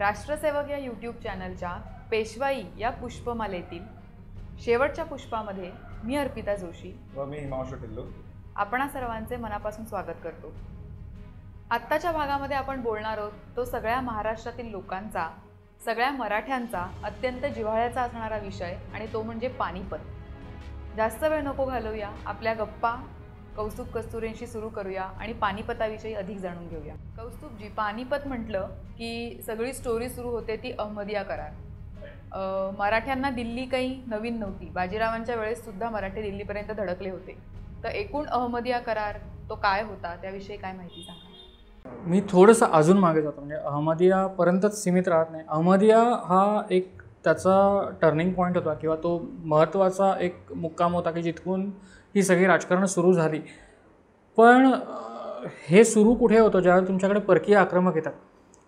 राष्ट्रसेवक या यूट्यूब चॅनलच्या पेशवाई या पुष्पमालेतील शेवटच्या पुष्पामध्ये मी अर्पिता जोशी व मी हिमांशू टिल्लू आपणा सर्वांचे मनापासून स्वागत करतो। आत्ताच्या भागामध्ये आपण बोलणार आहोत तो सगळ्या महाराष्ट्रातील लोकांचा, सगळ्या मराठ्यांचा अत्यंत जिव्हाळ्याचा असणारा विषय आणि तो म्हणजे पानिपत। जास्त वेळ नको घालवूया, आपल्या गप्पा कौस्तुभ कस्तुरेंशी सुरू करूया आणि पानिपताविषयी अधिक जाणून घेऊया। कौस्तुभजी, पानिपत म्हटलं की सगळी स्टोरी सुरू होते ती अहमदिया करार। मराठ्यांना दिल्ली काही नवीन नव्हती, बाजीरावांच्या वेळेस सुद्धा मराठी दिल्लीपर्यंत धडकले होते। तर एकूण अहमदिया करार तो काय होता, त्याविषयी काय माहिती सांगा। मी थोडंसं अजून मागे जातो, म्हणजे अहमदियापर्यंतच सीमित राहत नाही। अहमदिया हा एक त्याचा टर्निंग पॉईंट होता किंवा तो महत्त्वाचा एक मुक्काम होता की जिथून ही सगळी राजकारण सुरू झाली। पण हे सुरू कुठे होतं, ज्यावेळेला तुमच्याकडे परकीय आक्रमक येतात।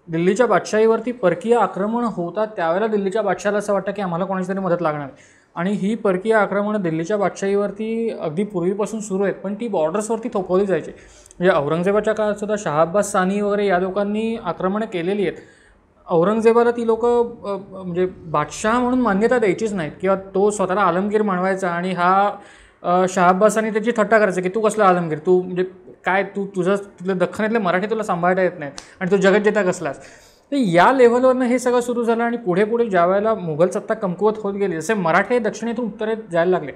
दिल्लीच्या बादशाहीवरती परकीय आक्रमण होतात त्यावेळेला दिल्लीच्या बादशाहाला असं वाटतं की आम्हाला कोणाची तरी मदत लागणार आहे। आणि ही परकीय आक्रमणं दिल्लीच्या बादशाहीवरती अगदी पूर्वीपासून सुरू आहेत, पण ती बॉर्डर्सवरती थोपवली जायची। म्हणजे औरंगजेबाच्या काळात सुद्धा शहा अब्बास सानी वगैरे या लोकांनी आक्रमणं केलेली आहेत। औरंगजेबाला ती लोक म्हणजे बादशाह म्हणून मान्यता द्यायचीच नाहीत किंवा तो स्वतःला आलमगीर म्हणवायचा आणि हा शहा अब्बासांनी त्याची थट्टा करायचं की तू कसला आलमगीर, तू म्हणजे काय, तुझं तिथलं दख्खनातले मराठी तुला सांभाळता येत नाहीत आणि तू जगज्जेता कसलास। तर या लेव्हलवरनं हे सगळं सुरू झालं आणि पुढे पुढे ज्या वेळेला मुघल सत्ता कमकुवत होत गेली, जसे मराठे दक्षिणेतून उत्तरेत जायला लागले,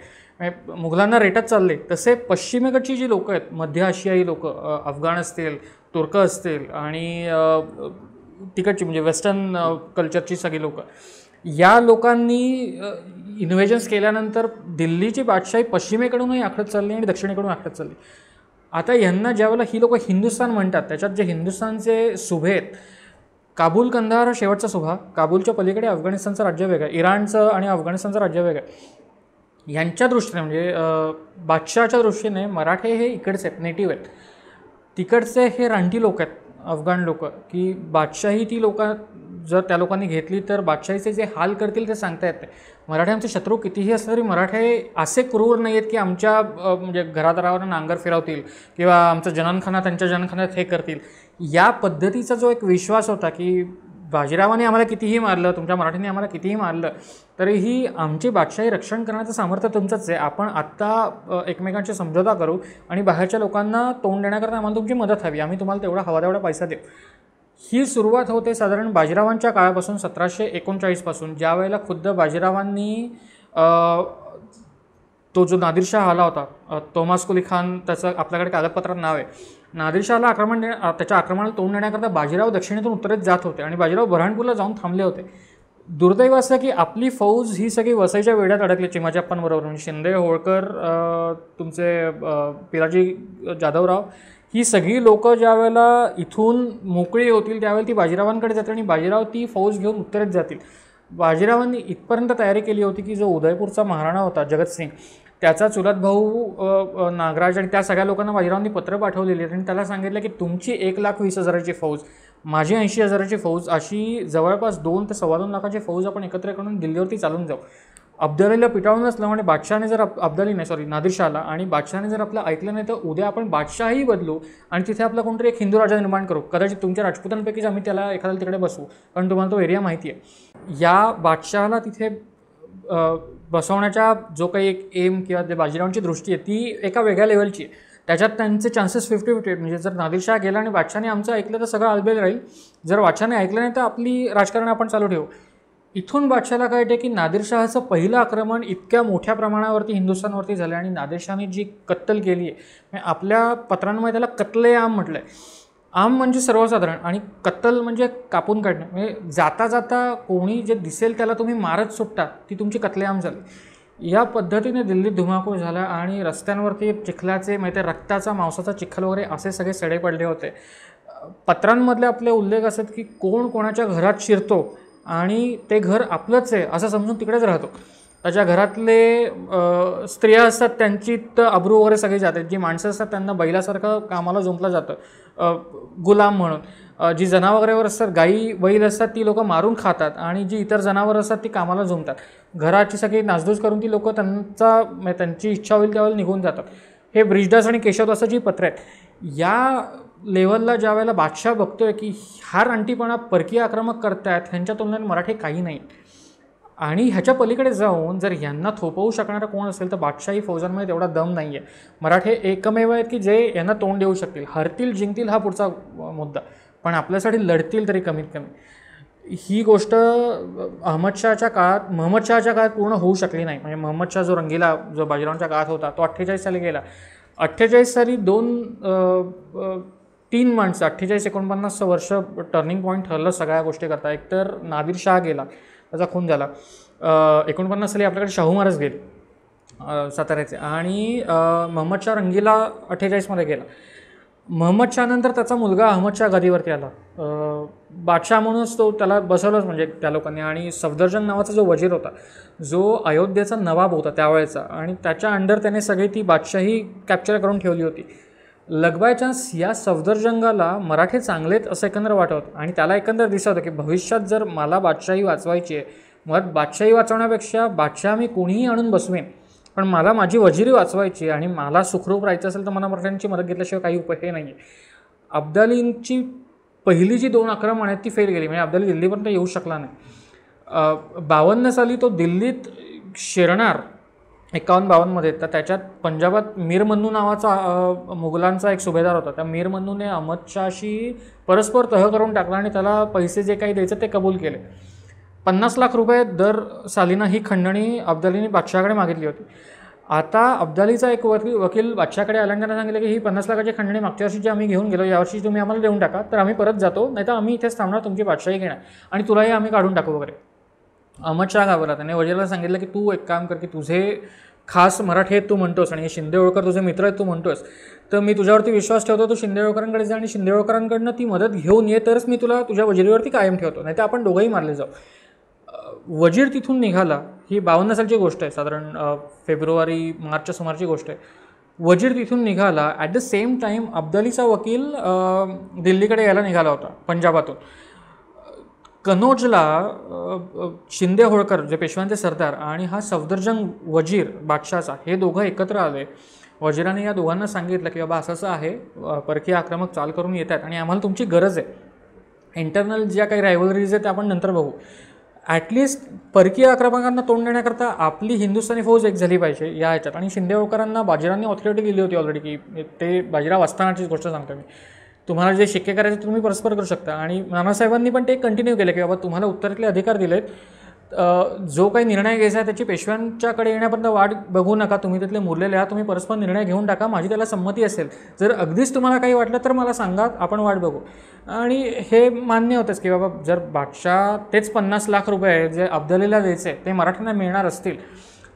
मुघलांना रेटत चालले, तसे पश्चिमेकडची जी लोकं आहेत, मध्य आशियाई लोक, अफगाण असतील, तुर्क असतील आणि तिकडची म्हणजे वेस्टर्न कल्चरची सगळी लोकं, या लोकांनी इन्व्हेजन्स केल्यानंतर दिल्लीची बादशाही पश्चिमेकडूनही आखडत चालली आणि दक्षिणेकडून आखडत चालली। आता यांना ज्यावेळेला ही लोकं हिंदुस्थान म्हणतात, त्याच्यात जे हिंदुस्थानचे सुभे आहेत, काबूल कंदाहार हा शेवटचा सुभा, काबूलच्या पलीकडे अफगाणिस्तानचं राज्य वेगळं, इराणचं आणि अफगाणिस्तानचं राज्य वेगळं। यांच्या दृष्टीने म्हणजे बादशहाच्या दृष्टीने मराठे हे इकडचे आहेत, नेटिव्ह आहेत, तिकडचे हे रानटी लोक आहेत, अफगाण लोक, की बादशाही ती लोक जर त्या लोकांनी घेतली तर बादशाहीचे जे हाल करतील ते सांगता येत नाही। मराठे आमचे शत्रू कितीही असले तरी मराठे असे क्रूर नाही आहेत की आमच्या म्हणजे घरादारावर नांगर फिरवतील किंवा आमचं जननखाना त्यांच्या जननखान्यात हे करतील। या पद्धतीचा जो एक विश्वास होता की बाजीरावाने आम्हाला कितीही मारलं, तुमच्या मराठीने आम्हाला कितीही मारलं, तरीही आमची बादशाही रक्षण करण्याचं सामर्थ्य तुमचंच आहे। आपण आत्ता एकमेकांशी समझोता करू आणि बाहेरच्या लोकांना तोंड देण्याकरता आम्हाला तुमची मदत हवी, आम्ही तुम्हाला तेवढा हवा तेवढा पैसा देऊ। ही सुरुवात होते साधारण बाजीरावांच्या काळापासून, 1739 पासून, ज्या वेळेला खुद्द बाजीरावांनी तो जो नादिरशाह आला होता, तोमास कुली खान त्याचं आपल्याकडे कागदपत्रात नाव आहे, नादिरशाहला त्याच्या आक्रमणाला तोंड देण्याकरता बाजीराव दक्षिणेतून उत्तरेत जात होते आणि बाजीराव बऱ्हाणपूरला जाऊन थांबले होते। दुर्दैव असं की आपली फौज ही सगळी वसईच्या वेढ्यात अडकली चिमाच्याप्पांबरोबर, म्हणजे शिंदे, होळकर, तुमचे पिराजी जाधवराव, ही सगळी लोकं ज्या वेळेला इथून मोकळी होतील त्यावेळेला ती बाजीरावांकडे जातील आणि बाजीराव ती फौज घेऊन उत्तरेत जातील। बाजीरावांनी इथपर्यंत तयारी केली होती की जो उदयपूरचा महाराणा होता जगतसिंग, त्याचा चुलत भाऊ नागराज आणि त्या सगळ्या लोकांना बाजीरावांनी पत्र पाठवलेली आहेत आणि त्याला सांगितलं की तुमची 1,20,000ची फौज, माझी 80,000ची फौज, अशी जवळपास 2 ते 2.25 लाखाची फौज आपण एकत्र करून दिल्लीवरती चालून जाऊ। अब्दालीला पिटाळून असलं म्हणजे बादशाहने जर नादिरशाहला, आणि बादशाहने जर आपलं ऐकलं नाही तर उद्या आपण बादशाही बदलू आणि तिथे आपला कोणतरी एक हिंदू राजा निर्माण करू, कदाचित तुमच्या राजपुतांपैकीच आम्ही त्याला एखाद्या तिकडे बसवू, कारण तुम्हाला तो एरिया माहिती आहे। या बादशाहाला तिथे बसवण्याचा जो काही एक एम किंवा जे बाजीरावांची दृष्टी आहे ती एका वेगळ्या लेवलची आहे। त्याच्यात त्यांचे चान्सेस 50-50, म्हणजे जर नादिरशाह गेला आणि बादशाहने आमचं ऐकलं तर सगळं अलबेल राहील, जर बादशाहने ऐकलं नाही तर आपली राजकारण आपण चालू ठेवू। इथून बादशाहला कळते की नादिरशाहचं पहिलं आक्रमण इतक्या मोठ्या प्रमाणावरती हिंदुस्थानवरती झालं आणि नादिरशाहने जी कत्तल केली आहे, आपल्या पत्रांमध्ये त्याला कत्ले आम म्हटलं आहे। आम म्हणजे सर्वसाधारण आणि कत्तल म्हणजे कापून काढणं, म्हणजे जाता जाता कोणी जे दिसेल त्याला तुम्ही मारत सुटता, ती तुमची कत्लेआम झाली। या पद्धतीने दिल्लीत धुमाकूळ झाला आणि रस्त्यांवरती चिखलाचे, म्हणजे रक्ताचा, मांसाचा चिखल वगैरे असे सगळे सडे पडले होते। पत्रांमधले आपले उल्लेख असत की कोण कोणाच्या घरात शिरतो आणि ते घर आपलंच आहे असं समजून तिकडेच राहतो, त्याच्या घरातले स्त्रिया असतात त्यांची तर अब्रू वगैरे सगळी जातात, जी माणसं असतात त्यांना बैलासारखं कामाला जुंपलं जातं गुलाम म्हणून, जी जनावरांवर असतात, गाई बैल असतात ती लोकं मारून खातात आणि जी इतर जनावरं असतात ती कामाला जुंपतात। घराची सगळी नासधूस करून ती लोकं त्यांची इच्छा होईल त्यावेळेला निघून जातात। हे ब्रिजदास आणि केशवदासाची पत्र आहेत। या लेवलला ज्या वेळेला बादशाह बघतोय की हा रानटीपणा परकीय आक्रमक करतायत, ह्यांच्या तुलनेत मराठे काही नाही, आणि ह्याच्या पलीकडे जाऊन जर यांना थोपवू शकणारं कोण असेल तर बादशाही फौजांमध्ये तेवढा दम नाही आहे. मराठे एकमेव आहेत की जे यांना तोंड देऊ शकतील. हरतील जिंकतील हा पुढचा मुद्दा, पण आपल्यासाठी लढतील तरी कमीत कमी. ही गोष्ट महम्मद शहाच्या काळात पूर्ण होऊ शकली नाही. म्हणजे महम्मद शहा जो रंगीला जो बाजीरावांच्या काळात होता तो 48 साली गेला. 48 साली 3 माणसं 48-49 वर्ष टर्निंग पॉईंट ठरलं सगळ्या गोष्टी करता. एकतर नादिर शाह गेला, त्याचा खून झाला. 49 साली आपल्याकडे शाहू महाराज गेले साताऱ्याचे, आणि महम्मद शहा रंगीला 48मध्ये गेला. महम्मद शहानंतर त्याचा मुलगा अहमद शाह गादीवरती आला. बादशाह म्हणूनच तो त्याला बसवलंच म्हणजे त्या लोकांनी. आणि सफदरजंग नावाचा जो वजीर होता, जो अयोध्येचा नवाब होता त्यावेळेचा, आणि त्याच्या अंडर त्याने सगळी ती बादशाही कॅप्चर करून ठेवली होती. लगबाय चान्स या सफदरजंगाला मराठे चांगलेत असं एकंदर वाटत होतं, आणि त्याला एकंदर दिसत होतं की भविष्यात जर मला बादशाही वाचवायची आहे, मग बादशाही वाचवण्यापेक्षा बादशाह मी कोणीही आणून बसवेन, पण मला माझी वजिरी वाचवायची आणि मला सुखरूप राहायचं असेल तर मला मराठ्यांची मदत घेतल्याशिवाय काही उपाय नाही आहे. अब्दालींची पहिली जी 2 आक्रमणं आहेत ती फेल गेली. म्हणजे अब्दाली दिल्लीपर्यंत येऊ शकला नाही. 52 साली तो दिल्लीत शिरणार 51-52मध्ये, तर त्याच्यात पंजाबात मीर मन्नू नावाचा मुघलांचा एक सुभेदार होता. त्या मीर मन्नूने अहमद शहाशी परस्पर तह करून टाकला आणि त्याला पैसे जे काही द्यायचं ते कबूल केले. 50 लाख रुपये दर सालीनं ही खंडणी अब्दालीने बादशाहकडे मागितली होती. आता अब्दालीचा एक वकील बादशाहकडे आला आणि त्यांना सांगितलं की ही 50 लाखाची खंडणी मागच्या वर्षी जी आम्ही घेऊन गेलो, यावर्षी तुम्ही आम्हाला देऊन टाका, तर आम्ही परत जातो, नाही तर आम्ही इथेच थांबणार, तुमची बादशाही घेणार आणि तुलाही आम्ही काढून टाकू वगैरे. अहमद शाह घाबरला. त्याने वजीरला सांगितलं की तू एक काम कर की तुझे खास मराठी आहेत तू म्हणतोस आणि शिंदे होळकर तुझे मित्र आहेत तू म्हणतोस, तर मी तुझ्यावरती विश्वास ठेवतो, तू शिंदे होळकरांकडे जा आणि शिंदे होळकरांकडनं ती मदत घेऊन ये, तरच मी तुला तुझ्या वजिरीवरती कायम ठेवतो, नाही तर आपण दोघंही मारले जाऊ. वजीर तिथून निघाला. ही 52 सालची गोष्ट आहे, साधारण फेब्रुवारी-मार्चच्या सुमारची गोष्ट आहे. वजीर तिथून निघाला. ॲट द सेम टाईम अब्दालीचा वकील दिल्लीकडे यायला निघाला होता पंजाबातून. कनौजला शिंदे होळकर जे पेशव्यांचे सरदार आणि हा सफदरजंग वजीर बादशाहचा, हे दोघं एकत्र आले. वजिराने या दोघांना सांगितलं की बाबा असं आहे, परकीय आक्रमक चाल करून येत आहेत आणि आम्हाला तुमची गरज आहे. इंटरनल ज्या काही रायव्हलरीज आहेत त्या आपण नंतर बघू. ॲटलिस्ट परकीय आक्रमकांना तोंड देण्याकरता आपली हिंदुस्थानी फौज एक झाली पाहिजे या ह्याच्यात. आणि शिंदे होळकरांना बाजीरावांनी ऑथॉरिटी दिली होती ऑलरेडी, की ते बाजीराव असतानाचीच गोष्ट सांगतो मी, तुम्हाला जे शिक्के करायचे तुम्ही परस्पर करू शकता. आणि नानासाहेबांनी पण ते कंटिन्यू केलं की बाबा तुम्हाला उत्तरेतले अधिकार दिलेत, जो काही निर्णय घ्यायचा आहे त्याची पेशव्यांच्याकडे येण्यापर्यंत वाट बघू नका, तुम्ही तिथले मुरलेले आहात, तुम्ही परस्पर निर्णय घेऊन टाका, माझी त्याला संमती असेल, जर अगदीच तुम्हाला काही वाटलं तर मला सांगा, आपण वाट बघू. आणि हे मान्य होतंच की बाबा जर बादशाह तेच 50 लाख रुपये जे अब्दालीला द्यायचे ते मराठ्यांना मिळणार असतील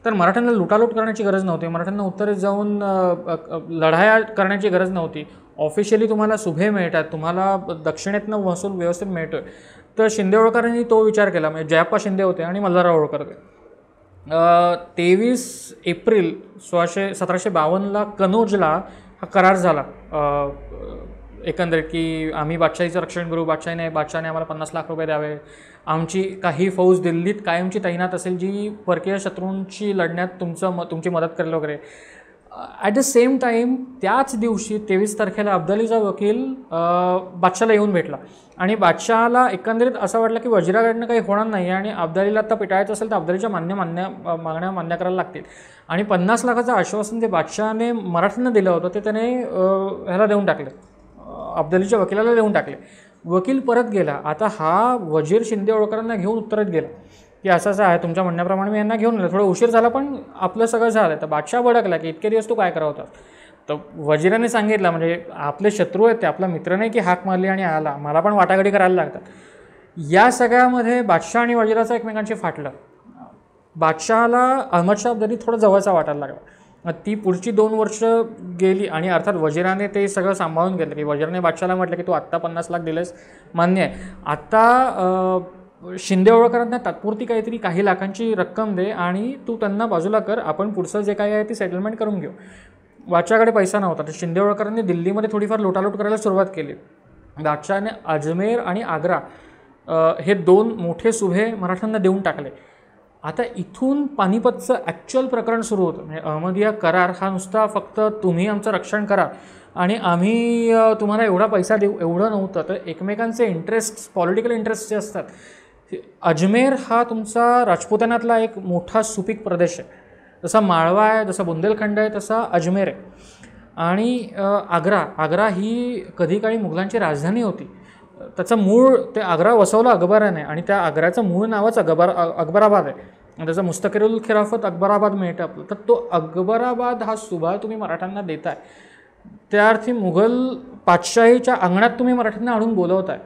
तर मराठ्यांना लुटालूट करण्याची गरज नव्हती, मराठ्यांना उत्तरेत जाऊन लढाया करण्याची गरज नव्हती. ऑफिशियली तुम्हाला सुभे मिळतात, तुम्हाला दक्षिणेतनं महसूल व्यवस्थित मिळतो आहे. तर शिंदे होळकरांनी तो विचार केला. म्हणजे जयाप्पा शिंदे होते आणि मल्हारराव होळकर होते. 23 एप्रिल 1752ला कनौजला हा करार झाला एकंदरीत की आम्ही बादशाहीचं रक्षण करू. बादशाहीने आम्हाला 50 लाख रुपये द्यावे, आमची काही फौज दिल्लीत कायमची तैनात असेल जी परकीय शत्रूंशी लढण्यात तुमची मदत करेल वगैरे. ॲट द सेम टाईम त्याच दिवशी 23 तारखेला अब्दालीचा वकील बादशाहला येऊन भेटला आणि बादशाहला एकंदरीत असं वाटलं की वजिराकडनं काही होणार नाही आणि अब्दालीला आता पिटाळायचं असेल तर अब्दालीच्या मागण्या मान्य करायला लागतील. आणि 50 लाखाचं आश्वासन जे बादशाहने मराठ्यांना दिलं होतं ते त्याने ह्याला देऊन टाकले, अब्दालीच्या वकिलाला देऊन टाकले. वकील परत गेला. आता हा वजीर शिंदे होळकरांना घेऊन उत्तरेत गेला की असं आहे, तुमच्या म्हणण्याप्रमाणे मी यांना घेऊन आलो, थोडं उशीर झाला पण आपलं सगळं झालं. तर बादशाह भडकला की इतके दिवस तू काय करत होतास. तर वजिराने सांगितलं म्हणजे आपले शत्रू आहेत ते, आपला मित्र नाही की हाक मारली आणि आला, मला पण वाटाघाटी करायला लागतात. या सगळ्यामध्ये बादशाह आणि वजिराचं एकमेकांशी फाटलं. बादशहाला अहमद शाह अब्दाली थोडं जवळचा वाटायला लागला. ती पुढची 2 वर्ष गेली आणि अर्थात वजिराने ते सगळं सांभाळून घेतलं की वजिराने बादशाहला म्हटलं की तू आत्ता 50 लाख दिलेस मान्य आहे, आता शिंदे होळकरांना तात्पुरती काही लाखांची रक्कम दे आणि तू त्यांना बाजूला कर, आपण पुढचं जे काही आहे ती सेटलमेंट करून घेऊ. बादशाहकडे पैसा नव्हता तर शिंदे होळकरांनी दिल्लीमध्ये थोडीफार लुटालूट करायला सुरुवात केली. बादशाहने अजमेर आणि आग्रा हे 2 मोठे सुभे मराठ्यांना देऊन टाकले. आता इथून पानिपतचं ॲक्च्युअल प्रकरण सुरू होतं. म्हणजे अहमदिया करार हा नुसता फक्त तुम्ही आमचं रक्षण करा आणि आम्ही तुम्हाला एवढा पैसा देऊ, एवढं नव्हतं. तर एकमेकांचे इंटरेस्ट, पॉलिटिकल इंटरेस्ट जे असतात, अजमेर हा तुमचा राजपुतानातला एक मोठा सुपीक प्रदेश आहे. जसा माळवा आहे, जसा बुंदेलखंड आहे, तसा अजमेर आहे. आणि आग्रा ही कधी काळी मुघलांची राजधानी होती. त्याचं मूळ, ते आग्रा वसवलं अकबराने आणि त्या आग्र्याचं मूळ नावच अकबराबाद आहे. त्याचं मुस्तकिरुल खिलाफत अकबराबाद मिळतं आपलं. तर तो अकबराबाद हा सुभा तुम्ही मराठ्यांना देताय, त्या अर्थी मुघल पातशाहीच्या अंगणात तुम्ही मराठ्यांना आणून बोलवताय.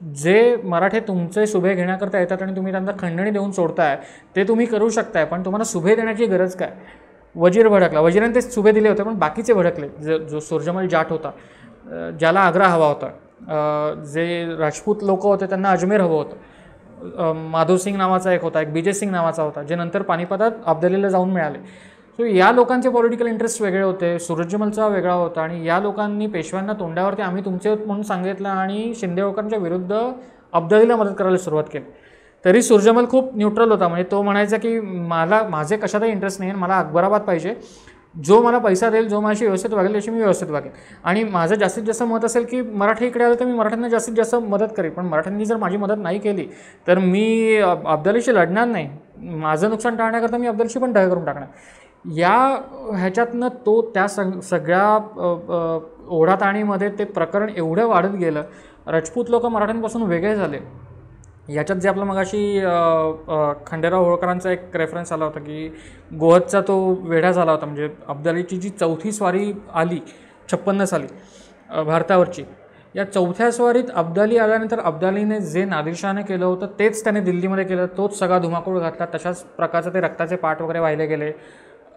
जे मराठे तुमचे सुभे घेण्याकरता येतात आणि तुम्ही त्यांना खंडणी देऊन सोडताय ते तुम्ही करू शकताय, पण तुम्हाला सुभे देण्याची गरज काय? वजीर भडकला, वजिरांनी ते सुभे दिले होते पण बाकीचे भडकले. जो सुरजमल जाट होता, ज्याला आग्रा हवा होता, जे राजपूत लोक होते त्यांना अजमेर हवं होतं, माधवसिंग नावाचा एक होता, एक विजय सिंग नावाचा होता, जे नंतर पानिपतात अब्दालीला जाऊन मिळाले. सो या लोकांचे पॉलिटिकल इंटरेस्ट वेगळे होते, सूरजमलचा वेगळा होता. आणि या लोकांनी पेशव्यांना तोंडावरती आम्ही तुमचे म्हणून सांगितलं आणि शिंदे होळकरांच्या विरुद्ध अब्दालीला मदत करायला सुरुवात केली. तरी सूरजमल खूप न्यूट्रल होता. म्हणजे तो म्हणायचा की माझे कशातही इंटरेस्ट नाही आहे, मला अकबराबाद पाहिजे, जो मला पैसा देईल, जो माझी व्यवस्थित वागेल त्याची मी व्यवस्थित वागेल. आणि माझं जास्तीत जास्त मत असेल की मराठी इकडे आलं तर मी मराठ्यांना जास्तीत जास्त मदत करेन, पण मराठ्यांनी जर माझी मदत नाही केली तर मी अब्दालीशी लढणार नाही. माझं नुकसान टाळण्याकरता मी अब्दालीशी पण तह करून टाकणार. या ह्याच्यातनं तो त्या सगळ्या ओढाताणीमध्ये ते प्रकरण एवढं वाढत गेलं, राजपूत लोक मराठ्यांपासून वेगळे झाले. याच्यात जे आपलं मगाशी खंडेराव होळकरांचा एक रेफरन्स आला होता की गोहदचा तो वेढा झाला होता. म्हणजे अब्दालीची जी चौथी स्वारी आली 56 साली भारतावरची, या चौथ्या स्वारीत अब्दाली आल्यानंतर अब्दालीने जे नादिरशहाने केलं होतं तेच त्याने दिल्लीमध्ये केलं, तोच सगळा धुमाकूळ घातला. तशाच प्रकारचं ते रक्ताचे पाठ वगैरे वाहिले गेले.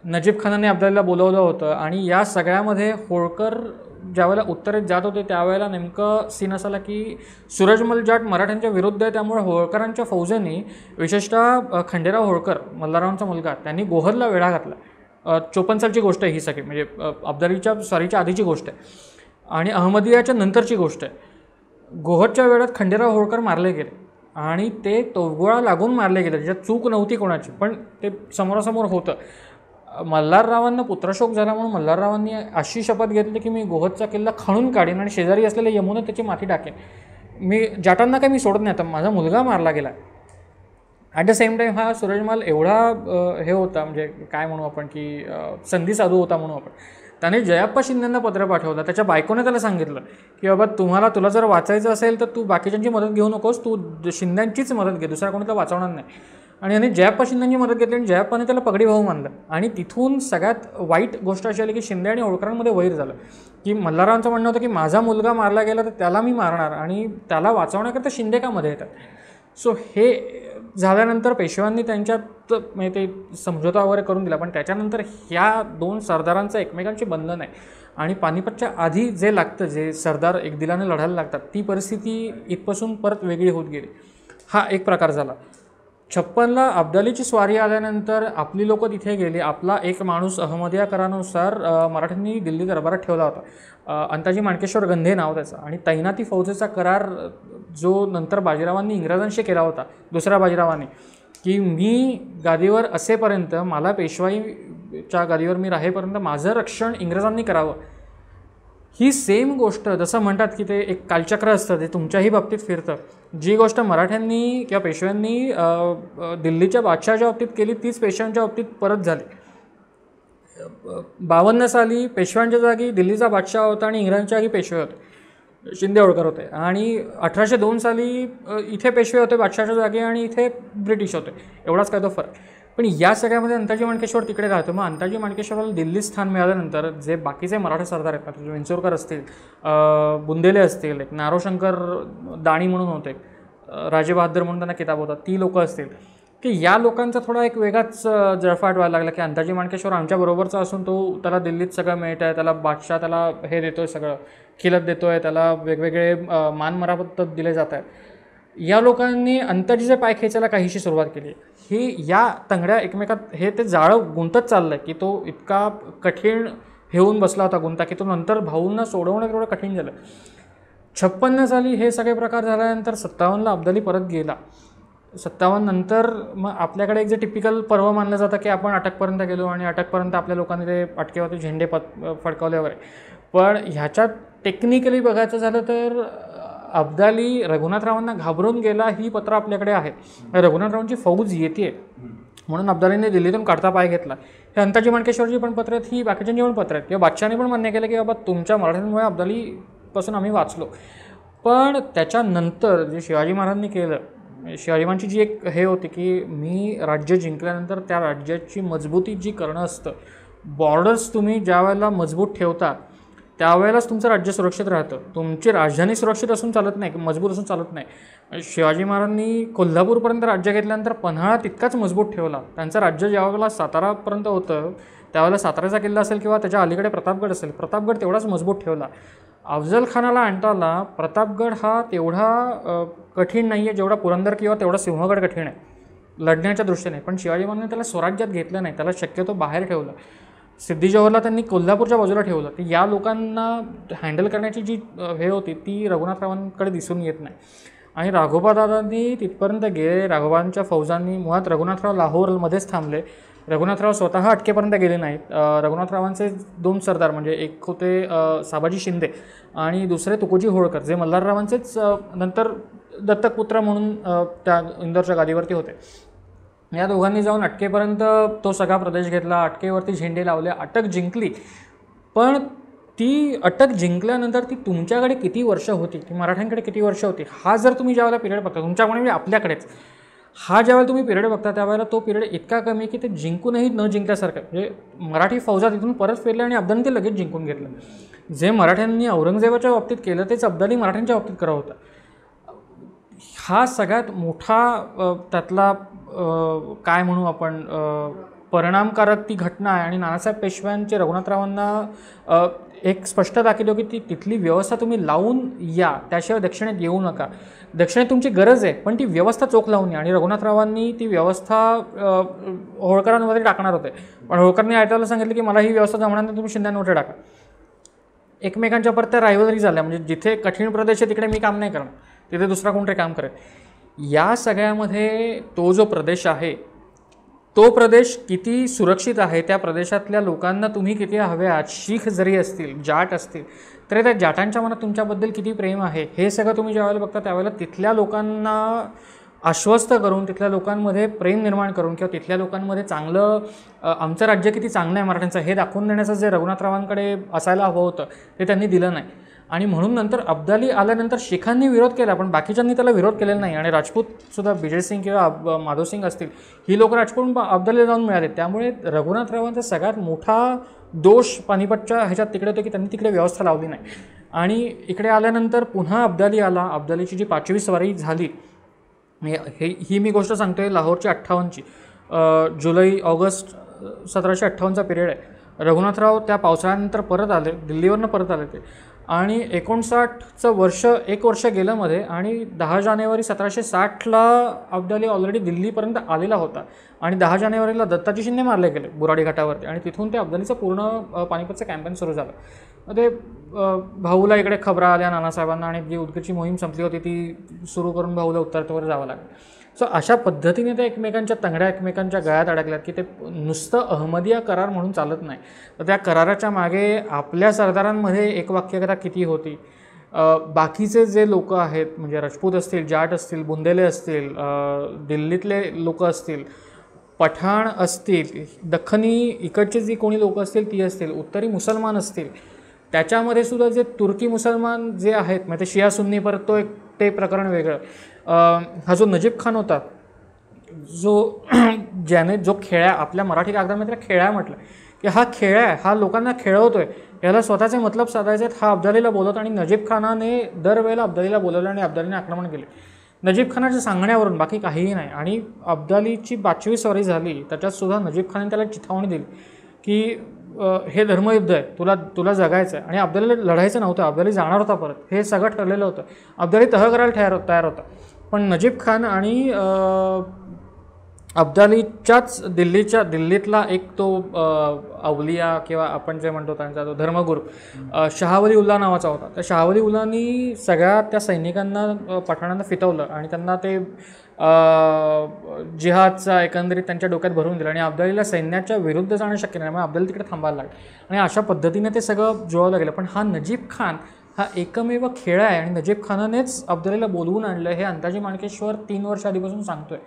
नजीब खानाने अब्दालीला बोलवलं होतं. आणि या सगळ्यामध्ये होळकर ज्यावेळेला उत्तरेत जात होते त्यावेळेला नेमकं सीन असा आला की सूरजमल जाट मराठ्यांच्या विरुद्ध आहे. त्यामुळे होळकरांच्या फौजेने, विशेषतः खंडेराव होळकर, मल्हाररावांचा मुलगा, त्यांनी गोहदला वेढा घातला. 54 सालची गोष्ट आहे ही सगळी, म्हणजे अब्दालीच्या स्वारीच्या आधीची गोष्ट आहे आणि अहमदियाच्या नंतरची गोष्ट आहे. गोहदच्या वेळात खंडेराव होळकर मारले गेले आणि ते तोफगोळा लागून मारले गेले. त्याच्यात चूक नव्हती कोणाची, पण ते समोरासमोर होतं. मल्हाररावांना पुत्रशोक झाला म्हणून मल्हाररावांनी अशी शपथ घेतली की मी गोहदचा किल्ला खणून काढीन आणि शेजारी असलेल्या यमुनेत त्याची माती टाकेन. मी जाटांना काही मी सोडत नाही, आता माझा मुलगा मारला गेला. ॲट द सेम टाईम हा सूरजमल एवढा हे होता, म्हणजे काय म्हणू आपण की संधी साधू होता म्हणू आपण. त्याने जयाप्पा शिंदेंना पत्र पाठवलं. त्याच्या बायकोने त्याला सांगितलं की बाबा तुला जर वाचायचं असेल तर तू बाकीच्यांची मदत घेऊ नकोस, तू शिंद्यांचीच मदत घे, दुसऱ्या कोणी तर वाचवणार नाही. आणि याने जयाप्पा शिंदेंची मदत घेतली आणि जयाप्पाने त्याला पगडी भाऊ मानलं. आणि तिथून सगळ्यात वाईट गोष्ट अशी आली की शिंदे आणि होळकरांमध्ये वैर झालं. की मल्हाररावांचं म्हणणं होतं की माझा मुलगा मारला गेला तर त्याला मी मारणार आणि त्याला वाचवण्याकरता शिंदे का मध्ये येतात. सो हे झाल्यानंतर पेशव्यांनी त्यांच्यात म्हणजे ते समझोता वगैरे करून दिला. पण त्याच्यानंतर ह्या दोन सरदारांचं एकमेकांशी बंधन आहे आणि पानिपतच्या आधी जे लागतं, जे सरदार एक दिलाने लढायला लागतात, ती परिस्थिती इथपासून परत वेगळी होत गेली. हा एक प्रकार झाला. 56ला अब्दालीची स्वारी आल्यानंतर आपली लोकं तिथे गेली. आपला एक माणूस अहमदिया करारानुसार मराठ्यांनी दिल्ली दरबारात ठेवला होता, अंताजी माणकेश्वर गंधे नाव त्याचा. आणि तैनाती फौजेचा करार जो नंतर बाजीरावांनी इंग्रजांशी केला होता, दुसऱ्या बाजीरावांनी, की मी गादीवर असेपर्यंत, मला पेशवाईच्या गादीवर मी राहेपर्यंत माझं रक्षण इंग्रजांनी करावं. ही सेम गोष्ट, जसं म्हणतात की ते एक कालचक्र असतं, ते तुमच्याही बाबतीत फिरतं. जी गोष्ट मराठ्यांनी किंवा पेशव्यांनी दिल्लीच्या बादशहाच्या बाबतीत केली तीच पेशव्यांच्या बाबतीत परत झाली. 52 साली पेशव्यांच्या जागी दिल्लीचा बादशाह होता आणि इंग्रजांच्या जागी पेशवे होते, शिंदे होळकर होते. आणि 1802 साली इथे पेशवे होते बादशहाच्या जागी आणि इथे ब्रिटिश होते. एवढाच काय तो फरक. पण या सगळ्यामध्ये अंताजी माणकेश्वर तिकडे राहतो. मग अंताजी माणकेश्वराला दिल्लीत स्थान मिळाल्यानंतर जे बाकीचे मराठा सरदार आहेत, आता विंचोरकर असतील, बुंदेले असतील, एक नारोशंकर दाणी म्हणून होते, राजे बहादर म्हणून त्यांना किताब होता, ती लोकं असतील, की या लोकांचा थोडा एक वेगळाच जळफाट व्हायला लागला की अंताजी माणकेश्वर आमच्याबरोबरचा असून त्याला दिल्लीत सगळं मिळत आहे, त्याला बादशाह त्याला हे देतो आहे, सगळं खिलत देतो आहे, त्याला वेगवेगळे मानमरापत दिले जात आहेत. या लोकांनी अंताजीचे पाय खेचायला काहीशी सुरुवात केली. ही या तंगड्या एकमेकात हे ते जाळं गुंतत चाललं आहे की तो इतका कठीण हेऊन बसला होता गुंता, की तो नंतर भाऊंना सोडवणं तेवढं कठीण झालं. 56 साली हे सगळे प्रकार झाल्यानंतर 57ला अब्दाली परत गेला. 57 नंतर मग आपल्याकडे एक जे टिपिकल पर्व मानलं जातं की आपण अटकपर्यंत गेलो आणि अटकपर्यंत आपल्या लोकांनी ते अटकेवरती झेंडे फडकवले वगैरे. पण ह्याच्यात टेक्निकली बघायचं झालं तर अब्दाली रघुनाथरावांना घाबरून गेला ही पत्र आपल्याकडे आहे. रघुनाथरावांची फौज येते म्हणून अब्दालीने दिल्लीतून काढता पाय घेतला. हे अंताजी माणकेश्वरची पण पत्र आहेत, ही बाकीच्यांची पण पत्र आहेत किंवा बादशाहाने पण मान्य केलं की बाबा तुमच्या मराठ्यांमुळे अब्दालीपासून आम्ही वाचलो. पण त्याच्यानंतर जे शिवाजी महाराजांनी केलं, शिवाजी महाराजांची जी एक हे होती की मी राज्य जिंकल्यानंतर त्या राज्याची मजबूती जी करणं असतं, बॉर्डर्स तुम्ही ज्या वेळेला मजबूत ठेवता त्यावेळेलाच तुमचं राज्य सुरक्षित राहतं. तुमची राजधानी सुरक्षित असून चालत नाही, मजबूत असून चालत नाही. शिवाजी महाराजांनी कोल्हापूरपर्यंत राज्य घेतल्यानंतर पन्हाळा तितकाच मजबूत ठेवला. त्यांचं राज्य ज्यावेळेला सातारापर्यंत होतं त्यावेळेला साताऱ्याचा किल्ला असेल किंवा त्याच्या अलीकडे प्रतापगड असेल, प्रतापगड तेवढाच मजबूत ठेवला. अफजल खानाला आणताना प्रतापगड हा तेवढा कठीण नाही आहे जेवढा पुरंदर किंवा तेवढा सिंहगड कठीण आहे लढण्याच्या दृष्टीने. पण शिवाजी महाराजांनी त्याला स्वराज्यात घेतलं नाही, त्याला शक्यतो बाहेर ठेवलं. सिद्धी जोहरला त्यांनी कोल्हापूरच्या बाजूला ठेवलं. तर या लोकांना हँडल करण्याची जी हे होती ती रघुनाथरावांकडे दिसून येत नाही. आणि राघोबादादांनी तिथपर्यंत गेले, राघोबांच्या फौजांनी मुळात रघुनाथराव लाहोरमध्येच थांबले. रघुनाथराव स्वतः अटकेपर्यंत गेले नाहीत. रघुनाथरावांचे 2 सरदार म्हणजे एक होते साबाजी शिंदे आणि दुसरे तुकोजी होळकर, जे मल्हाररावांचेच नंतर दत्तकपुत्र म्हणून त्या इंदोरच्या गादीवरती होते. या दोघांनी जाऊन अटकेपर्यंत तो सगळा प्रदेश घेतला, अटकेवरती झेंडे लावले, अटक जिंकली. पण ती अटक जिंकल्यानंतर ती तुमच्याकडे किती वर्ष होती, ती मराठ्यांकडे किती वर्ष होती, हा जर तुम्ही ज्यावेळेला पिरियड बघता तुमच्याकडे म्हणजे आपल्याकडेच, हा ज्यावेळेला तुम्ही पिरियड बघता त्यावेळेला तो पिरियड इतका कमी की ते जिंकूनही न जिंकल्यासारखं. म्हणजे मराठी फौजा तिथून परत फिरल्या आणि अब्दाली ते लगेच जिंकून घेतलं. जे मराठ्यांनी औरंगजेबाच्या बाबतीत केलं तेच अब्दाली मराठ्यांच्या बाबतीत करत होता. हा सगळ्यात मोठा त्यातला काय म्हणू आपण परिणामकारक ती घटना आहे. आणि नानासाहेब पेशव्यांचे रघुनाथरावांना एक स्पष्ट दाखवली की ती तिथली व्यवस्था तुम्ही लावून या, त्याशिवाय दक्षिणेत येऊ नका. दक्षिणेत तुमची गरज आहे पण ती व्यवस्था चोख लावून या. आणि रघुनाथरावांनी ती व्यवस्था होळकरांमध्ये टाकणार होते, पण होळकरांनी आयत्याला सांगितलं की मला ही व्यवस्था जमणार नाही, तुम्ही शिंद्यांवर टाका. एकमेकांच्या परत त्या रायव्हलरी झाल्या, म्हणजे जिथे कठीण प्रदेश आहे तिकडे मी काम नाही करणार, तिथे दुसरा कोणतरी काम करेल. या सगळ्यामध्ये तो जो प्रदेश आहे तो प्रदेश किती सुरक्षित आहे, त्या प्रदेशातल्या लोकांना तुम्ही किती हवे आहात, शीख जरी असतील, जाट असतील तरी त्या जाटांच्या मनात तुमच्याबद्दल किती प्रेम आहे, हे सगळं तुम्ही ज्यावेळेला बघता त्यावेळेला तिथल्या लोकांना आश्वस्त करून, तिथल्या लोकांमध्ये प्रेम निर्माण करून किंवा तिथल्या लोकांमध्ये चांगलं आमचं राज्य किती चांगलं आहे मराठ्यांचं हे दाखवून देण्याचं जे रघुनाथरावांकडे असायला हवं होतं ते त्यांनी दिलं नाही. आणि म्हणून नंतर अब्दाली आल्यानंतर शिखांनी विरोध केला पण बाकीच्यांनी त्याला विरोध केलेला नाही. आणि राजपूतसुद्धा विजय सिंग किंवा माधव सिंग असतील ही लोक राजपूत अब्दालीला जाऊन मिळाले. त्यामुळे रघुनाथरावांचा सगळ्यात मोठा दोष पानिपतच्या ह्याच्यात तिकडे होते की त्यांनी तिकडे व्यवस्था लावली नाही. आणि इकडे आल्यानंतर पुन्हा अब्दाली आला. अब्दालीची जी 5वी स्वारी झाली ही मी गोष्ट सांगतो आहे लाहोरची 58ची, जुलै ऑगस्ट 1758चा पिरियड आहे. रघुनाथराव त्या पावसाळ्यानंतर परत आले, दिल्लीवरनं परत आले ते. आणि 59चं वर्ष 1 वर्ष गेलं मध्ये. आणि 10 जानेवारी 1760ला अब्दाली ऑलरेडी दिल्लीपर्यंत आलेला होता. आणि 10 जानेवारीला दत्ताजी शिंदे मारले गेले बुराडी घाटावरती. आणि तिथून ते अब्दालीचं पूर्ण पानिपतचं कॅम्पेन सुरू झालं. ते भाऊला इकडे खबरा आल्या नानासाहेबांना आणि जी उदगीरची मोहीम संपली होती ती सुरू करून भाऊला उत्तरेवर जावं लागलं. सो अशा पद्धतीने ते एकमेकांच्या तंगड्या एकमेकांच्या गळ्यात अडकल्यात की ते नुसतं अहमदिया करार म्हणून चालत नाही. तर त्या कराराच्या मागे आपल्या सरदारांमध्ये एकवाक्यता किती होती, बाकीचे जे लोक आहेत म्हणजे राजपूत असतील, जाट असतील, बुंदेले असतील, दिल्लीतले लोक असतील, पठाण असतील, दख्खनी इकडचे जी कोणी लोक असतील ती असतील, उत्तरी मुसलमान असतील, त्याच्यामध्ये सुद्धा जे तुर्की मुसलमान जे आहेत म्हणजे ते शिया सुन्नी परत तो एक ते प्रकरण वेगळं. हा जो नजीब खान होता ज्याने जो खेळ्या आपल्या मराठी कागदामध्ये खेळ्या म्हटलं की हा खेळ्या हा लोकांना खेळवतोय, याला स्वतःचे मतलब साधायचे आहेत, हा अब्दालीला बोलत. आणि नजीब खानाने दरवेळेला अब्दालीला बोलवलं आणि अब्दालीने आक्रमण केले नजीब खानाच्या सांगण्यावरून, बाकी काहीही नाही. आणि अब्दालीची 5वी स्वारी झाली त्याच्यातसुद्धा नजीब खानाने त्याला चिथावणी दिली की हे धर्मयुद्ध आहे, तुला जगायचं आहे. आणि अब्दालीला लढायचं नव्हतं, अब्दाली जाणार होता परत, हे सगळं ठरलेलं होतं. अब्दाली तह करायला तयार होता. पण नजीब खान आणि अब्दालीच्याच दिल्लीतला एक तो अवलिया किंवा आपण जे म्हणतो त्यांचा तो धर्मगुरू शहावली उल्ला नावाचा होता. त्या शहावली उल्लानी सगळ्या त्या सैनिकांना पठाणांना फितवलं आणि त्यांना ते जिहादचा एकंदरीत त्यांच्या डोक्यात भरून दिला आणि अब्दालीला सैन्याच्या विरुद्ध जाणं शक्य नाही, मग अब्दाली तिकडे थांबायला लागलं आणि अशा पद्धतीने ते सगळं जुळवलं गेलं. पण हा नजीब खान हा एकमेव खेळ आहे आणि नजीब खानानेच अब्दालीला बोलवून आणलं हे अंताजी माणकेश्वर 3 वर्ष आधीपासून सांगतोय.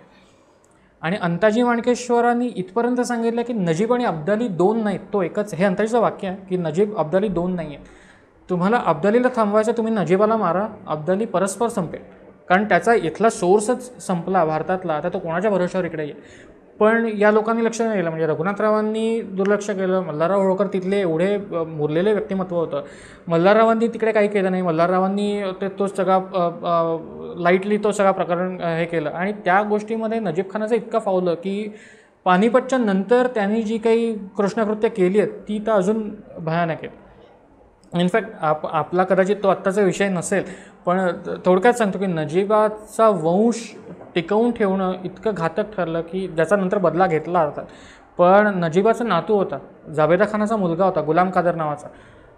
आणि अंताजी माणकेश्वरांनी इथपर्यंत सांगितलं की नजीब आणि अब्दाली 2 नाहीत, तो एकच. हे अंताजीचं वाक्य आहे की नजीब अब्दाली 2 नाही आहे. तुम्हाला अब्दालीला थांबवायचं, तुम्ही नजीबाला मारा, अब्दाली परस्पर संपेल. कारण त्याचा इथला सोर्सच संपला भारतातला, आता तो कोणाच्या भरोशावर इकडे येईल. पण या लोकांनी लक्ष नाही दिलं. म्हणजे रघुनाथरावांनी दुर्लक्ष केलं. मल्हारराव होळकर तिथले एवढे मुरलेले व्यक्तिमत्व होतं, मल्हाररावांनी तिकडे काही केलं नाही. मल्हाररावांनी तो सगळा लाईटली तो सगळा प्रकरण हे केलं आणि त्या गोष्टीमध्ये नजीब खानाचं इतकं फावलं की पानिपतच्या नंतर त्यांनी जी काही कृष्णकृत्य केली आहेत ती तर अजून भयानक आहेत. इनफॅक्ट आपला कदाचित तो आत्ताचा विषय नसेल, पण थोडक्यात सांगतो की नजीबाचा वंश टिकवून ठेवणं इतकं घातक ठरलं की ज्याचा नंतर बदला घेतला जातात. पण नजीबाचा नातू होता, जावेदा खानाचा मुलगा होता गुलाम कादर नावाचा,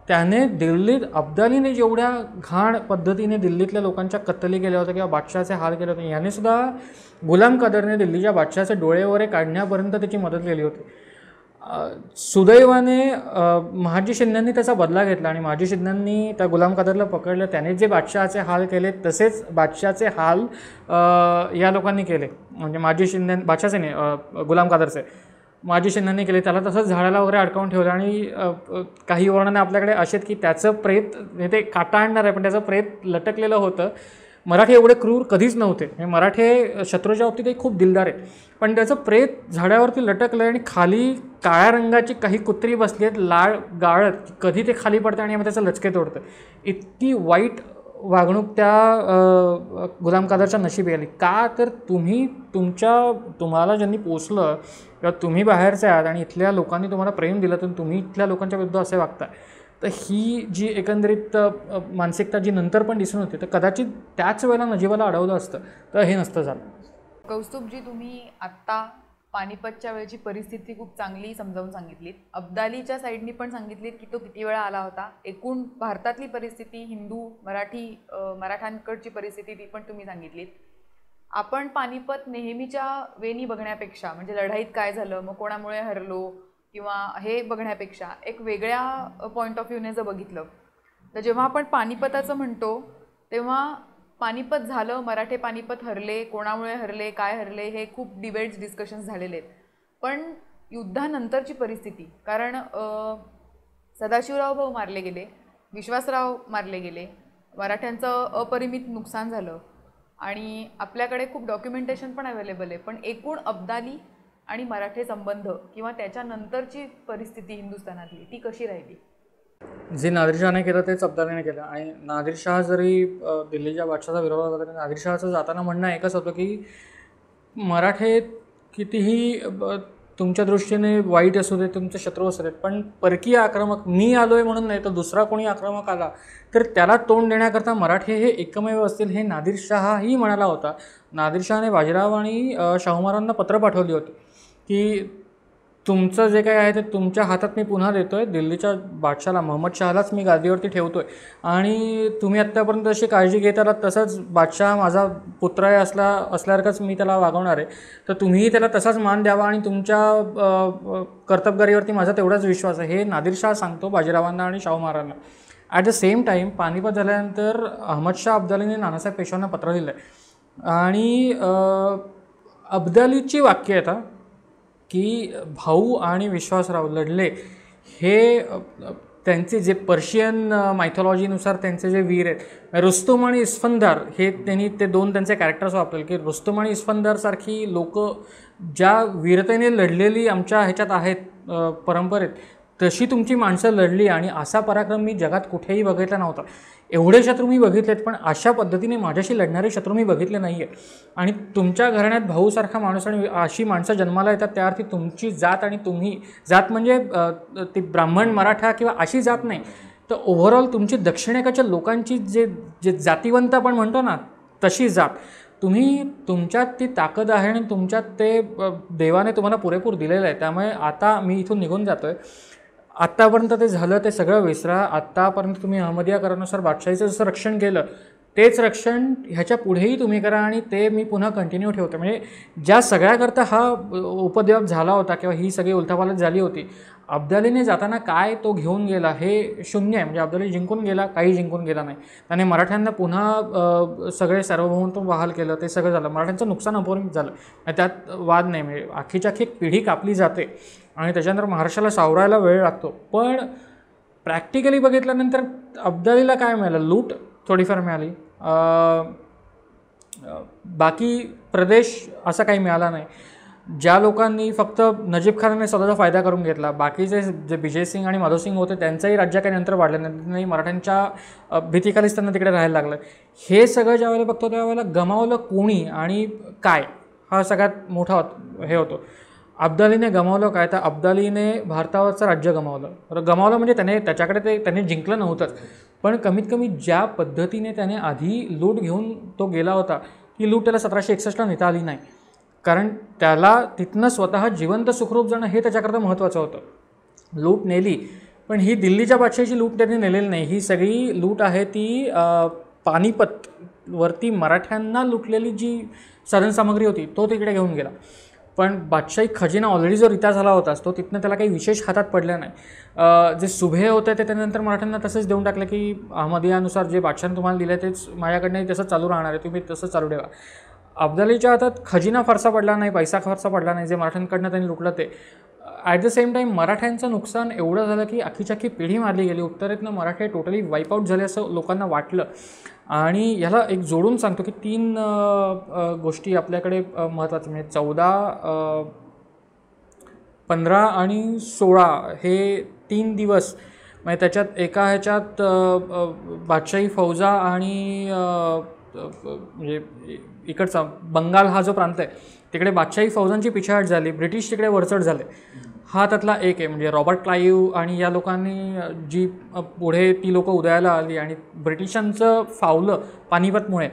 त्याने दिल्लीत अब्दालीने जेवढ्या घाण पद्धतीने दिल्लीतल्या लोकांच्या कत्तली केल्या होत्या किंवा बादशहाचे हाल केले होते, याने सुद्धा गुलाम कादरने दिल्लीच्या बादशहाचे डोळे वगैरे काढण्यापर्यंत त्याची मदत केली होती. सुदैवाने महाजी शिंद्यांनी त्याचा बदला घेतला आणि महाजी शिंद्यांनी त्या गुलाम कादरला पकडलं. त्याने जे बादशहाचे हाल केले तसेच बादशहाचे हाल या लोकांनी केले. म्हणजे महाजी शिंदे, बादशहाचे नाही, गुलाम कादरचे महाजी शिंद्यांनी केले. त्याला तसंच झाडाला वगैरे अडकावून ठेवलं आणि काही वर्णने आपल्याकडे असे की त्याचं प्रेत, ते काटा आणणार आहे पण त्याचं प्रेत लटकलेलं होतं. मराठी एवढे क्रूर कधीच नव्हते. हे मराठे शत्रूच्या बाबतीतही खूप दिलदार आहेत. पण त्याचं प्रेत झाडावरती लटकलं आणि खाली काळ्या रंगाची काही कुत्री बसली आहेत लाळ गाळत, कधी ते खाली पडतं आणि मग त्याचं लचके तोडतं. इतकी वाईट वागणूक त्या गुलाम कादरच्या नशिबी आली. का तर तुम्हाला ज्यांनी पोचलं किंवा तुम्ही बाहेरचे आहात आणि इथल्या लोकांनी तुम्हाला प्रेम दिलं तर तुम्ही इथल्या लोकांच्या विरुद्ध असे वागताय. तर ही जी एकंदरीत मानसिकता जी नंतर पण दिसून होती, तर कदाचित त्याच वेळेला नजीबाला अडवलं असतं तर हे नसतं झालं. कौस्तुभजी, तुम्ही आत्ता पानिपतच्या वेळची परिस्थिती खूप चांगली समजावून सांगितलीत. अब्दालीच्या साईडनी पण सांगितलीत की तो किती वेळा आला होता. एकूण भारतातली परिस्थिती, हिंदू मराठ्यांकडची परिस्थिती ती पण तुम्ही सांगितलीत. आपण पानिपत नेहमीच्या वेनी बघण्यापेक्षा, म्हणजे लढाईत काय झालं, मग कोणामुळे हरलो किंवा हे बघण्यापेक्षा एक वेगळ्या पॉईंट ऑफ व्ह्यूने जर बघितलं तर जेव्हा आपण पानिपताचं म्हणतो तेव्हा पानिपत झालं, मराठे पानिपत हरले, कोणामुळे हरले, काय हरले, हे खूप डिबेट्स, डिस्कशन्स झालेले आहेत. पण युद्धानंतरची परिस्थिती, कारण सदाशिवराव भाऊ मारले गेले, विश्वासराव मारले गेले, मराठ्यांचं अपरिमित नुकसान झालं आणि आपल्याकडे खूप डॉक्युमेंटेशन पण अवेलेबल आहे. पण एकूण अब्दाली आणि मराठे संबंध किंवा त्याच्यानंतरची परिस्थिती हिंदुस्थानातली ती कशी राहिली? जे नादिरशहाने केलं तेच अब्दालीने केलं. आणि नादिरशहा जरी दिल्लीच्या बादशहाचा विरोध होता तरी नादिरशहाचं जाताना म्हणणं एकच होतं की मराठे कितीही तुमच्या दृष्टीने वाईट असू दे, तुमचे शत्रू असू देत, पण परकीय आक्रमक मी आलो आहे म्हणून नाही तर दुसरा कोणी आक्रमक आला तर त्याला तोंड देण्याकरता मराठे हे एकमेव असतील, हे नादिरशहाही म्हणाला होता. नादिरशहाने बाजीराव आणि शाहू महाराजांना पत्र पाठवली होती की तुमचं जे काही आहे ते तुमच्या हातात मी पुन्हा देतो आहे, दिल्लीच्या बादशाला मोहम्मद शहालाच मी गादीवरती ठेवतो आहे आणि तुम्ही आत्तापर्यंत जशी काळजी घेत आलात तसंच बादशाह माझा पुत्र आहे असल्यासारखंच मी त्याला वागवणार आहे, तर तुम्हीही त्याला तसाच मान द्यावा आणि तुमच्या कर्तबगारीवरती माझा तेवढाच विश्वास आहे, हे नादिरशहा सांगतो बाजीरावांना आणि शाहू महाराजांना. At the same time Panipat झाल्यानंतर अहमदशाह अब्दालीने नानासाहेब पेशव्यांना पत्र लिहिलं आहे आणि अब्दालीची वाक्य आहेत की भाऊ आणि विश्वासराव लढले, हे त्यांचे जे पर्शियन मायथॉलॉजीनुसार त्यांचे जे वीर आहेत रुस्तुम आणि इस्फंदार, हे त्यांनी ते दोन त्यांचे कॅरेक्टर्स वापरले की रुस्तुम आणि इस्फंदारसारखी लोक ज्या वीरतेने लढलेली आमच्या ह्याच्यात आहेत परंपरेत, तशी तुमची माणसं लढली आणि असा पराक्रम मी जगात कुठेही बघितला नव्हता. एवढे शत्रू मी बघितलेत पण अशा पद्धतीने माझ्याशी लढणारे शत्रू मी बघितले नाही आहे. आणि तुमच्या घराण्यात भाऊसारखा माणूस आणि अशी माणसं जन्माला येतात त्याअर्थी तुमची जात आणि तुम्ही जात म्हणजे ती ब्राह्मण मराठा किंवा अशी जात नाही, तर ओव्हरऑल तुमची दक्षिणेकडच्या लोकांची जे जातीवंत आपण म्हणतो ना तशी जात, तुमच्यात ती ताकद आहे आणि तुमच्यात ते देवाने तुम्हाला पुरेपूर दिलेलं आहे. त्यामुळे आता मी इथून निघून जातो आहे. आत्तापर्यंत ते झालं ते सगळं विसरा. आत्तापर्यंत तुम्ही अहमदिया करारानुसार बादशाहीचं जसं रक्षण केलं तेच रक्षण ह्याच्या पुढेही तुम्ही करा आणि ते मी पुन्हा कंटिन्यू ठेवतो. म्हणजे ज्या सगळ्याकरता हा उपद्व्याप झाला होता किंवा ही सगळी उलथापालथ झाली होती, अब्दालीने जाताना काय तो घेऊन गेला हे शून्य आहे. म्हणजे अब्दाली जिंकून गेला, काही जिंकून गेला नाही. त्याने मराठ्यांना पुन्हा सगळे सार्वभौमत्व बहाल केलं, ते सगळं झालं. मराठ्यांचं नुकसान अपूर्णित झालं, त्यात वाद नाही. म्हणजे अख्खीच्या अख्खी एक पिढी कापली जाते आणि त्याच्यानंतर महाराष्ट्राला सावरायला वेळ लागतो. पण प्रॅक्टिकली बघितल्यानंतर अब्दालीला काय मिळालं? लूट थोडीफार मिळाली, बाकी प्रदेश असा काही मिळाला नाही. ज्या लोकांनी फक्त नजीब खानाने स्वतःचा फायदा करून घेतला, बाकीचे जे विजय सिंग आणि माधव सिंग होते त्यांचंही राज्य काही नंतर वाढलं नाही, मराठ्यांच्या भीतीखालीच त्यांना तिकडे राहायला लागलं. हे सगळं ज्या वेळेला बघतो त्यावेळेला गमावलं कोणी आणि काय, हा सगळ्यात मोठा हे होतो. अब्दालीने गमावलं काय? तर अब्दालीने भारतावरचं राज्य गमावलं. गमावलं म्हणजे त्याच्याकडे त्याने जिंकलं नव्हतंच, पण कमीत कमी ज्या पद्धतीने त्याने आधी लूट घेऊन तो गेला होता, ती लूट त्याला 1761ला नेता आली नाही. कारण त्याला तिथनं स्वतः जिवंत सुखरूप जाणं हे त्याच्याकरता महत्त्वाचं होतं. लूट नेली, पण ही दिल्लीच्या बादशाहीची लूट त्यांनी नेलेली नाही. ही सगळी लूट आहे ती पानिपतवरती मराठ्यांना लुटलेली जी साधनसामग्री होती तो तिकडे घेऊन गेला. पण बादशाही खजिना ऑलरेडी जो रिता झाला होताच तो तिथनं त्याला काही विशेष हातात पडलं नाही. जे सुभे होते ते त्यानंतर मराठ्यांना तसंच देऊन टाकलं की अहमदियानुसार जे बादशाहाने तुम्हाला दिलं तेच माझ्याकडनंही तसंच चालू राहणार आहे, तुम्ही तसंच चालू ठेवा. अब्दालीच्या हातात खजिना फारसा पडला नाही, पैसा फारसा पडला नाही, जे मराठ्यांकडनं त्यांनी लुटलं ते. ॲट द सेम टाईम मराठ्यांचं नुकसान एवढं झालं की अख्खीच्या अख्खी पिढी मारली गेली. उत्तरेतनं मराठे टोटली वाईप आऊट झाले असं लोकांना वाटलं. आणि ह्याला एक जोडून सांगतो की 3 गोष्टी आपल्याकडे महत्त्वाच्या, म्हणजे 14, 15 आणि 16 हे 3 दिवस. म्हणजे त्याच्यात एका ह्याच्यात बादशाही फौजा आणि म्हणजे इकडचा बंगाल हा जो प्रांत आहे तिकडे बादशाही फौजांची पिछाहट झाली, ब्रिटिश तिकडे वरचढ झाले. हा त्यातला एक आहे. म्हणजे रॉबर्ट क्लाईव्ह आणि या लोकांनी जी पुढे ती लोकं उदयाला आली आणि ब्रिटिशांचं फावलं पानिपतमुळे.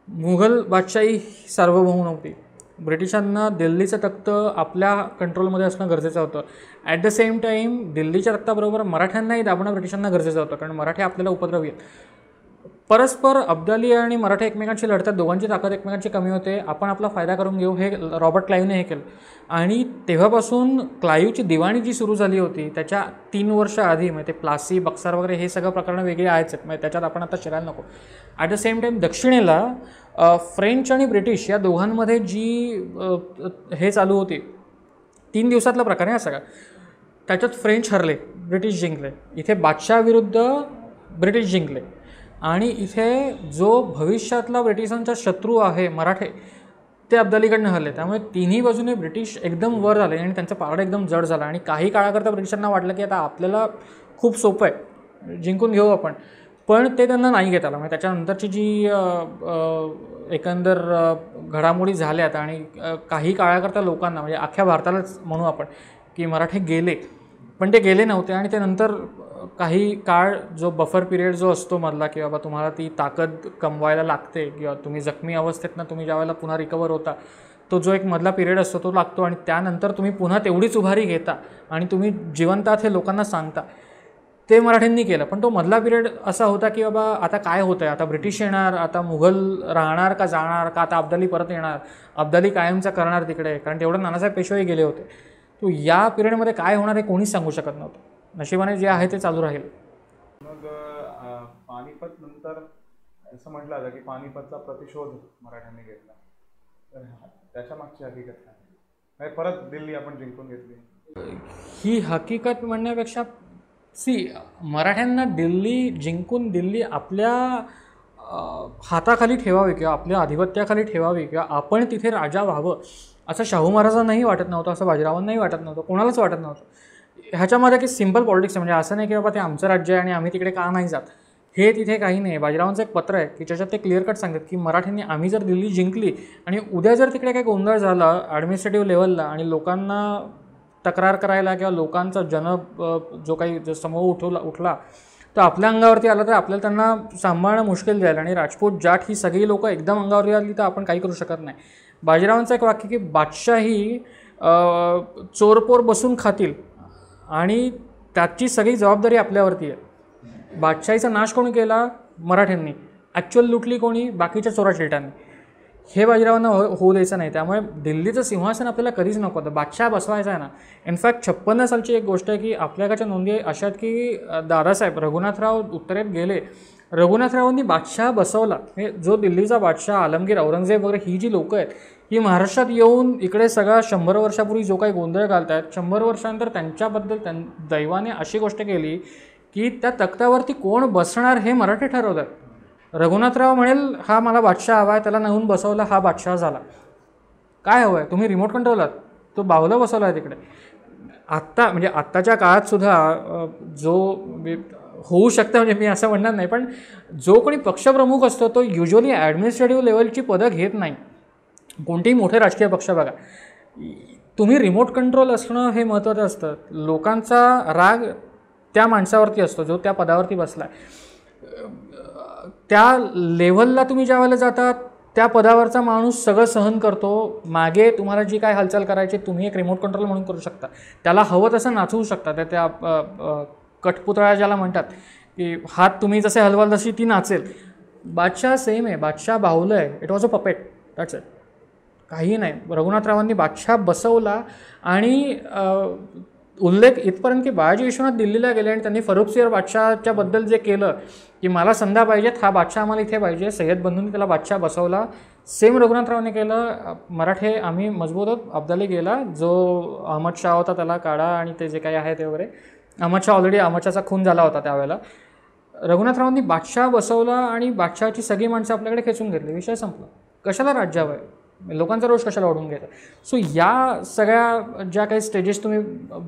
मुघल बादशाही सार्वभौम नव्हती. ब्रिटिशांना दिल्लीचं तख्त आपल्या कंट्रोलमध्ये असणं गरजेचं होतं. ॲट द सेम टाईम दिल्लीच्या तख्ताबरोबर मराठ्यांनाही दाबणं ब्रिटिशांना गरजेचं होतं, कारण मराठी आपल्याला उपद्रवी आहेत. परस्पर अब्दाली आणि मराठे एकमेकांशी लढतात, दोघांची ताकद एकमेकांची कमी होते, आपण आपला फायदा करून घेऊ, हे रॉबर्ट क्लाईव्हने हे केलं. आणि तेव्हापासून क्लाईव्हची दिवाणी जी सुरू झाली होती त्याच्या 3 वर्ष आधी, म्हणजे ते प्लासी, बक्सार वगैरे हे सगळं प्रकरणं वेगळी आहेच आहेत, म्हणजे त्याच्यात आपण आता शिरायला नको. ॲट द सेम टाईम दक्षिणेला फ्रेंच आणि ब्रिटिश या दोघांमध्ये जी हे चालू होती, 3 दिवसातला प्रकार आहे हा सगळा. त्याच्यात फ्रेंच हरले, ब्रिटिश जिंकले. इथे बादशाह विरुद्ध ब्रिटिश जिंकले. आणि इथे जो भविष्यातला ब्रिटिशांचा शत्रू आहे मराठे, ते अब्दालीकडनं हरले. त्यामुळे तिन्ही बाजूने ब्रिटिश एकदम वर झाले आणि त्यांचं पारडं एकदम जड झालं. आणि काही काळाकरता ब्रिटिशांना वाटलं की आता आपल्याला खूप सोपं आहे, जिंकून घेऊ आपण, पण ते त्यांना नाही घेता आलं. म्हणजे त्याच्यानंतरची जी एकंदर घडामोडी झाल्यात आणि काही काळाकरता लोकांना, म्हणजे अख्ख्या भारतालाच म्हणू आपण, की मराठे गेले, पण ते गेले नव्हते. आणि त्यानंतर काही काळ जो बफर पिरियड जो असतो मधला, की बाबा तुम्हाला ती ताकद कमवायला लागते किंवा तुम्ही जखमी अवस्थेतनं तुम्ही ज्यावेळेला पुन्हा रिकवर होता, तो जो एक मधला पिरियड असतो तो लागतो. आणि त्यानंतर तुम्ही पुन्हा तेवढीच उभारी घेता आणि तुम्ही जिवंतात हे लोकांना सांगता. ते मराठ्यांनी केलं. पण तो मधला पिरियड असा होता की बाबा आता काय होतं आहे, आता ब्रिटिश येणार, आता मुघल राहणार का जाणार, का आता अब्दाली परत येणार, अब्दाली कायमचा करणार तिकडे, कारण तेवढं नानासाहेब पेशवे गेले होते. तो या पिरियडमध्ये काय होणार हे कोणीच सांगू शकत नव्हतं. नशिबाने जे आहे ते चालू राहील. मग पानिपत नंतर असं म्हटलं जातं की पानिपतचा प्रतिशोध मराठ्यांनी घेतला, तर त्याच्या मागची हकीकत काय? परत दिल्ली आपण जिंकून घेतली. ही हकीकत म्हणण्यापेक्षा मराठ्यांना दिल्ली जिंकून दिल्ली आपल्या हाताखाली ठेवावी किंवा आपल्या आधिपत्याखाली ठेवावी किंवा आपण तिथे राजा व्हावं असं शाहू महाराजांनाही वाटत नव्हतं, असं बाजीरावांनाही वाटत नव्हतं, कोणालाच वाटत नव्हतं. ह्याच्यामध्ये की सिम्पल पॉलिटिक्स आहे. म्हणजे असं नाही की बाबा ते आमचं राज्य आहे आणि आम्ही तिकडे का नाही जात, हे तिथे काही नाही. बाजीरावांचं एक पत्र आहे की ज्याच्यात ते क्लिअर कट सांगतात की मराठ्यांनी आम्ही जर दिल्ली जिंकली आणि उद्या जर तिकडे काही गोंधळ झाला ॲडमिनिस्ट्रेटिव्ह लेवलला आणि लोकांना तक्रार करायला किंवा लोकांचा जो काही समूह उठला तर आपल्या अंगावरती आला तर आपल्याला त्यांना सांभाळणं मुश्किल जाईल. आणि राजपूत जाट ही सगळी लोकं एकदम अंगावरती आली तर आपण काही करू शकत नाही. बाजीरावांचं एक वाक्य की बादशाही चोरपोर बसून खातील आणि त्याची सगळी जबाबदारी आपल्यावरती आहे. बादशाहीचा नाश कोणी केला? मराठ्यांनी. ॲक्च्युअल लुटली कोणी, बाकीच्या चोरा चिलटांनी. हे बाजीरावांना होऊ द्यायचं नाही. त्यामुळे दिल्लीचं सिंहासन आपल्याला कधीच नको होतं, बादशाह बसवायचा आहे ना. इनफॅक्ट 56 सालची एक गोष्ट आहे की आपल्याकडच्या नोंदी अशा आहेत की दादासाहेब रघुनाथराव उत्तरेत गेले, रघुनाथरावांनी बादशाह बसवला. हे जो दिल्लीचा बादशाह आलमगीर, औरंगजेब वगैरे ही जी लोकं आहेत ही महाराष्ट्रात येऊन इकडे सगळा 100 वर्षापूर्वी जो काही गोंधळ घालत आहेत, 100 वर्षानंतर त्यांच्याबद्दल दैवाने अशी गोष्ट केली की त्या तख्तावरती कोण बसणार हे मराठी ठरवतात. रघुनाथराव म्हणेल हा मला बादशाह हवा आहे, त्याला नेऊन बसवला, हा बादशाह झाला. काय हवं आहे, तुम्ही रिमोट कंट्रोलात, तो बाहुला बसवला आहे तिकडे. आत्ता म्हणजे आत्ताच्या काळात सुद्धा जो होऊ शकतं, म्हणजे मी असं म्हणणार नाही, पण जो कोणी पक्षप्रमुख असतो तो युजली ॲडमिनिस्ट्रेटिव्ह लेवलची पदं घेत नाही. कोणतेही मोठे राजकीय पक्ष बघा, तुम्ही रिमोट कंट्रोल असणं हे महत्त्वाचं असतं. लोकांचा राग त्या माणसावरती असतो जो त्या पदावरती बसला आहे. त्या लेव्हलला तुम्ही ज्या वेळेला जाता त्या पदावरचा माणूस सगळं सहन करतो. मागे तुम्हाला जी काय हालचाल करायची तुम्ही एक रिमोट कंट्रोल म्हणून करू शकता, त्याला हवं तसं नाचवू शकता. त्या कठपुतळा ज्याला म्हणतात की हात तुम्ही जसे हलवाल तशी ती नाचेल. बादशाह सेम आहे, बादशाह बाहुलं आहे. It was a puppet, that's it, काही नाही. रघुनाथरावांनी बादशाह बसवला आणि उल्लेख इथपर्यंत की बाळाजी विश्वनाथ दिल्लीला गेले आणि त्यांनी फरुखसिंग बादशाहच्या बद्दल जे केलं की मला संध्या पाहिजेत, हा बादशाह आम्हाला इथे पाहिजे, सय्यद बंधूंनी त्याला बादशाह बसवला. सेम रघुनाथरावांनी केलं. मराठे आम्ही मजबूत होत. अब्दाली गेला, जो अहमद शाह होता त्याला काढा आणि ते जे काही आहे ते वगैरे. अहमद शाह ऑलरेडी अहमदशाहचा खून झाला होता त्यावेळेला. रघुनाथरावांनी बादशाह बसवला आणि बादशाहची सगळी माणसं आपल्याकडे खेचून घेतली. विषय संपला. कशाला राज्य हवं आहे, लोकांचा रोष कशाला वाढून घ्यायचा. सो या सगळ्या ज्या काही स्टेजेस तुम्ही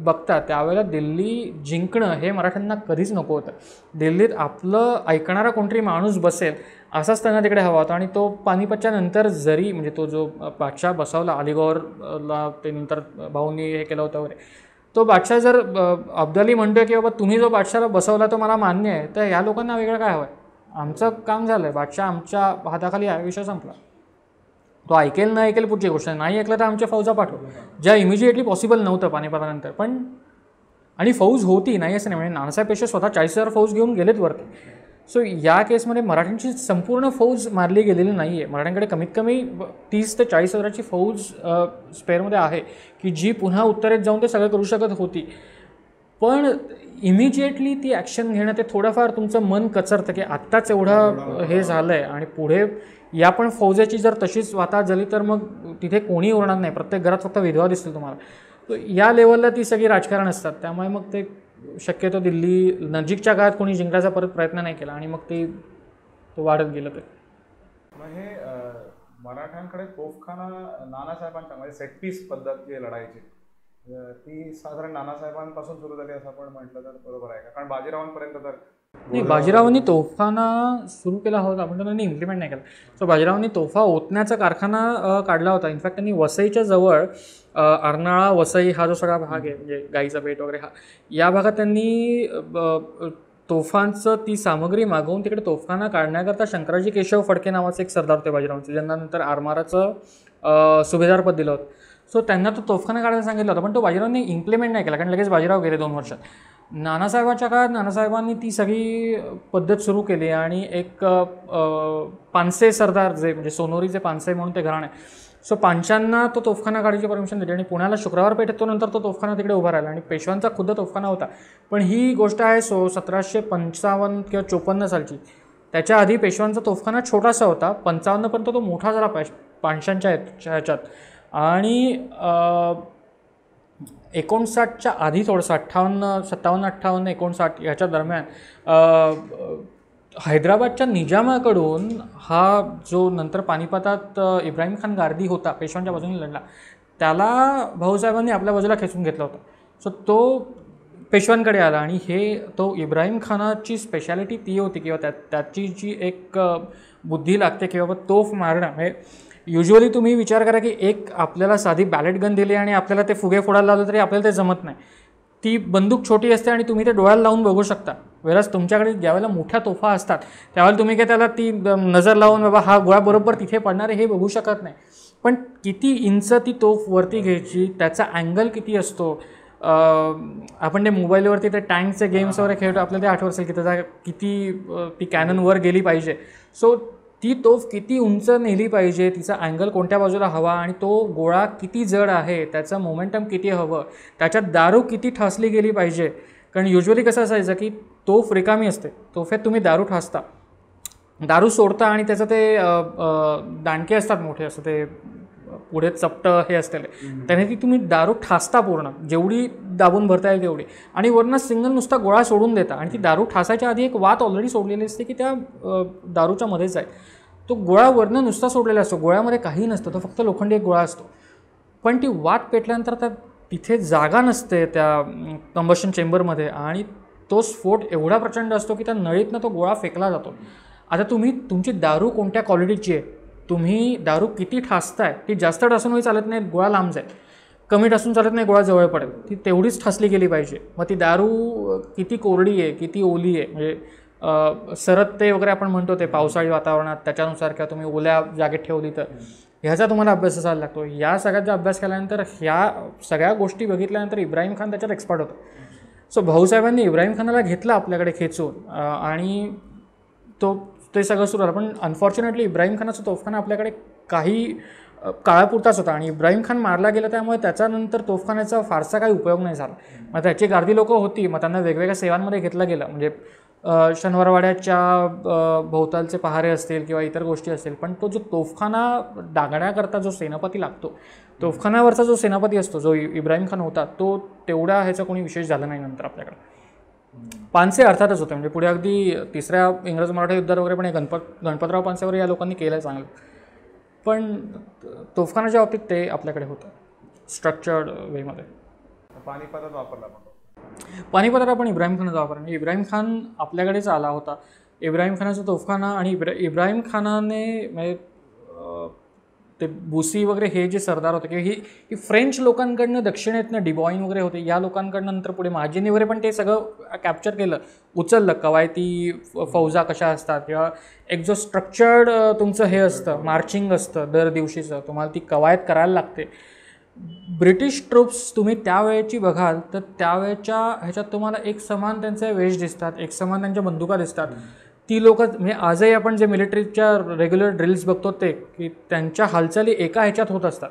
बघता त्यावेळेला दिल्ली जिंकणं हे मराठ्यांना कधीच नको होतं. दिल्लीत आपलं ऐकणारा कोणतरी माणूस बसेल असाच त्यांना तिकडे हवा होता. आणि तो पानिपतच्या नंतर जरी म्हणजे तो जो बादशाह बसवला अलीगौरला, ते नंतर भाऊंनी हे केलं होतं वगैरे, तो बादशाह जर अब्दाली म्हणतोय की बाबा तुम्ही जो बादशाहला बसवला तो मला मान्य आहे, तर ह्या लोकांना वेगळं काय हवं आहे. आमचं काम झालं आहे, बादशाह आमच्या हाताखाली आहे, विषय संपला. तो ऐकेल न ऐकेल पुढची गोष्ट, नाही ऐकलं तर आमच्या फौजा पाठव, ज्या इमिजिएटली पॉसिबल नव्हतं पानिपतानंतर. पण आणि फौज होती, नाही असं नाही, म्हणजे नानासाहेब पेशवे स्वतः 40,000 फौज घेऊन गेलेत वरती. सो या केसमध्ये मराठ्यांची संपूर्ण फौज मारली गेलेली नाही आहे. मराठ्यांकडे कमीत कमी 30 ते 40,000ची फौज स्पेअरमध्ये आहे की जी पुन्हा उत्तरेत जाऊन ते सगळं करू शकत होती. पण इमिजिएटली ती ॲक्शन घेणं ते थोडंफार तुमचं मन कचरतं की आत्ताच एवढं हे झालं आहे आणि पुढे या पण फौजेची जर तशीच वाताहत झाली तर मग तिथे कोणी उरणार नाही, प्रत्येक घरात फक्त विधवा दिसतील तुम्हाला. तर या लेवलला ती सगळी राजकारण असतात. त्यामुळे मग ते शक्यतो दिल्ली नजीकच्या काळात कोणी जिंकायचा परत प्रयत्न नाही केला आणि मग ते वाढत गेलं. ते मग हे मराठ्यांकडे तोफखाना नानासाहेबांच्या म्हणजे सेटपीस पद्धत जी लढायची ती साधारण नानासाहेबांपासून सुरू झाली असं आपण म्हटलं तर बरोबर आहे का? कारण बाजीरावांपर्यंत तर नाही, बाजीरावांनी तोफखाना सुरू केला होता पण त्यांनी इम्प्लिमेंट नाही केला. सो बाजीरावांनी तोफा ओतण्याचा कारखाना काढला होता. इनफॅक्ट त्यांनी वसईच्या जवळ अर्नाळा वसई हा जो सगळा भाग आहे म्हणजे गाईचा पेठ वगैरे हा, या भागात त्यांनी तोफांचं ती सामग्री मागवून तिकडे तोफखाना काढण्याकरता शंकराजी केशव फडके नावाचे एक सरदार होते बाजीरावांचे, ज्यांना नंतर आरमाराचं सुभेदारपद दिलं होतं. सो त्यांना तो तोफखाना काढायला सांगितलं होतं पण तो बाजीरावांनी इम्प्लिमेंट नाही केला कारण लगेच बाजीराव गेले 2 वर्षात. नानासाहेबांच्या काळात नानासाहेबांनी ती सगळी पद्धत सुरू केली आणि एक पानसे सरदार जे म्हणजे सोनोरीचे पानसे म्हणून ते घराणे, सो पांचांना तो तोफखाना काढायची परमिशन दिली आणि पुण्याला शुक्रवार पेठ येतो. नंतर तो तोफखाना तिकडे उभा राहिला आणि पेशव्यांचा खुद्द तोफखाना होता. पण ही गोष्ट आहे 1755 किंवा 54 सालची. त्याच्या आधी पेशव्यांचा तोफखाना छोटासा होता, 55 पर्यंत तो मोठा झाला पांचांच्या ह्याच्यात. आणि 59च्या आधी थोडंसं 57, 58, 59 ह्याच्या दरम्यान हैदराबादच्या निजामाकडून हा जो नंतर पानिपतात इब्राहिम खान गार्दी होता पेशव्यांच्या बाजूने लढला, त्याला भाऊसाहेबांनी आपल्या बाजूला खेचून घेतला होता. सो तो पेशव्यांकडे आला आणि हे तो इब्राहिम खानाची स्पेशालिटी ती होती किंवा त्याची जी एक बुद्धी लागते की बाबा तोफ मारणं. हे युजली तुम्ही विचार करा की एक आपल्याला साधी बॅलेट गन दिली आणि आपल्याला ते फुगे फोडायला लावलं तरी आपल्याला ते जमत नाही. ती बंदूक छोटी असते आणि तुम्ही ते डोळ्याला लावून बघू शकता. वेळेस तुमच्याकडे ज्यावेळेला मोठ्या तोफा असतात त्यावेळेला तुम्ही काय त्याला ती नजर लावून बाबा हा गोळा बरोबर तिथे पडणार आहे हे बघू शकत नाही. पण किती इंच ती तोफ वरती घ्यायची, त्याचा अँगल किती असतो, आपण ते मोबाईलवरती ते टँकचे गेम्स वगैरे खेळतो, आपल्याला ते आठवत असेल की त्याचा किती ती कॅनन वर गेली पाहिजे. सो ती तोफ किती उंच नेली पाहिजे, तिचा अँगल कोणत्या बाजूला हवा आणि तो गोळा किती जड आहे, त्याचं मोमेंटम किती हवं, त्याच्यात दारू किती ठासली गेली पाहिजे. कारण युजली कसं असायचं की तोफ रिकामी असते, तोफेत तुम्ही दारू ठासता, दारू सोडता आणि त्याचं ते दांडके असतात मोठे, असं ते पुढे चपटं हे असलेले, त्याने ती तुम्ही दारू ठासता पूर्ण, जेवढी दाबून भरता येईल तेवढी, आणि वरनं सिंगल नुसता गोळा सोडून देता. आणि ती दारू ठासायच्या आधी एक वात ऑलरेडी सोडलेली असते की त्या दारूच्या मध्येच आहे. तो गोळा वरनं नुसता सोडलेला असतो, गोळ्यामध्ये काही नसतं, तो फक्त लोखंडी एक गोळा असतो. पण ती वात पेटल्यानंतर त्या तिथे जागा नसते त्या कंबशन चेंबरमध्ये, आणि तो स्फोट एवढा प्रचंड असतो की त्या नळीतनं तो गोळा फेकला जातो. आता तुमची दारू कोणत्या क्वालिटीची आहे, तुम्ही दारू किती ठासताय, ती जास्त ठासूनही चालत नाही, गोळा लांब जाईल, कमी ठासून चालत नाही, गोळा जवळ पडेल, ती तेवढीच ठासली गेली पाहिजे. मग ती दारू किती कोरडी आहे, किती ओली आहे, म्हणजे सरतते वगैरे आपण म्हणतो ते पावसाळी वातावरणात, त्याच्यानुसार किंवा तुम्ही ओल्या जागेत ठेवली तर, ह्याचा तुम्हाला अभ्यास असायला लागतो. या सगळ्याचा अभ्यास केल्यानंतर, ह्या सगळ्या गोष्टी बघितल्यानंतर इब्राहिम खान त्याच्यात एक्सपर्ट होतो. सो भाऊसाहेबांनी इब्राहिम खानाला घेतलं आपल्याकडे खेचून, आणि ते सगळं सुरू झालं. पण अनफॉर्च्युनेटली इब्राहिम खानाचा तोफखाना आपल्याकडे काही काळापुरताच होता, आणि इब्राहिम खान मारला गेला, त्यामुळे त्याच्यानंतर तोफखान्याचा फारसा काही उपयोग नाही झाला. मग त्याची गार्दी लोकं होती, मग त्यांना वेगवेगळ्या सेवांमध्ये घेतलं गेलं, म्हणजे शनिवारवाड्याच्या भोवतालचे पहारे असतील किंवा इतर गोष्टी असतील. पण तो जो तोफखाना डागण्याकरता जो सेनापती लागतो, तोफखान्यावरचा जो सेनापती असतो, जो इब्राहिम खान होता, तो तेवढा ह्याचा कोणी विशेष झाला नाही नंतर आपल्याकडे. पानसे अर्थातच होते, म्हणजे पुढे अगदी तिसऱ्या इंग्रज मराठा युद्धात वगैरे पण गणपतराव पानसेवर या लोकांनी केलं आहे चांगलं. पण तोफखानाच्या बाबतीत ते आपल्याकडे होतं स्ट्रक्चर्ड वेमध्ये. पानिपतात वापरला आपण. पानिपतात आपण इब्राहिम खानाचा वापर, म्हणजे इब्राहिम खान आपल्याकडेच आला होता. इब्राहिम खानाचा तोफखाना, आणि इब्राहिम खानाने म्हणजे ते बुसी वगैरे हे जे सरदार होते, किंवा ही फ्रेंच लोकांकडनं, दक्षिणेतनं डिबॉईन वगैरे होते, या लोकांकडनं नंतर पुढे महाजिनी वगैरे पण ते सगळं कॅप्चर केलं, उचललं. कवायती फौजा कशा असतात, किंवा एक जो स्ट्रक्चर्ड तुमचं हे असतं, मार्चिंग असतं दर दिवशीचं, तुम्हाला ती कवायत करायला लागते. ब्रिटिश ट्रूप्स तुम्ही त्यावेळेची बघाल तर त्यावेळेच्या ह्याच्यात तुम्हाला एक समान त्यांचे वेश दिसतात, एक समान त्यांच्या बंदुका दिसतात. ती लोक, म्हणजे आजही आपण जे मिलिटरीच्या रेग्युलर ड्रिल्स बघतो ते, की त्यांच्या हालचाली एका ह्याच्यात होत असतात.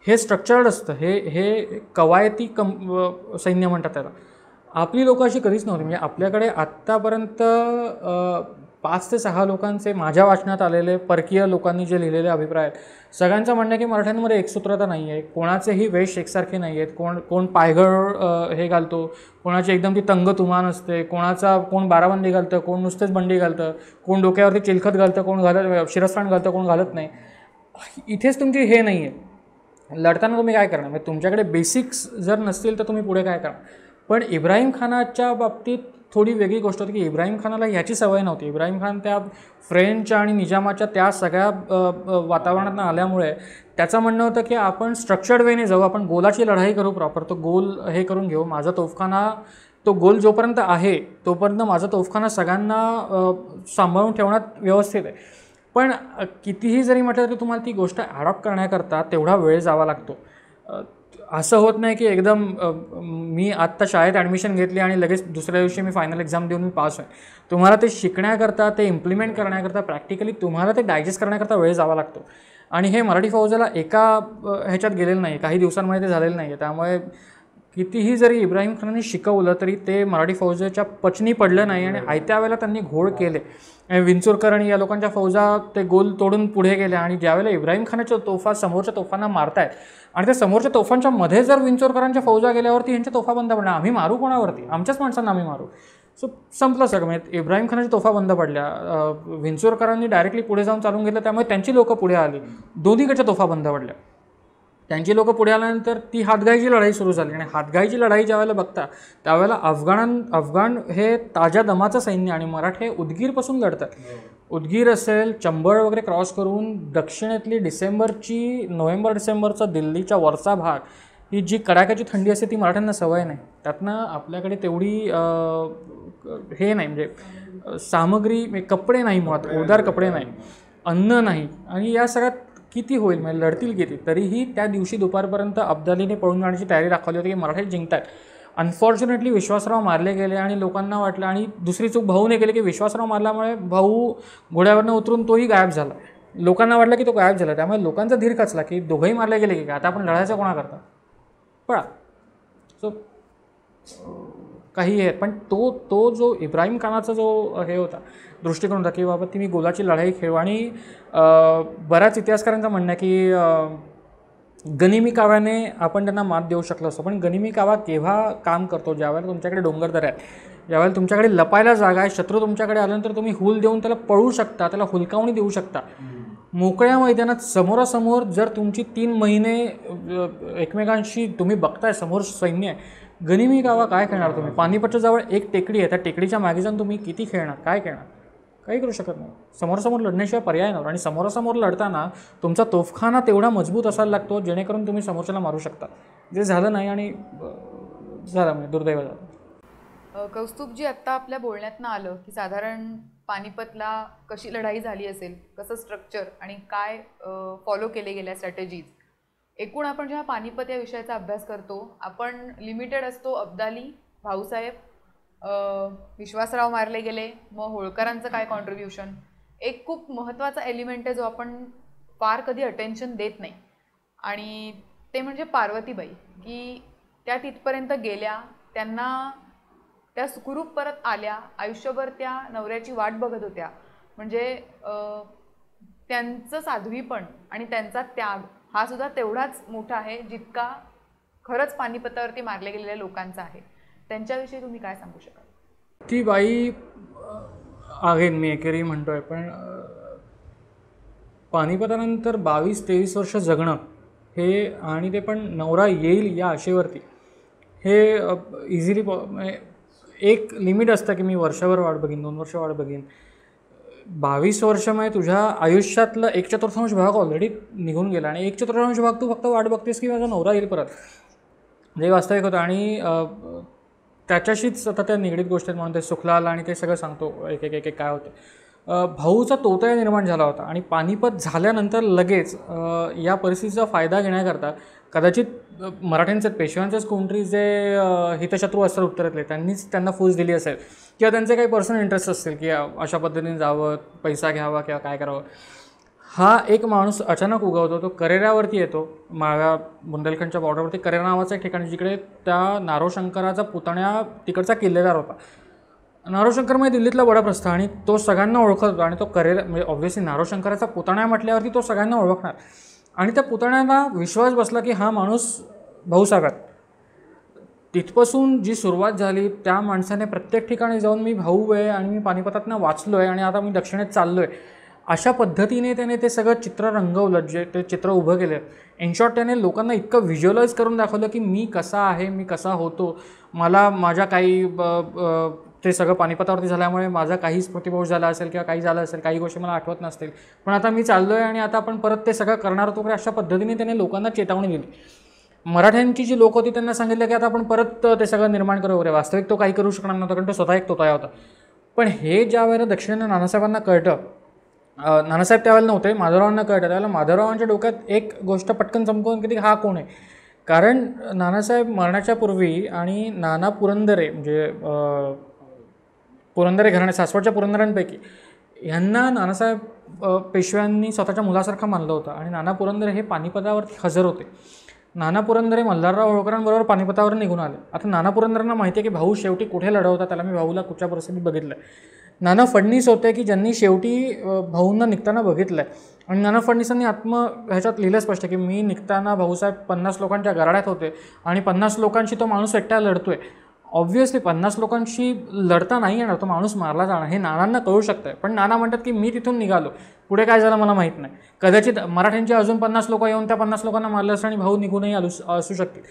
हे स्ट्रक्चर्ड असतं, हे कवायती सैन्य म्हणतात त्याला. आपली लोकं अशी कधीच नव्हती. म्हणजे आपल्याकडे आत्तापर्यंत 5 ते 6 लोकांचे माझ्या वाचनात आलेले परकीय लोकांनी जे लिहिलेले अभिप्राय आहेत, सगळ्यांचं म्हणणं आहे की मराठ्यांमध्ये एकसूत्रता नाही आहे, कोणाचेही वेश एकसारखे नाही आहेत, कोण पायघड हे घालतो, कोणाची एकदम ती तंग तुमान असते, कोण बाराबंदी घालतं, कोण नुसतेच बंडी घालतं, कोण डोक्यावरती चिलखत घालतं, कोण शिरस्त्राण घालतं, कोण घालत नाही. इथेच तुमची हे नाही आहे. लढताना तुम्ही काय करणार, म्हणजे तुमच्याकडे बेसिक्स जर नसतील तर तुम्ही पुढे काय करणार. पण इब्राहिम खानाच्या बाबतीत थोडी वेगळी गोष्ट होती की इब्राहिम खानाला ह्याची सवय नव्हती. इब्राहिम खान त्या फ्रेंच आणि निजामाच्या त्या सगळ्या वातावरणातून आल्यामुळे त्याचं म्हणणं होतं की आपण स्ट्रक्चर्ड वेने जाऊ, आपण गोलाची लढाई करू, प्रॉपर तो गोल हे करून घेऊ. माझा तोफखाना, तो गोल जोपर्यंत आहे तोपर्यंत माझा तोफखाना सगळ्यांना सांभाळून ठेवण्यात व्यवस्थित आहे. पण कितीही जरी म्हटलं तरी तुम्हाला ती गोष्ट ॲडॉप्ट करण्याकरता तेवढा वेळ जावा लागतो. असं होत नाही की एकदम मी आत्ता शाळेत ॲडमिशन घेतली आणि लगेच दुसऱ्या दिवशी मी फायनल एक्झाम देऊन मी पास आहे. तुम्हाला ते शिकण्याकरता, ते इम्प्लिमेंट करण्याकरता, प्रॅक्टिकली तुम्हाला ते डायजेस्ट करण्याकरता वेळ जावा लागतो. आणि हे मराठी फौजाला एका ह्याच्यात गेलेलं नाही, काही दिवसांमध्ये ते झालेलं नाही आहे. त्यामुळे कितीही जरी इब्राहिम खानाने शिकवलं तरी ते मराठी फौजेच्या पचनी पडलं नाही, आणि आयत्या वेळेला त्यांनी घोळ केले. विंचुरकर आणि या लोकांच्या फौजा ते गोल तोडून पुढे गेल्या, आणि ज्यावेळेला इब्राहिम खानाच्या तोफा समोरच्या तोफांना मारतायत आणि त्या समोरच्या तोफांच्या मध्ये जर विंचुरकरांच्या फौजा गेल्यावरती ह्यांच्या तोफा बंद पडल्या. आम्ही मारू कोणावरती, आमच्याच माणसांना आम्ही मारू. सो संपलं सगळं. म्हणजे इब्राहिम खानाच्या तोफा बंद पडल्या, विंचुरकरांनी डायरेक्टली पुढे जाऊन चालून घेतलं, त्यामुळे त्यांची लोकं पुढे आली, दोन्हीकडच्या तोफा बंद पडल्या. त्यांची लोकं पुढे आल्यानंतर ती हातगाईची लढाई सुरू झाली. आणि हातगाईची लढाई ज्यावेळेला बघता त्यावेळेला अफगाण हे ताज्या दमाचं सैन्य, आणि मराठे उदगीरपासून लढतात. उदगीर असेल, चंबळ वगैरे क्रॉस करून दक्षिणेतली नोव्हेंबर डिसेंबरचा दिल्लीच्या वरचा भाग, ही जी कडाक्याची थंडी असते ती मराठ्यांना सवय नाही. त्यातनं आपल्याकडे तेवढी हे नाही, म्हणजे सामग्री, कपडे नाही, मुळात ओदार कपडे नाही, अन्न नाही, आणि या सगळ्यात किती होईल म्हणजे लढतील किती, तरीही त्या दिवशी दुपारपर्यंत अब्दालीने पळून जाण्याची तयारी दाखवली होती की मराठी जिंकतात. अनफॉर्च्युनेटली विश्वासराव मारले गेले आणि लोकांना वाटलं, आणि दुसरी चूक भाऊने केली की विश्वासराव मारल्यामुळे भाऊ घोड्यावरनं उतरून तोही गायब झाला. लोकांना वाटलं की तो गायब झाला, त्यामुळे लोकांचा धीर खचला की दोघंही मारले गेले की आता आपण लढायचं कोणाकरता, पळा. सो काही आहे, पण तो जो इब्राहिम खानाचा जो हे होता दृष्टिकोन होता की बाबा ती मी गोलाची लढाई खेळू. आणि बऱ्याच इतिहासकारांचं म्हणणं आहे की गनिमी काव्याने आपण त्यांना मात देऊ शकलो असतो, पण गनिमी कावा केव्हा काम करतो, ज्यावेळेला तुमच्याकडे डोंगरदऱ्या आहेत, ज्यावेळेला तुमच्याकडे लपायला जागा आहे, शत्रू तुमच्याकडे आल्यानंतर तुम्ही हुल देऊन त्याला पळू शकता, त्याला हुलकावणी देऊ शकता. मोकळ्या मैदानात समोरासमोर जर तुमची 3 महिने एकमेकांशी तुम्ही बघताय, समोर सैन्य आहे, गनिमी कावा काय खेळणार तुम्ही? पानिपतच्या जवळ एक टेकडी आहे, त्या टेकडीच्या मागे जाऊन तुम्ही किती खेळणार, काय खेळणार? काही करू शकत नाही. समोरासमोर लढण्याशिवाय पर्याय नव्हता. आणि समोरासमोर लढताना तुमचा तोफखाना तेवढा मजबूत असायला लागतो जेणेकरून तुम्ही समोरच्याला मारू शकता. जे झालं नाही आणि झालं म्हणजे दुर्दैव झालं. कौस्तुभजी, आत्ता आपल्या बोलण्यातनं आलं की साधारण पानिपतला कशी लढाई झाली असेल, कसं स्ट्रक्चर आणि काय फॉलो केले गेल्या स्ट्रॅटेजीज. एकूण आपण जेव्हा पानिपत या विषयाचा अभ्यास करतो, आपण लिमिटेड असतो अब्दाली, भाऊसाहेब, विश्वासराव मारले गेले, मग होळकरांचं काय कॉन्ट्रीब्युशन. एक खूप महत्त्वाचा एलिमेंट आहे जो आपण फार कधी अटेन्शन देत नाही, आणि ते म्हणजे पार्वतीबाई. की त्या तिथपर्यंत गेल्या, त्यांना त्या सुखरूप परत आल्या, आयुष्यभर त्या नवऱ्याची वाट बघत होत्या. म्हणजे त्यांचं साध्वीपण आणि त्यांचा त्याग हा सुद्धा तेवढाच मोठा आहे जितका खरंच पानिपतावरती मारले गेलेल्या लोकांचा आहे. त्यांच्याविषयी तुम्ही काय सांगू शकाल? ती बाई आहे, मी एकेरी म्हणतो आहे, पण पानिपतानंतर 22-23 वर्ष जगणं हे, आणि ते पण नवरा येईल या आशेवरती, हे इझिली एक लिमिट असतं की मी वर्षभर वाट बघीन, 2 वर्ष वाट बघीन. 22 वर्ष म्हणजे तुझ्या आयुष्यातलं 1/4 भाग ऑलरेडी निघून गेला, आणि 1/4 भाग तू फक्त वाट बघतेस की माझा नवरा येईल परत, जे वास्तविक होतं. आणि त्याच्याशीच आता त्या निगडीत गोष्टी म्हणून ते सुखलाल आणि ते सगळं सांगतो एक एक एक एक काय होते. भाऊचा तोतया निर्माण झाला होता, आणि पानिपत झाल्यानंतर लगेच या परिस्थितीचा फायदा घेण्याकरता कदाचित मराठ्यांचे, पेशव्यांचेच कोणतरी जे हितशत्रू असतात उत्तरेतले, त्यांनीच त्यांना फूस दिली असेल, किंवा त्यांचे काही पर्सनल इंटरेस्ट असतील की अशा पद्धतीने जावं, पैसा घ्यावा किंवा काय करावं. हा एक माणूस अचानक उगवतो, तो करेऱ्यावरती येतो, माळव्या बुंदेलखंडच्या बॉर्डरवरती करेरा नावाचं एक ठिकाण, जिकडे त्या नारोशंकराचा पुतण्या तिकडचा किल्लेदार होता. नारोशंकर म्हणजे दिल्लीतला बडाप्रस्थ, आणि तो सगळ्यांना ओळखत होता. आणि तो करेरा म्हणजे ऑब्व्हियसली नारोशंकराचा पुतण्या म्हटल्यावरती तो सगळ्यांना ओळखणार, आणि त्या पुतण्याला विश्वास बसला की हा माणूस भाऊसाहेब आहेत. तिथपासून जी सुरुवात झाली, त्या माणसाने प्रत्येक ठिकाणी जाऊन मी भाऊ आहे आणि मी पानिपतातनं वाचलो आहे आणि आता मी दक्षिणेत चाललो आहे, अशा पद्धतीने त्याने ते सगळं चित्र रंगवलं, जे ते चित्र उभं केलं. इन शॉर्ट त्याने लोकांना इतकं व्हिज्युअलाइज करून दाखवलं की मी कसा आहे, मी कसा होतो, मला माझ्या काही ते सगळं पानिपतावरती झाल्यामुळे माझा काही स्मृतिभ्रंश झाला असेल किंवा काही झालं असेल, काही गोष्टी मला आठवत नसतील, पण आता मी चाललो आहे आणि आता आपण परत ते सगळं करणार होतो. अशा पद्धतीने त्याने लोकांना चेतावणी दिली. मराठ्यांची जी लोक होती त्यांना सांगितलं की आता आपण परत ते सगळं निर्माण करू वगैरे. वास्तविक तो काही करू शकणार नव्हता, कारण तो स्वतः एक तोताया होता. पण हे ज्या वेळेला दक्षिणेनं नानासाहेबांना कळतं, नानासाहेब त्यावेळेला नव्हते, माधवरावांना कळतं, त्यावेळेला माधवरावांच्या डोक्यात एक गोष्ट पटकन चमकवून की हा कोण आहे. कारण नानासाहेब मरण्याच्या पूर्वी आणि नाना पुरंदरे, म्हणजे पुरंदरे घराणे, सासवडच्या पुरंदरांपैकी, ह्यांना नानासाहेब पेशव्यांनी स्वतःच्या मुलासारखा मानलं होतं. आणि नाना पुरंदरे हे पानिपतावरती हजर होते. नाना पुरंदरे मल्हारराव होळकरांबरोबर पानिपतावर निघून आले. आता नाना पुरंदरांना माहिती आहे की भाऊ शेवटी कुठे लढवता, त्याला मी भाऊला कुठच्या परिस्थितीत बघितलं आहे. नाना फडणीस होते की ज्यांनी शेवटी भाऊंना निघताना बघितलं आहे. आणि नाना फडणीसांनी ह्याच्यात लिहिलं स्पष्ट की मी निघताना भाऊसाहेब 50 लोकांच्या गराड्यात होते आणि 50 लोकांशी तो माणूस एकटा लढतोय. ऑब्व्हियसली 50 लोकांशी लढता नाही येणार, तो माणूस मारला जाणार, हे नानांना कळू शकतं. पण नाना म्हणतात की मी तिथून निघालो, पुढे काय झालं मला माहीत नाही, कदाचित मराठ्यांचे अजून 50 लोक येऊन त्या 50 लोकांना मारलं असं आणि भाऊ निघूनही असू शकतील.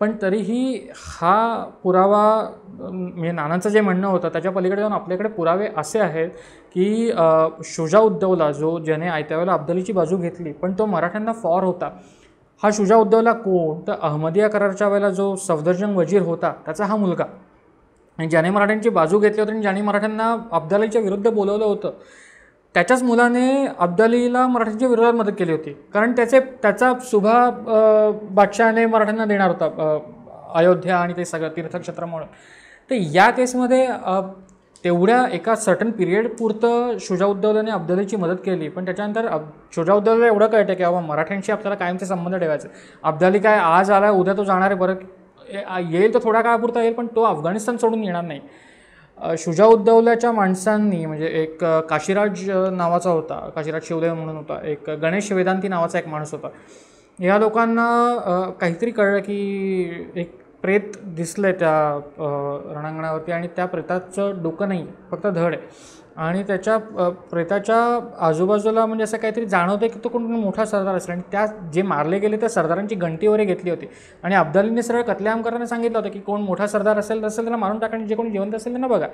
पण तरीही हा पुरावा, म्हणजे नानांचं जे म्हणणं होतं त्याच्या पलीकडे जाऊन आपल्याकडे पुरावे असे आहेत की शुजा-उद्दौला, ज्याने आयत्या वेळेला अब्दालीची बाजू घेतली पण तो मराठ्यांना फॉर होता, हा शुजा-उद्दौला कोण, तर अहमदिया करारच्या वेळेला जो सफदरजंग वजीर होता त्याचा हा मुलगा, आणि ज्याने मराठ्यांची बाजू घेतली होती आणि ज्याने मराठ्यांना अब्दालीच्या विरुद्ध बोलवलं होतं त्याच्याच मुलाने अब्दालीला मराठ्यांच्या विरोधात मदत केली होती, कारण त्याचा सुभा बादशहाने मराठ्यांना देणार होता, अयोध्या आणि ते सगळं तीर्थक्षेत्र म्हणून. तर या केसमध्ये तेवढ्या एका सर्टन पिरियड पुरतं शुजाउद्दौलाने अब्दालीची मदत केली, पण त्याच्यानंतर शुजाउद्दौलाला एवढं कळतं की बाबा मराठ्यांशी आपल्याला कायमचे संबंध ठेवायचे. अब्दाली काय आज आला उद्या तो जाणार आहे, बरं येईल तर थोडा काळापुरता येईल, पण तो अफगाणिस्तान सोडून येणार नाही. शुजाउद्दौलाच्या माणसांनी म्हणजे एक काशीराज नावाचा होता, काशीराज शिवदेव म्हणून होता, एक गणेश वेदांती नावाचा एक माणूस होता. या लोकांना काहीतरी कळलं की एक प्रेत दिसलं आहे त्या रणांगणावरती आणि त्या प्रेताचं डोकं नाही, फक्त धड आहे. आणि त्याच्या प्रेताच्या आजूबाजूला म्हणजे असं काहीतरी जाणवतं की तो कोण मोठा सरदार असेल. आणि त्या जे मारले गेले त्या सरदारांची गंटी वगैरे घेतली होती आणि अब्दालीने सरळ कत्लेआम करताना सांगितलं होतं की कोण मोठा सरदार असेल त्याला मारून टाका आणि जे कोणी जिवंत असेल त्यांना बघा.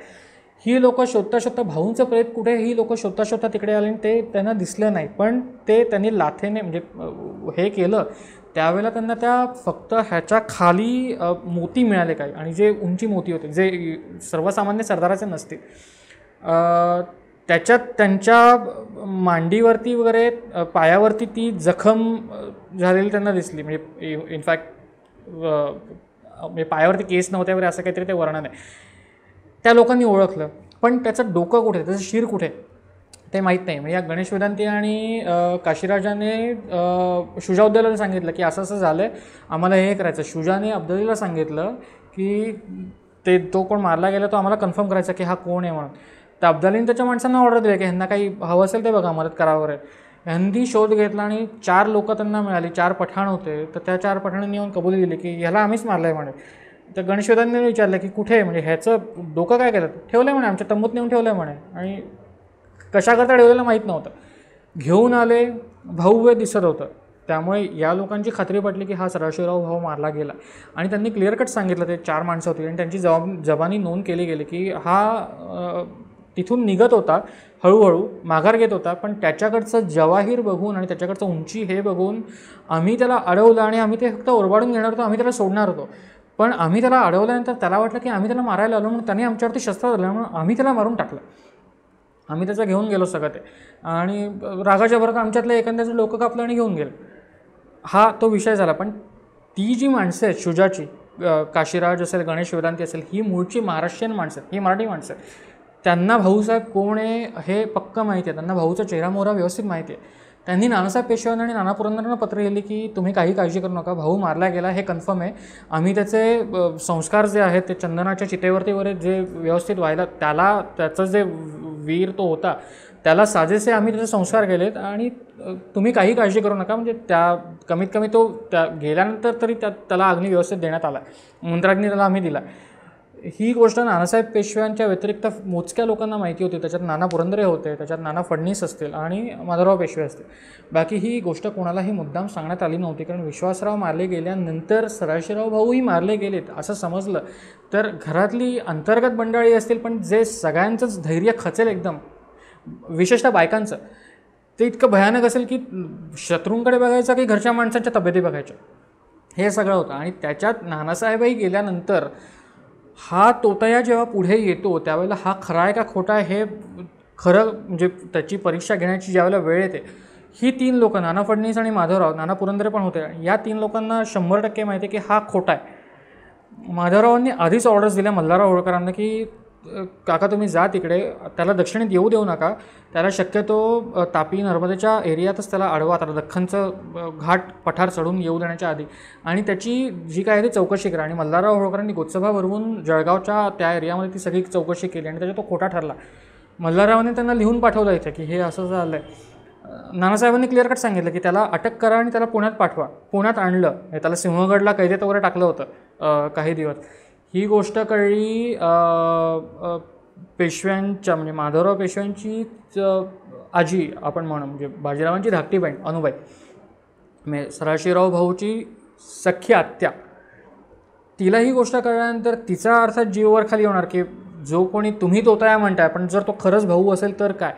ही लोकं शोधता शोधता भाऊंचं प्रेत कुठे, ही लोकं शोधता शोधता तिकडे आले आणि ते त्यांना दिसलं नाही. पण ते त्यांनी लाथेने म्हणजे हे केलं त्यावेळेला त्यांना त्या फक्त ह्याच्या खाली मोती मिळाले काही, आणि जे उंची मोती होते जे सर्वसामान्य सरदाराचे नसते. त्याच्यात त्यांच्या मांडीवरती वगैरे पायावरती ती जखम झालेली त्यांना दिसली. म्हणजे इनफॅक्ट म्हणजे पायावरती केस नव्हते वगैरे असं काहीतरी ते वर्णन आहे. त्या लोकांनी ओळखलं, पण त्याचं डोकं कुठे, त्याचं शिर कुठे ते माहीत नाही. म्हणजे या गणेश वेदांती आणि काशीराजाने शुजाउद्दौलाला सांगितलं की असं असं झालं आहे, आम्हाला हे करायचं. शुजाने अब्दालीला सांगितलं की तो कोण मारला गेला तो आम्हाला कन्फर्म करायचा की हा कोण आहे म्हणून. तर अब्दालीने त्याच्या माणसांना ऑर्डर दिली की ह्यांना काही हवं असेल ते बघा, मदत करावर आहे. ह्यांनी शोध घेतला आणि 4 लोकं त्यांना मिळाली, 4 पठाण होते. तर त्या 4 पठाणांनी येऊन कबुली दिली की ह्याला आम्हीच मारलं आहे म्हणे. तर गणेश वेदांतीने विचारलं की कुठे, म्हणजे ह्याचं डोकं काय केलं, ठेवलं आहे म्हणे, आमच्या तंबूत नेऊन ठेवलं आहे म्हणे. आणि कशाकरता ठेवलेलं माहीत नव्हतं. घेऊन आले, भव्य दिसत होतं. त्यामुळे या लोकांची खात्री पटली की हा सदाशिवराव भाऊ मारला गेला. आणि त्यांनी क्लिअर कट सांगितलं, ते 4 माणसं होती आणि त्यांची जबानी नोंद केली गेली की हा तिथून निघत होता, हळूहळू माघार घेत होता, पण त्याच्याकडचं जवाहीर बघून आणि त्याच्याकडचं उंची हे बघून आम्ही त्याला अडवलं आणि आम्ही ते फक्त ओरबाडून घेणार होतो, आम्ही त्याला सोडणार होतो. पण आम्ही त्याला अडवल्यानंतर त्याला वाटलं की आम्ही त्याला मारायला आलो, म्हणून त्याने आमच्यावरती शस्त्र धरलं, म्हणून आम्ही त्याला मारून टाकलं. आम्ही त्याचं घेऊन गेलो सगळं ते, आणि रागाच्या भरात आमच्यातलं एखाद्याचं डोकं कापलं आणि घेऊन गेलं. हा तो विषय झाला. पण ती जी माणसं आहेत शुजाची, काशीराज असेल, गणेश वेदांती असेल, ही मूळची महाराष्ट्रीयन माणसं आहेत, ही मराठी माणसं आहेत. त्यांना भाऊसाहेब कोण आहे हे पक्क माहिती आहे, त्यांना भाऊचा चेहरा मोहरा व्यवस्थित माहिती आहे. त्यांनी नानासाहेब पेशव्यांना आणि नाना पुरंदरांना पत्र लिहिली की तुम्ही काही काळजी करू नका, भाऊ मारला गेला हे कन्फर्म आहे. आम्ही त्याचे संस्कार जे आहेत ते चंदनाच्या चितेवरती वगैरे जे व्यवस्थित व्हायला त्याचं जे वीर तो होता त्याला साजेसे आम्ही त्याचे संस्कार केलेत, आणि तुम्ही काही काळजी करू नका. म्हणजे त्या कमीत कमी तो गेल्यानंतर तरी त्याला अग्नी व्यवस्थित देण्यात आला, मंत्राग्नी त्याला आम्ही दिला. ही गोष्ट नानासाहेब पेशव्यांच्या व्यतिरिक्त मोजक्या लोकांना माहिती होती. त्याच्यात नाना पुरंदरे होते, त्याच्यात नाना फडणीस असतील आणि माधवराव पेशवे असतील. बाकी ही गोष्ट कोणालाही मुद्दाम सांगण्यात आली नव्हती, कारण विश्वासराव मारले गेल्यानंतर सदाशिवराव भाऊही मारले गेलेत असं समजलं तर घरातली अंतर्गत मंडळी असतील, पण जे सगळ्यांचंच धैर्य खचेल एकदम, विशेषतः बायकांचं, ते इतकं भयानक असेल की शत्रूंकडे बघायचं की घरच्या माणसांच्या तब्येती बघायच्या, हे सगळं होतं. आणि त्याच्यात नानासाहेबही गेल्यानंतर हा तोतया जेव्हा पुढे येतो त्यावेळेला हा खरा आहे का खोटा आहे हे खरं म्हणजे त्याची परीक्षा घेण्याची ज्यावेळेला वेळ येते, ही 3 लोकं नाना फडणीस आणि माधवराव, नाना पुरंदरे पण होते, या 3 लोकांना 100% माहिती आहे की हा खोटा आहे. माधवरावांनी आधीच ऑर्डर्स दिल्या मल्हारराव होळकरांना की काका तुम्ही जा तिकडे, त्याला दक्षिणेत येऊ देऊ नका, त्याला शक्यतो तापी नर्मदेच्या एरियातच त्याला अडवा, त्याला दख्खनचं घाट पठार चढून येऊ देण्याच्या आधी, आणि त्याची जी काय आहे ती चौकशी करा. आणि मल्हारराव होळकरांनी गोत्सभा भरवून जळगावच्या त्या एरियामध्ये ती सगळी चौकशी केली आणि त्याचा तो खोटा ठरला. मल्हाररावांनी त्यांना लिहून पाठवलं इथं की हे असं झालं आहे. नानासाहेबांनी क्लिअर कट सांगितलं की त्याला अटक करा आणि त्याला पुण्यात पाठवा. पुण्यात आणलं, त्याला सिंहगडला कैदेत वगैरे टाकलं होतं काही दिवस. ही गोष्ट कळली पेशव्यांच्या म्हणजे माधवराव पेशव्यांची आजी आपण म्हणू, म्हणजे बाजीरावांची धाकटी बहीण अनुबाई, म्हणजे सदाशिवराव भाऊची सख्खी आत्या, तिला ही गोष्ट कळल्यानंतर तिचा अर्थात जीवावर खाली होणार की जो कोणी तुम्ही तोताया म्हणताय, पण जर तो खरंच भाऊ असेल तर काय,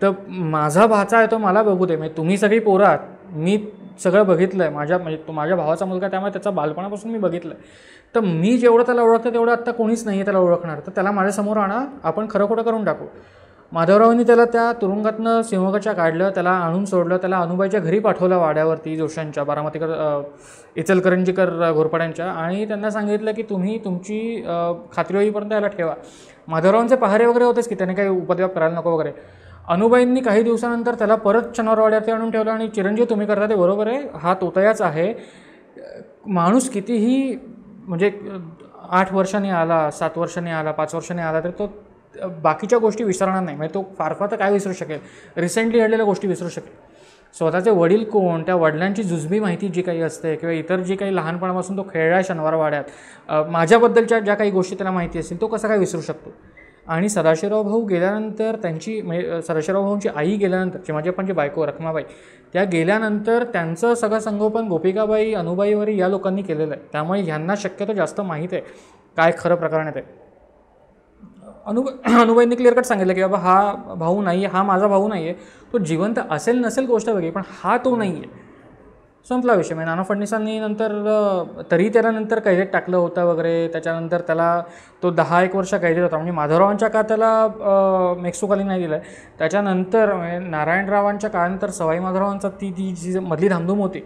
तर माझा भाचा आहे तो मला बघू दे, म्हणजे तुम्ही सगळी पोरं आहात, मी सगळं बघितलं आहे, म्हणजे तो माझ्या भावाचा मुलगा, त्यामुळे त्याचा बालपणापासून मी बघितलं आहे, तर मी जेवढं त्याला ओळखतं तेवढं आत्ता कोणीच नाही आहे त्याला ओळखणार, तर त्याला माझ्यासमोर आणा, आपण खरं खोटं करून टाकू. माधवरावांनी त्याला त्या तुरुंगातनं सिंहगडच्या काढलं, त्याला आणून सोडलं, त्याला अनुबाईच्या घरी पाठवलं वाड्यावरती जोशांच्या, बारामतीकर इचलकरंजीकर घोरपड्यांच्या, आणि त्यांना सांगितलं की तुम्ही तुमची खात्री होईपर्यंत याला ठेवा. माधवरावांचे पहारे वगैरे होतेच की त्याने काही उपद्व्याप करायला नको वगैरे. अनुबाईंनी काही दिवसानंतर त्याला परत शनिवारवाड्यावरती आणून ठेवलं आणि चिरंजीव तुम्ही करता ते बरोबर आहे, हा तोतयाच आहे. माणूस कितीही म्हणजे 8 वर्षांनी आला, 7 वर्षांनी आला, 5 वर्षांनी आला तर तो बाकीच्या गोष्टी विसरणार नाही. म्हणजे तो फार तर काय विसरू शकेल, रिसेंटली घडलेल्या गोष्टी विसरू शकेल. स्वतःचे वडील कोण, त्या वडिलांची जुजबी माहिती जी काही असते किंवा इतर जी काही लहानपणापासून तो खेळला आहे शनिवारवाड्यात, माझ्याबद्दलच्या ज्या काही गोष्टी त्याला माहिती असतील तो कसा काय विसरू शकतो. आणि सदाशिवराव भाऊ गेल्यानंतर त्यांची म्हणजे सदाशिवराव भाऊंची आई गेल्यानंतर चिमाजीप्पांची बायको रखमाबाई त्या गेल्यानंतर त्यांचं सगळं संगोपन गोपिकाबाई, अनुबाईवरी या लोकांनी केलेलं आहे. त्यामुळे ह्यांना शक्यतो जास्त माहीत आहे काय खरं प्रकरण आहे ते. अनुबाईंनी क्लिअर कट सांगितलं की बाबा हा भाऊ नाही आहे, हा माझा भाऊ नाही आहे, तो जिवंत असेल नसेल गोष्ट वेगळी, पण हा तो नाही आहे. संपला विषय. म्हणजे नाना फडणवीसांनी नंतर तरी त्याला नंतर कैदेत टाकलं होतं वगैरे. त्याच्यानंतर त्याला तो 10-1 वर्ष कैदेत होता. म्हणजे माधवरावांच्या काळात त्याला मेक्सोखाली नाही दिलं आहे. त्याच्यानंतर म्हणजे नारायणरावांच्या काळानंतर सवाई माधवरावांचा ती जी मधली धामधूम होती,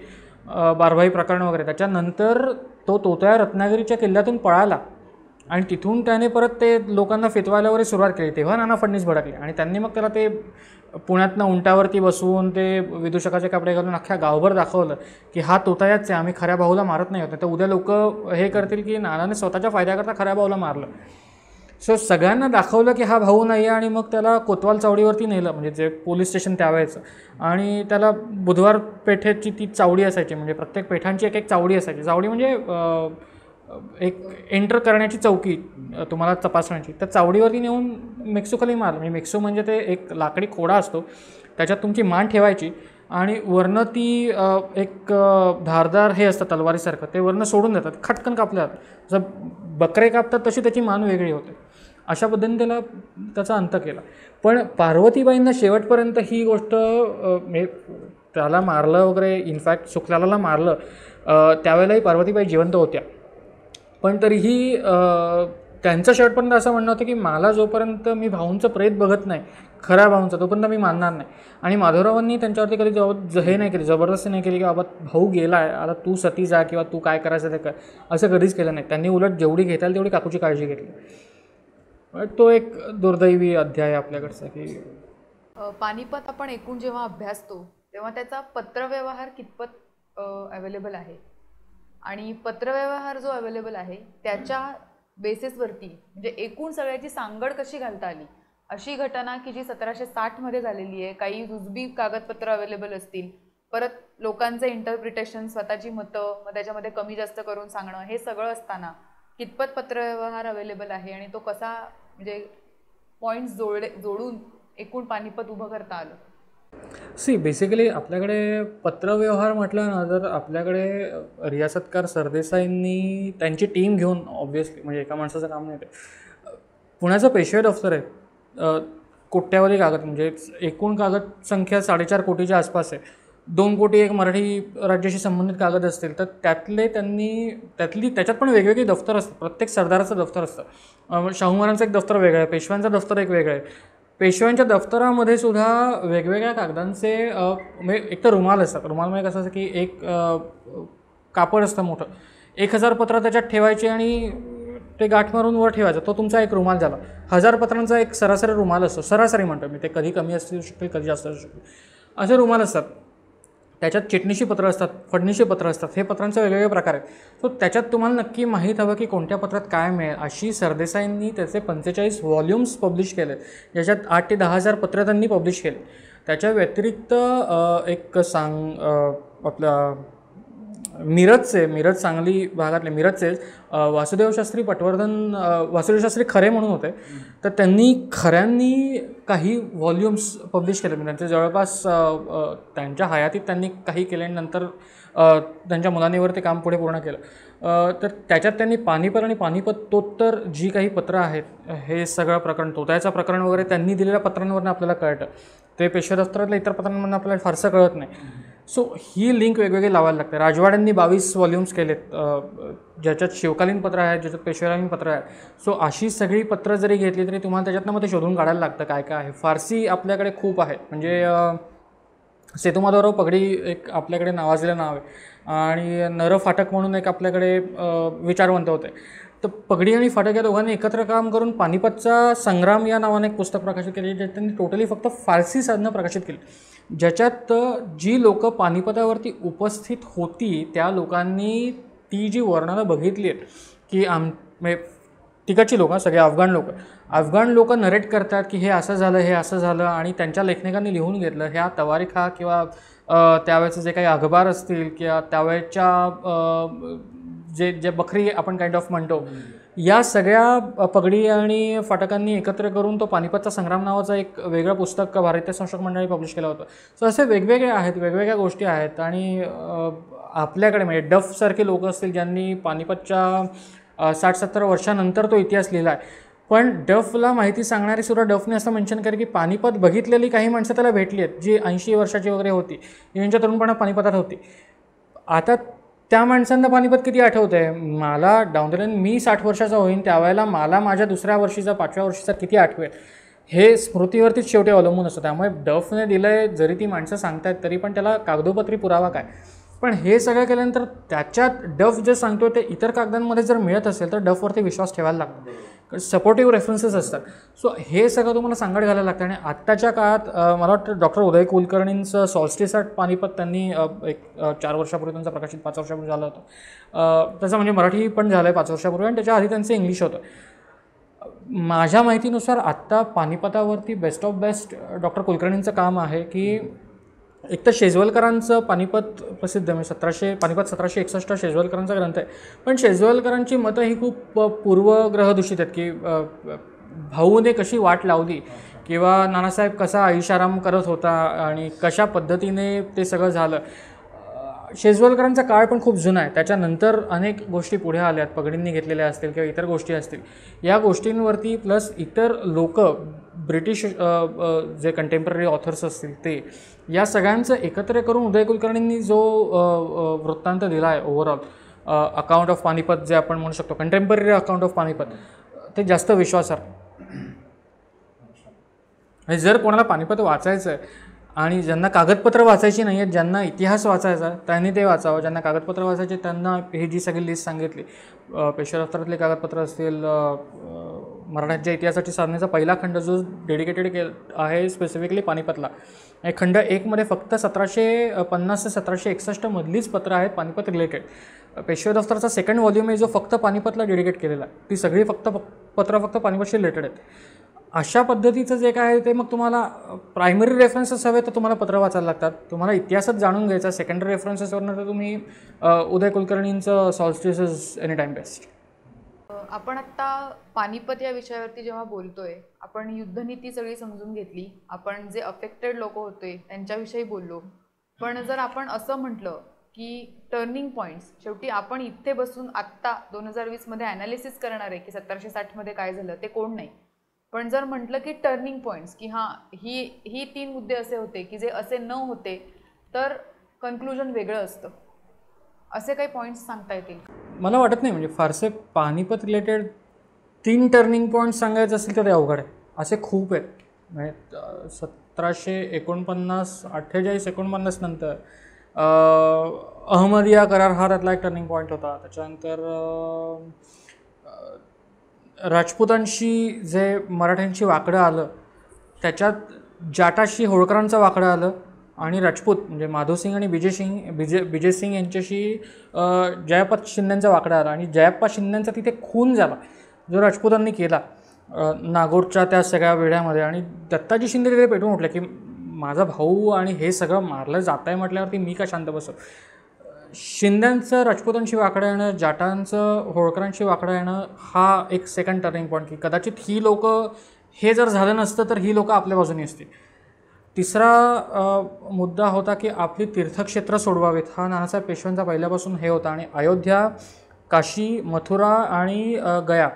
बारभाई प्रकरण वगैरे, त्याच्यानंतर तो तोतया रत्नागिरीच्या किल्ल्यातून पळाला आणि तिथून त्याने परत ते लोकांना फितवायला वगैरे सुरुवात केली. तेव्हा नाना फडणवीस भडकले आणि त्यांनी मग त्याला ते पुण्यातनं उंटावरती बसून ते विदूषकाचे कपडे घालून अख्ख्या गावभर दाखवलं की हा तोतयाच आहे, आम्ही खऱ्या भाऊला मारत नाही होत. तर उद्या लोक हे करतील की नानाने स्वतःच्या फायद्याकरता खऱ्या भाऊला मारलं. सो सगळ्यांना दाखवलं की हा भाऊ नाही आहे आणि मग त्याला कोतवाल चावडीवरती नेलं, म्हणजे जे पोलीस स्टेशन त्यावेळेचं. आणि त्याला बुधवार पेठेची ती चावडी असायची, म्हणजे प्रत्येक पेठांची एक चावडी असायची. चावडी म्हणजे एक एंटर करण्याची चौकी तुम्हाला तपासण्याची. त्या चावडीवरती नेऊन मेक्सोखाली मारलं. म्हणजे मेक्सो म्हणजे ते एक लाकडी खोडा असतो, त्याच्यात तुमची मान ठेवायची आणि वरनं ती एक धारदार हे असतं तलवारीसारखं, ते वरनं सोडून देतात, खटकन कापले जातात. जसं बकरे कापतात तशी त्याची मान वेगळी होते. अशा पद्धतीने त्याचा अंत केला. पण पार्वतीबाईंना शेवटपर्यंत ही गोष्ट म्हणजे त्याला मारलं वगैरे, इनफॅक्ट सुखलालाला मारलं त्यावेळेलाही पार्वतीबाई जिवंत होत्या. पण तरीही त्यांचं शेवटपर्यंत असं म्हणणं होतं की मला जोपर्यंत मी भाऊंचं प्रेत बघत नाही, खऱ्या भाऊंचं, तोपर्यंत मी मानणार नाही. आणि माधवरावांनी त्यांच्यावरती कधी हे नाही केली, जबरदस्ती नाही केली की बाबा भाऊ गेला आहे, आता तू सती जा किंवा तू काय करायचं ते कर, असं कधीच केलं नाही. त्यांनी उलट जेवढी घेता येईल तेवढी काकूची काळजी घेतली. तो एक दुर्दैवी अध्याय आपल्याकडचा की पानिपत आपण एकूण जेव्हा अभ्यासतो तेव्हा त्याचा पत्रव्यवहार कितपत अवेलेबल आहे आणि पत्रव्यवहार जो अवेलेबल आहे त्याच्या बेसिसवरती म्हणजे एकूण सगळ्याची सांगड कशी घालता आली, अशी घटना की जी 1760 झालेली आहे. काही जुजबी कागदपत्र अवेलेबल असतील, परत लोकांचं इंटरप्रिटेशन, स्वतःची मतं, मग त्याच्यामध्ये कमी जास्त करून सांगणं, हे सगळं असताना कितपत पत्रव्यवहार अवेलेबल आहे आणि तो कसा म्हणजे पॉईंट्स जोडून एकूण पानिपत उभं करता आलं. बेसिकली आपल्याकडे पत्रव्यवहार म्हटलं ना तर आपल्याकडे रियासतकार सरदेसाईंनी त्यांची टीम घेऊन ऑब्व्हियसली, म्हणजे एका माणसाचं काम नाही ते. पुण्याचं पेशवे दफ्तर आहे, कोट्यावधी कागद, म्हणजे एकूण कागद संख्या 4.5 कोटीच्या आसपास आहे. 2 कोटी एक मराठी राज्याशी संबंधित कागद असतील तर त्याच्यात पण वेगवेगळी दफ्तर असतात. प्रत्येक सरदाराचं दफ्तर असतं. शाहू महाराजांचं एक दफ्तर वेगळं आहे, पेशव्यांचं दफ्तर एक वेगळं आहे. पेशव्यांच्या दफ्तरामध्ये सुद्धा वेगवेगळ्या कागदांचे म्हणजे एक तर रुमाल असतात. रुमाल म्हणजे कसं असतं की एक कापड असतं मोठं, 1000 पत्र त्याच्यात ठेवायचे आणि ते गाठ मारून वर ठेवायचं, तो तुमचा एक रुमाल झाला. 1000 पत्रांचा एक सरासरी रुमाल असतो, सरासरी म्हणतो मी, ते कधी कमी असू शकते कधी जास्त असू शकते, असे रुमाल असतात. त्याच्यात चिटणीशी पत्र असतात, फडणीशी पत्र असतात, हे पत्रांचे वेगवेगळे प्रकार आहेत. सो त्याच्यात तुम्हाला नक्की माहीत हवं की कोणत्या पत्रात काय मिळेल. अशी सरदेसाईंनी त्याचे 45 व्हॉल्यूम्स पब्लिश केले, ज्याच्यात 8 ते 10,000 पत्र त्यांनी पब्लिश केले. त्याच्या व्यतिरिक्त एक आपल्या मिरज सांगली भागातले मिरजचे वासुदेव शास्त्री खरे म्हणून होते, तर खऱ्यांनी काही व्हॉल्यूम्स पब्लिश केले. त्यांचे जवळपास त्यांच्या हयातीत त्यांनी काही केले आणि नंतर त्यांच्या मुलांनीवर ते काम पुढे पूर्ण केलं. तर त्याच्यात त्यांनी पानिपत आणि पानिपत्तोत्तर जी काही पत्रं आहेत, हे सगळं प्रकरण, तोतयाचं प्रकरण वगैरे त्यांनी दिलेल्या पत्रांवरून आपल्याला कळतं. ते पेशवे दफ्तरातल्या इतर पत्रांमधून आपल्याला फारसं कळत नाही. सो ही लिंक वेगवेगळी लावायला लागते. राजवाड्यांनी 22 व्हॉल्यूम्स केलेत, ज्याच्यात शिवकालीन पत्र आहे, ज्याच्यात पेशवेकालीन पत्र आहे. सो अशी सगळी पत्र जरी घेतली तरी तुम्हाला त्याच्यातनं मग ते शोधून काढायला लागतं काय काय आहे. फारसी आपल्याकडे खूप आहे. म्हणजे सेतुमाधवराव पगडी एक आपल्याकडे नावाजलेलं नाव आहे आणि नर फाटक म्हणून एक आपल्याकडे विचारवंत होते. तर पगडी आणि फाटक या दोघांनी एकत्र काम करून पानिपतचा संग्राम या नावाने एक पुस्तक प्रकाशित केले, जे त्यांनी टोटली फक्त फारसी साधनं प्रकाशित केली, ज्याच्यात जी लोक पानिपतावरती उपस्थित होती त्या लोकांनी ती जी वर्णनं बघितली आहेत की म्हणजे तिकडची लोक, सगळे अफगाण लोक नरेट करतात की हे असं झालं, हे असं झालं, आणि त्यांच्या लेखनिकांनी लिहून घेतलं. ह्या तवारीखा किंवा त्यावेळेचे जे काही अखबार असतील किंवा त्यावेळेच्या जे बखरी आपण काइंड ऑफ म्हणतो, या सगळ्या पगडी आणि फाटकांनी एकत्र करून तो पानिपतचा संग्राम नावाचं एक वेगळं पुस्तक भारतीय संशोधक मंडळी पब्लिश केलं होतं. सो असे वेगवेगळे आहेत, वेगवेगळ्या गोष्टी आहेत. आणि आपल्याकडे म्हणजे डफसारखे लोक असतील ज्यांनी पानिपतच्या 60-70 वर्षानंतर तो इतिहास लिहिला आहे, पण डफला माहिती सांगणारी सुद्धा डफने असं मेन्शन केलं की पानिपत बघितलेली काही माणसं त्याला भेटली आहेत जी 80 वर्षाची वगैरे होती, यांच्या तरुणपणात पानिपतात होती. आता त्या माणसांना पानिपत किती आठवतं आहे? मला डाऊन द लाईन मी 60 वर्षाचा होईन त्यावेळेला मला माझ्या दुसऱ्या वर्षीचा 5व्या वर्षीचा किती आठवेल हे स्मृतीवरतीच शेवटी अवलंबून असतं. त्यामुळे डफने दिलं आहे जरी ती माणसं सांगतायत तरी पण त्याला कागदोपत्री पुरावा काय? पण हे सगळं केल्यानंतर त्याच्यात डफ जे सांगतो ते इतर कागदांमध्ये जर मिळत असेल तर डफवरती विश्वास ठेवायला लागतो, सपोर्टिव्ह रेफरन्सेस असतात. सो हे सगळं तुम्हाला सांगत घालायला लागतं. आणि आत्ताच्या काळात मला वाटतं डॉक्टर उदय कुलकर्णींचं सॉल्स्टिस ॲट पानिपत त्यांनी एक 4 वर्षापूर्वी त्यांचं प्रकाशित 5 वर्षापूर्वी झालं होतं. त्याचं म्हणजे मराठी पण झालं आहे 5 वर्षापूर्वी, आणि त्याच्या आधी त्यांचं इंग्लिश होतं. माझ्या माहितीनुसार आत्ता पानिपतावरती बेस्ट ऑफ बेस्ट डॉक्टर कुलकर्णींचं काम आहे की एक तर शेजवलकरांचं पानिपत प्रसिद्ध, म्हणजे पानिपत 1761 शेजवलकरांचा ग्रंथ आहे. पण शेजवलकरांची मतं ही खूप पूर्वग्रहदूषित आहेत की भाऊने कशी वाट लावली किंवा नानासाहेब कसा ऐशाराम करत होता आणि कशा पद्धतीने ते सगळं झालं. शेजवलकरांचा काळ पण खूप जुना आहे. त्याच्यानंतर अनेक गोष्टी पुढे आल्यात, पगडींनी घेतलेल्या असतील किंवा इतर गोष्टी असतील. या गोष्टींवरती प्लस इतर लोक ब्रिटिश जे कंटेम्पररी ऑथर्स असतील ते, या सगळ्यांचं एकत्र करून उदय कुलकर्णींनी जो वृत्तांत दिला आहे ओव्हरऑल अकाउंट ऑफ पानिपत जे आपण म्हणू शकतो, कंटेम्पररी अकाउंट ऑफ पानिपत, ते जास्त विश्वासार्ह. जर कोणाला पानिपत वाचायचं आहे आणि ज्यांना कागदपत्र वाचायची नाही आहेत, ज्यांना इतिहास वाचायचा त्यांनी ते वाचावं. ज्यांना कागदपत्र वाचायचे त्यांना हे जी सगळी लिस्ट सांगितली, पेशवा दफ्तरातले कागदपत्र असतील, मराठ्यांच्या इतिहासाची साधनेचा पहिला खंड जो डेडिकेटेड आहे स्पेसिफिकली पानिपतला, खंड 1मध्ये फक्त 1750 ते 1761 मधलीच पत्र आहेत पानिपत रिलेटेड. पेशवा दफ्तराचा सेकंड व्हॉल्यूम आहे जो फक्त पानिपतला डेडिकेट केलेला आहे. ती सगळी पत्र फक्त पानिपतशी रिलेटेड आहेत. अशा पद्धतीचं जे काय आहे ते मग तुम्हाला प्रायमरी रेफरन्सेस हवे तर तुम्हाला पत्र वाचायला लागतात. तुम्हाला इतिहासच जाणून घ्यायचा सेकंडरी रेफरन्सेसवरनं तर तुम्ही उदय कुलकर्णींचं solstice is any time best. आपण आत्ता पानिपत या विषयावरती जेव्हा बोलतोय, आपण युद्धनीती सगळी समजून घेतली, आपण जे अफेक्टेड लोक होते त्यांच्याविषयी बोललो. पण जर आपण असं म्हटलं की टर्निंग पॉईंट्स, शेवटी आपण इथे बसून आत्ता 2020मध्ये ॲनालिसिस करणार आहे की 1760मध्ये काय झालं ते कोण नाही, पण जर म्हटलं की टर्निंग पॉईंट्स की हां ही 3 मुद्दे असे होते की जे असे न होते तर कन्क्लुजन वेगळं असतं, असे काही पॉईंट्स सांगता येतील? मला वाटत नाही. म्हणजे फारसे पानिपत रिलेटेड 3 टर्निंग पॉईंट्स सांगायचं असेल तर ते अवघड आहे. असे खूप आहेत. म्हणजे 1749, 48-49 नंतर अहमदिया करार हा त्यातला एक टर्निंग पॉईंट होता. त्याच्यानंतर राजपुतांशी जे मराठ्यांशी वाकडं आलं त्याच्यात जाटाशी होळकरांचं वाकडं आलं, आणि राजपूत म्हणजे माधवसिंग आणि विजय सिंग यांच्याशी जयाप्पा शिंद्यांचा वाकडा आला. आणि जयाप्पा शिंद्यांचा तिथे खून झाला जो राजपुतांनी केला नागोरच्या त्या सगळ्या वेढ्यामध्ये. आणि दत्ताजी शिंदे तिथे पेटून उठले की माझा भाऊ आणि हे सगळं मारलं जात आहे म्हटल्यावरती मी का शांत बसव. शिंद्यांचं राजपुतांशी वाकडं येणं, जाटांचं होळकरांशी वाकडं येणं हा एक सेकंड टर्निंग पॉईंट की कदाचित ही लोक, हे जर झालं नसतं तर ही लोकं आपल्या बाजूने असतील. तिसरा मुद्दा होता की आपली तीर्थक्षेत्र सोडवावीत. हा नानासाहेब पेशव्यांचा पहिल्यापासून हे होता. आणि अयोध्या, काशी, मथुरा आणि गया,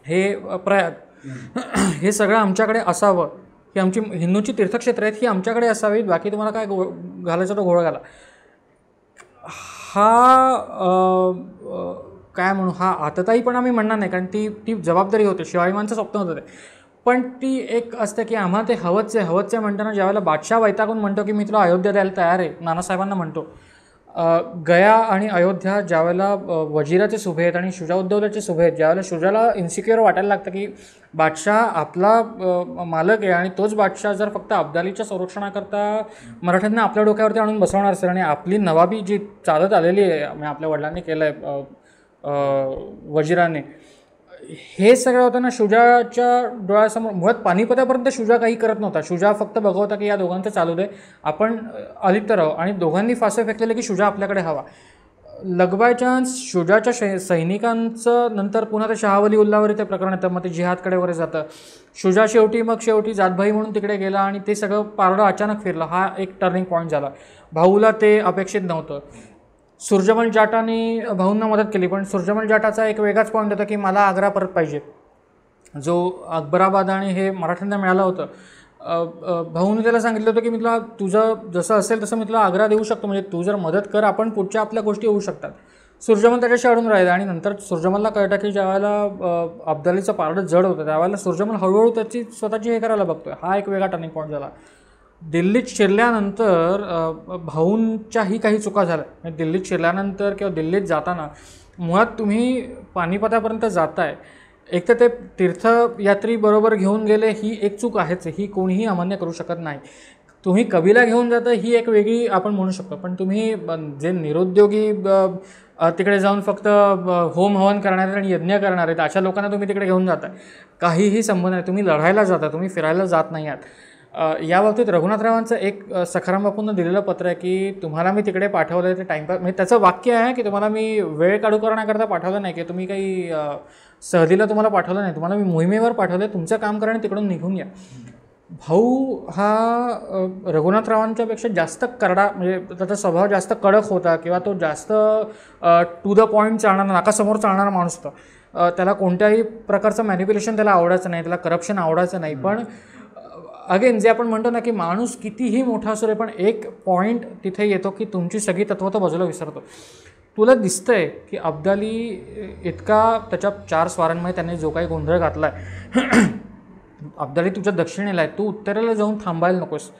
हे प्रयाग, हे सगळं आमच्याकडे असावं की आमची हिंदूची तीर्थक्षेत्र आहेत ही आमच्याकडे असावीत, बाकी तुम्हाला काय घालायचं तो घोळ घाला. काय म्हणू, हा आतताई पण आम्ही म्हणणार नाही, कारण ती जबाबदारी होते, शिवाजी महाराजांचं स्वप्न होतं ते. पण ती एक असते की आम्हाला ते हवंच आहे म्हणताना ज्यावेळेला बादशाह वैतागून म्हणतो की मी तुला अयोध्या द्यायला तयार आहे, नानासाहेबांना म्हणतो, गया आणि अयोध्या ज्यावेळेला वजिराचे सुभे आहेत आणि शुजाउद्दौल्याचे सुभे आहेत, ज्यावेळेला शुजाला इन्सिक्युअर वाटायला लागतं की बादशाह आपला मालक आहे आणि तोच बादशाह जर फक्त अब्दालीच्या संरक्षणाकरता मराठ्यांना आपल्या डोक्यावरती आणून बसवणार असेल आणि आपली नवाबी जी चालत आलेली आहे, आपल्या वडिलांनी केलं आहे वजिराने, हे सगळं होतं ना शुजाच्या डोळ्यासमोर. मुळात पानिपतापर्यंत शुजा काही करत नव्हता. शुजा फक्त बघत होता की या दोघांचं चालू दे, आपण अलिप्त राहू, आणि दोघांनी फासे फेकलेले की शुजा आपल्याकडे हवा. लगबाय चान्स शुजाच्या सैनिकांचं नंतर पुन्हा ते शहावली उल्लावर ते प्रकरण येतं, मग ते जिहादकडे वगैरे जातं. शुजा शेवटी जातभाई म्हणून तिकडे गेला आणि ते सगळं पारडं अचानक फिरलं. हा एक टर्निंग पॉईंट झाला. भाऊला ते अपेक्षित नव्हतं. सुरजमल जाटाने भाऊंना मदत केली, पण सुरजमल जाटाचा एक वेगळाच पॉईंट होता की मला आग्रा परत पाहिजे, जो अकबराबाद आणि हे मराठ्यांना मिळालं होतं. भाऊने त्याला सांगितलं होतं की मी तुला तुझं जसं असेल तसं मी तुला आग्रा देऊ शकतो, म्हणजे तू जर मदत कर, आपण पुढच्या आपल्या गोष्टी होऊ शकतात. सुरजमल त्याच्याशी अडून राहिला आणि नंतर सुरजमलला कळतं की ज्यावेळेला अब्दालीचं पारडं जड होतं त्यावेळेला सुरजमल हळूहळू त्याची स्वतःची हे करायला बघतोय. हा एक वेगळा टर्निंग पॉईंट झाला. दिल्लीत शिरल्यानंतर भाऊंच्याही काही चुका झाल्या. दिल्लीत शिरल्यानंतर किंवा दिल्लीत जाताना मुळात तुम्ही पानिपतापर्यंत जाताय, एक तर ते तीर्थयात्री बरोबर घेऊन गेले ही एक चूक आहेच, ही कोणीही अमान्य करू शकत नाही. तुम्ही कबीला घेऊन जाता ही एक वेगळी आपण म्हणू शकतो, पण तुम्ही जे निरुद्योगी तिकडे जाऊन फक्त होम हवन करणारे आणि यज्ञ करणारे अशा लोकांना तुम्ही तिकडे घेऊन जाताय, काहीही संबंध नाही. तुम्ही लढायला जाता, तुम्ही फिरायला जात नाही आहात. या बाबतीत रघुनाथरावांचं एक सखाराम बापूंना दिलेलं पत्र आहे की तुम्हाला मी तिकडे पाठवलं आहे ते टाईमपास, म्हणजे त्याचं वाक्य आहे की तुम्हाला मी वेळ काढू करण्याकरता पाठवलं नाही, की तुम्ही काही सहलीला तुम्हाला पाठवलं नाही, तुम्हाला मी मोहिमेवर पाठवलं आहे, तुमचं काम करा आणि तिकडून निघून या. भाऊ हा रघुनाथरावांच्यापेक्षा जास्त करडा, म्हणजे त्याचा स्वभाव जास्त कडक होता किंवा तो जास्त टू द पॉईंट चालणारा, नाकासमोर चालणारा माणूस होता. त्याला कोणत्याही प्रकारचं मॅनिप्युलेशन त्याला आवडायचं नाही, त्याला करप्शन आवडायचं नाही. पण अगेन जे आपण म्हणतो ना की माणूस कितीही मोठा असू दे, पण एक पॉईंट तिथे येतो की तुमची सगळी तत्त्व तो बाजूला विसरतो. तुला दिसतंय की अब्दाली इतका त्याच्या 4 स्वारांमध्ये त्याने जो काही गोंधळ घातला आहे, अब्दाली तुझ्या दक्षिणेला आहे, तू उत्तरेला जाऊन थांबायला नकोस.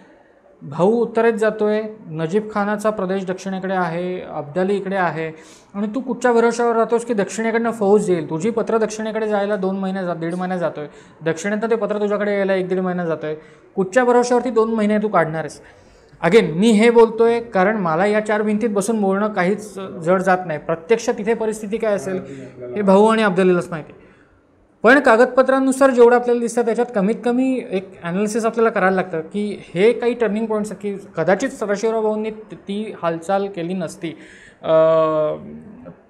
भाऊ उत्तरेत जातोय, नजीब खानाचा प्रदेश दक्षिणेकडे आहे, अब्दाली इकडे आहे, आणि तू कुठच्या भरोशावर राहतोस की दक्षिणेकडनं फौज येईल. तुझी पत्र दक्षिणेकडे जायला 2 महिने 1.5 महिने जातो आहे, दक्षिणेतनं ते पत्र तुझ्याकडे यायला 1-1.5 महिना जातो आहे. कुठच्या भरोशावरती 2 महिने तू काढणार आहेस? अगेन मी हे बोलतोय कारण मला या 4 भिंतीत बसून बोलणं काहीच जड जात नाही. प्रत्यक्ष तिथे परिस्थिती काय असेल हे भाऊ आणि अब्दालीलाच माहिती. पण कागदपत्रांनुसार जेवढं आपल्याला दिसतं त्याच्यात कमीत कमी एक ॲनालिसिस आपल्याला करायला लागतं की हे काही टर्निंग पॉईंट्स की कदाचित सदाशिवराव भाऊंनी ती हालचाल केली नसती,